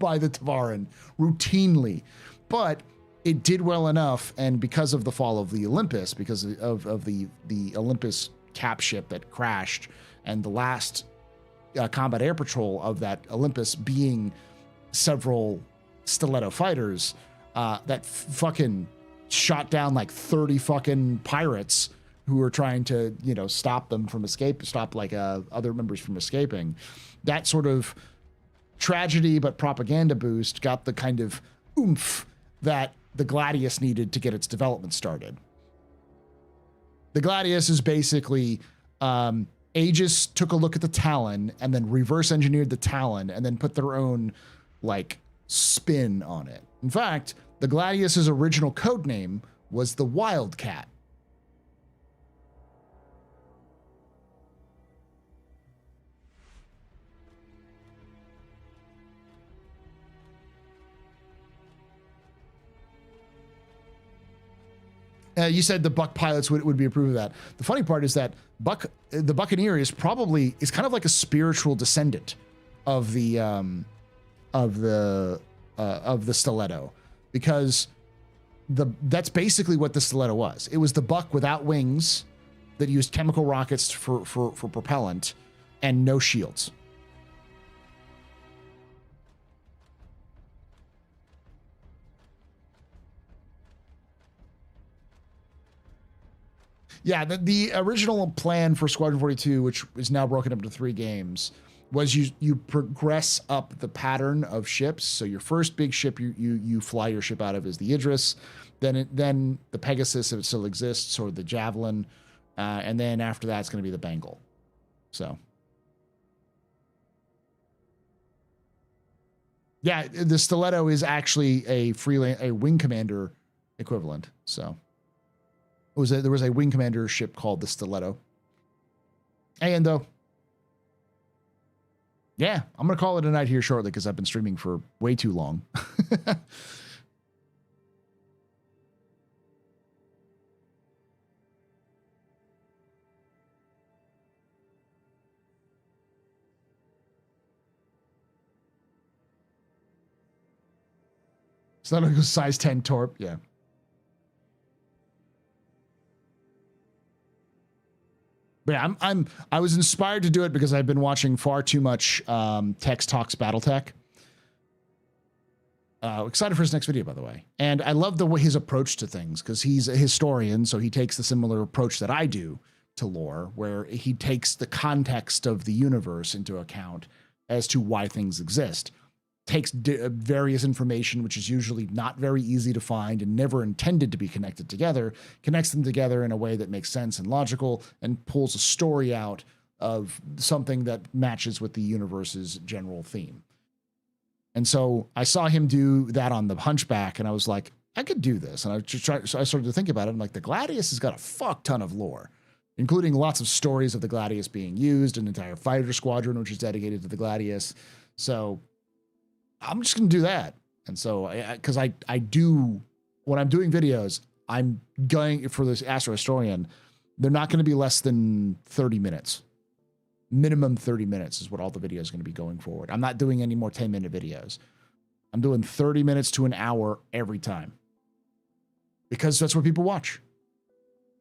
the Tavaran routinely. But it did well enough, and because of the fall of the Olympus, because of the Olympus cap ship that crashed, and the last combat air patrol of that Olympus being several Stiletto fighters, that fucking shot down like 30 fucking pirates who were trying to, stop them from stop other members from escaping. That sort of tragedy but propaganda boost got the kind of oomph that the Gladius needed to get its development started. The Gladius is basically Aegis took a look at the Talon and then reverse engineered the Talon and then put their own spin on it. In fact, the Gladius's original code name was the Wildcat. You said the Buck pilots would be approved of that. The funny part is that the Buccaneer is kind of like a spiritual descendant of the Stiletto, because that's basically what the Stiletto was. It was the Buck without wings that used chemical rockets for propellant and no shields. Yeah, the original plan for Squadron 42, which is now broken up into 3 games, was you progress up the pattern of ships. So your first big ship you fly your ship out of is the Idris, then the Pegasus, if it still exists, or the Javelin, and then after that it's going to be the Bengal. So yeah, the Stiletto is actually a wing commander equivalent. So there was a wing commander ship called the Stiletto. And yeah, I'm going to call it a night here shortly because I've been streaming for way too long. Stiletto goes size 10 torp, yeah. But yeah, I was inspired to do it because I've been watching far too much Tex Talks Battletech. Excited for his next video, by the way. And I love his approach to things because he's a historian, so he takes the similar approach that I do to lore, where he takes the context of the universe into account as to why things exist. Takes various information, which is usually not very easy to find and never intended to be connected together, connects them together in a way that makes sense and logical, and pulls a story out of something that matches with the universe's general theme. And so I saw him do that on the Hunchback, and I was like, I could do this. And so I started to think about it. I'm like, the Gladius has got a fuck ton of lore, including lots of stories of the Gladius being used, an entire fighter squadron, which is dedicated to the Gladius. So I'm just going to do that. And so, because I do, when I'm doing videos, I'm going for this Astro Historian, they're not going to be less than 30 minutes. Minimum 30 minutes is what all the videos are going to be going forward. I'm not doing any more 10-minute videos. I'm doing 30 minutes to an hour every time. Because that's what people watch.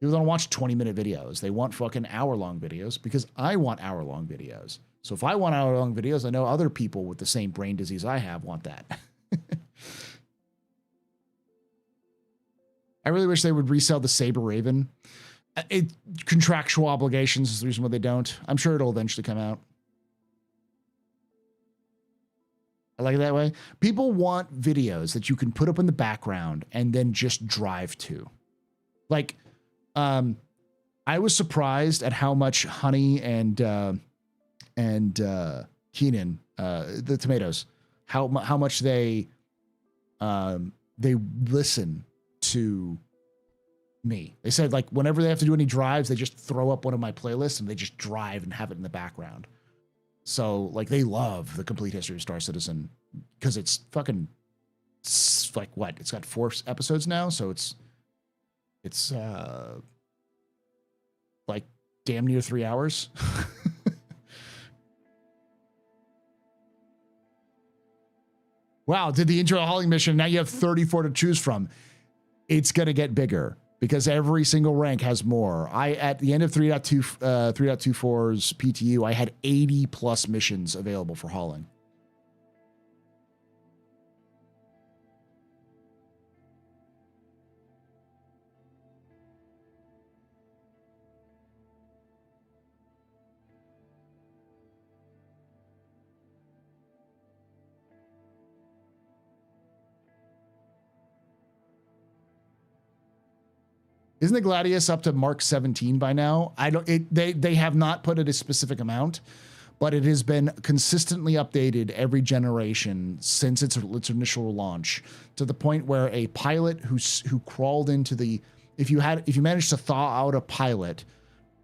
People don't watch 20-minute videos. They want fucking hour-long videos because I want hour-long videos. So if I want hour-long videos, I know other people with the same brain disease I have want that. I really wish they would resell the Saber Raven. Contractual obligations is the reason why they don't. I'm sure it'll eventually come out. I like it that way. People want videos that you can put up in the background and then just drive to. Like, I was surprised at how much Honey and Keenan, the tomatoes, how much they listen to me. They said, like, whenever they have to do any drives, they just throw up one of my playlists and they just drive and have it in the background. So, like, they love the complete history of Star Citizen because it's fucking, it's like, what? It's got 4 episodes now, so it's like damn near 3 hours. Wow, did the intro hauling mission. Now you have 34 to choose from. It's going to get bigger because every single rank has more. At the end of 3.24's PTU, I had 80 plus missions available for hauling. Isn't the Gladius up to Mark 17 by now? They have not put it a specific amount, but it has been consistently updated every generation since its initial launch, to the point where a pilot who crawled into the, if you managed to thaw out a pilot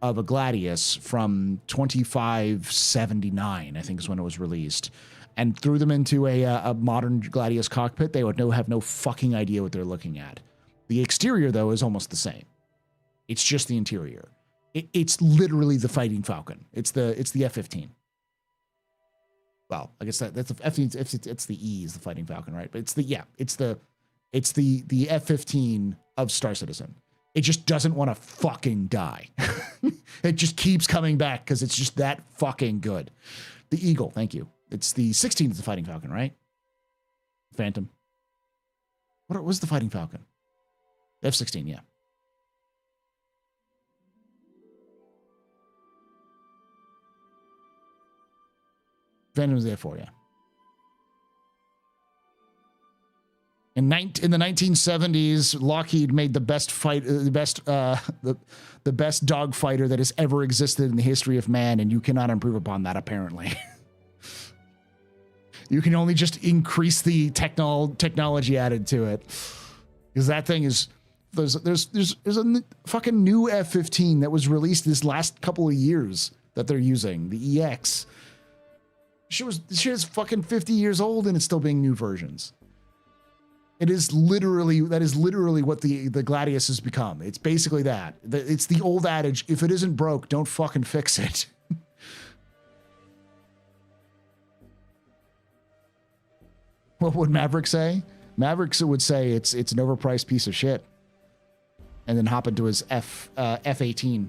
of a Gladius from 2579, I think is when it was released, and threw them into a modern Gladius cockpit, they would have no fucking idea what they're looking at. The exterior, though, is almost the same. It's just the interior. It's literally the Fighting Falcon. It's the F-15. Well, I guess that's the F-15. It's the E is the Fighting Falcon, right? But it's the F-15 of Star Citizen. It just doesn't want to fucking die. It just keeps coming back because it's just that fucking good. The Eagle, thank you. It's the 16th of the Fighting Falcon, right? Phantom. What was the Fighting Falcon? F-16, yeah. Phantom was there for you. In the 1970s, Lockheed made the best dog fighter that has ever existed in the history of man, and you cannot improve upon that, apparently. You can only just increase the technology added to it, because that thing is. There's a fucking new F-15 that was released this last couple of years that they're using, the EX. She is fucking 50 years old and it's still being new versions. That is literally what the Gladius has become. It's basically that. It's the old adage, if it isn't broke, don't fucking fix it. What would Maverick say? Maverick would say it's an overpriced piece of shit. And then hop into his F-18.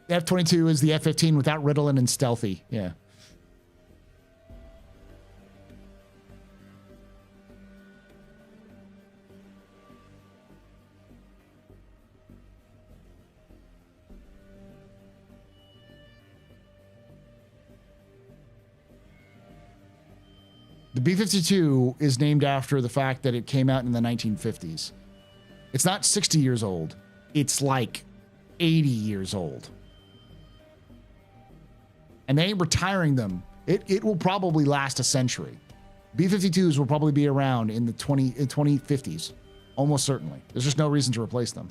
The F-22 is the F-15 without Ritalin and stealthy. Yeah. The B-52 is named after the fact that it came out in the 1950s. It's not 60 years old. It's like 80 years old. and they ain't retiring them. It will probably last a century. B-52s will probably be around in the 2050s, almost certainly. There's just no reason to replace them.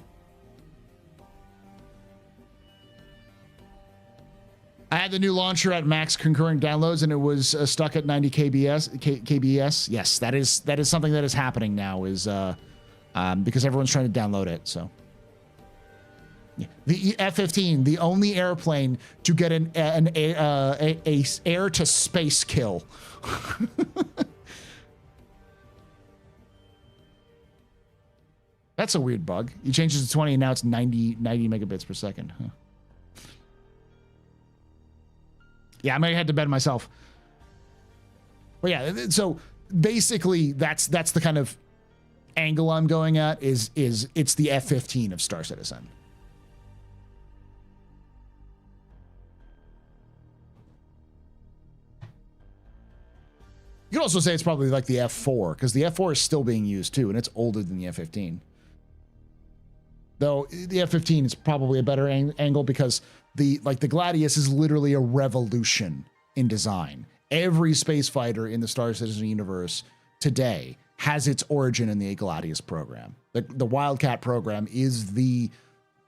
I had the new launcher at max concurrent downloads, and it was stuck at 90 kbs. Yes, that is something that is happening now. Is because everyone's trying to download it. So yeah. The F-15, the only airplane to get an air to space kill. That's a weird bug. You changed it to 20, and now it's 90 megabits per second. Huh. Yeah, I may have had to bed myself. But yeah, so basically that's the kind of angle I'm going at is it's the F-15 of Star Citizen. You could also say it's probably like the F-4, because the F-4 is still being used too, and it's older than the F-15. Though the F-15 is probably a better angle because the Gladius is literally a revolution in design. Every space fighter in the Star Citizen universe today has its origin in the Gladius program. The Wildcat program is the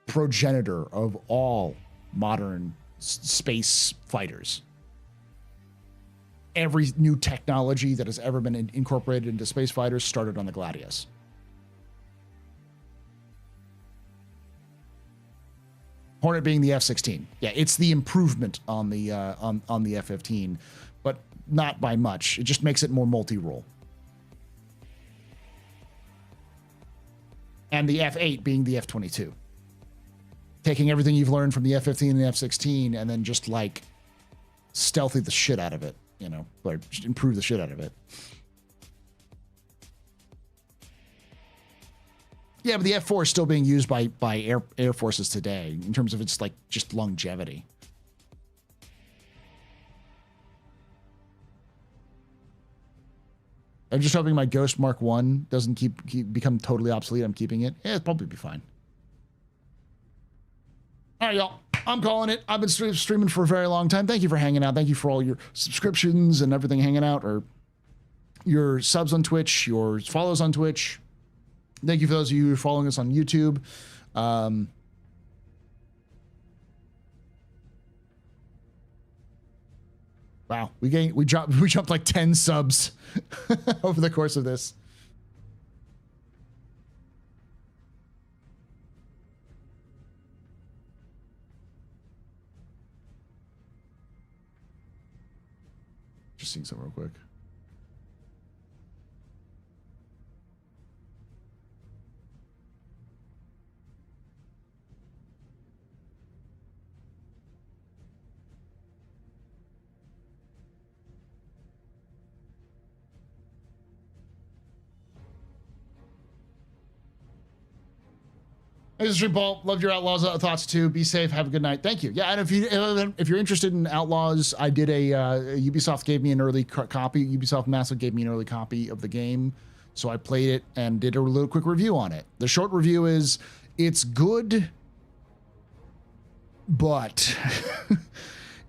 progenitor of all modern space fighters. Every new technology that has ever been incorporated into space fighters started on the Gladius. Hornet being the F-16. Yeah, it's the improvement on the F-15, but not by much. It just makes it more multi-role. And the F-8 being the F-22. Taking everything you've learned from the F-15 and the F-16 and then just like stealthy the shit out of it, you know, or just improve the shit out of it. Yeah, but the F-4 is still being used by air forces today in terms of its like just longevity. I'm just hoping my Ghost Mark 1 doesn't become totally obsolete. I'm keeping it. Yeah, it'll probably be fine. All right, y'all. I'm calling it. I've been streaming for a very long time. Thank you for hanging out. Thank you for all your subscriptions and everything hanging out, or your subs on Twitch, your follows on Twitch. Thank you for those of you who are following us on YouTube. Wow, we jumped like 10 subs over the course of this. Just seeing something real quick. Hey, this is Stream Paul. Loved your Outlaws thoughts too. Be safe. Have a good night. Thank you. Yeah, and if you're interested in Outlaws, I did Ubisoft gave me an early copy. Ubisoft Massive gave me an early copy of the game, so I played it and did a little quick review on it. The short review is it's good, but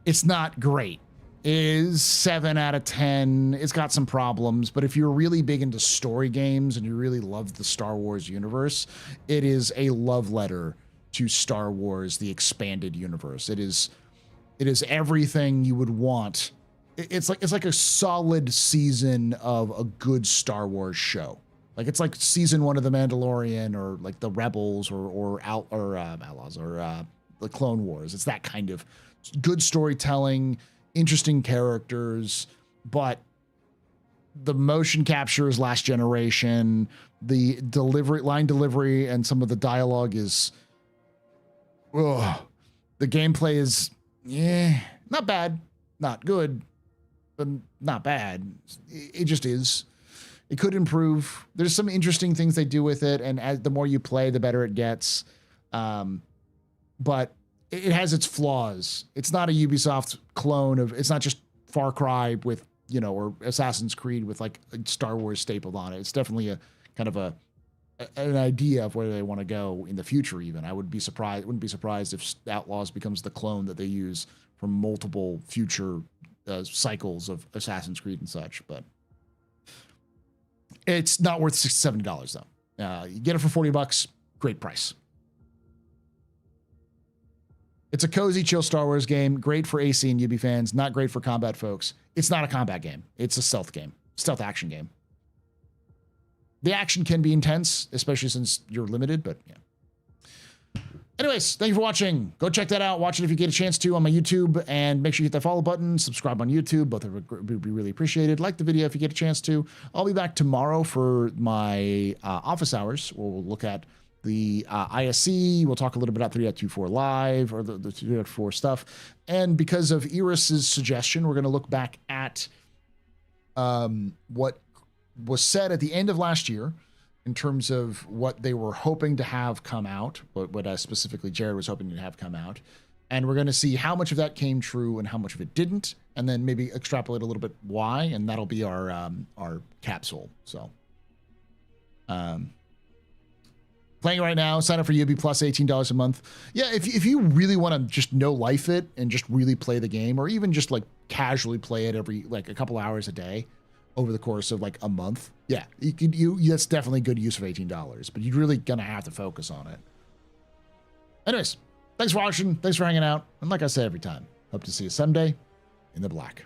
it's not great. Is 7 out of 10. It's got some problems, but if you're really big into story games and you really love the Star Wars universe, it is a love letter to Star Wars, the expanded universe. It is everything you would want. It's like a solid season of a good Star Wars show. Like it's like season 1 of The Mandalorian, or like the Rebels, or Outlaws, or the Clone Wars. It's that kind of good storytelling, interesting characters, but the motion capture is last generation. The line delivery and some of the dialogue is, the gameplay is, not bad, not good, but not bad. It just is. It could improve. There's some interesting things they do with it, and as the more you play, the better it gets. But it has its flaws. It's not a Ubisoft clone of, it's not just Far Cry with, or Assassin's Creed with like a Star Wars stapled on it. It's definitely a kind of an idea of where they want to go in the future even. Wouldn't be surprised if Outlaws becomes the clone that they use from multiple future cycles of Assassin's Creed and such, but it's not worth $70 though. You get it for $40, great price. It's a cozy, chill Star Wars game, great for AC and UB fans, not great for combat folks. It's not a combat game. It's a stealth game, stealth action game. The action can be intense, especially since you're limited, but yeah. Anyways, thank you for watching. Go check that out. Watch it if you get a chance to on my YouTube, and make sure you hit that follow button. Subscribe on YouTube. Both would be really appreciated. Like the video if you get a chance to. I'll be back tomorrow for my office hours, where we'll look at the ISC. We'll talk a little bit about 3.24 Live, or the 3.4 stuff. And because of Iris's suggestion, we're going to look back at what was said at the end of last year, in terms of what they were hoping to have come out, what specifically Jared was hoping to have come out. And we're going to see how much of that came true and how much of it didn't, and then maybe extrapolate a little bit why, and that'll be our capsule. So, playing right now, sign up for UB Plus, $18 a month. Yeah, if you really want to just no life it and just really play the game, or even just like casually play it every, like a couple hours a day over the course of like a month, yeah, that's definitely good use of $18, but you're really gonna have to focus on it. Anyways, thanks for watching, thanks for hanging out, and like I say every time, hope to see you someday in the black.